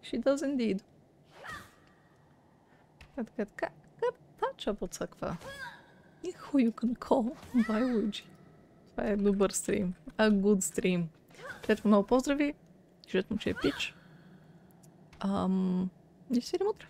She does indeed. Така. Тача подсъква. И who you can call? Why would you? Това е добър стрим. A good stream. Приятно много поздрави. Кажете му, че е пич. И ще видим утре.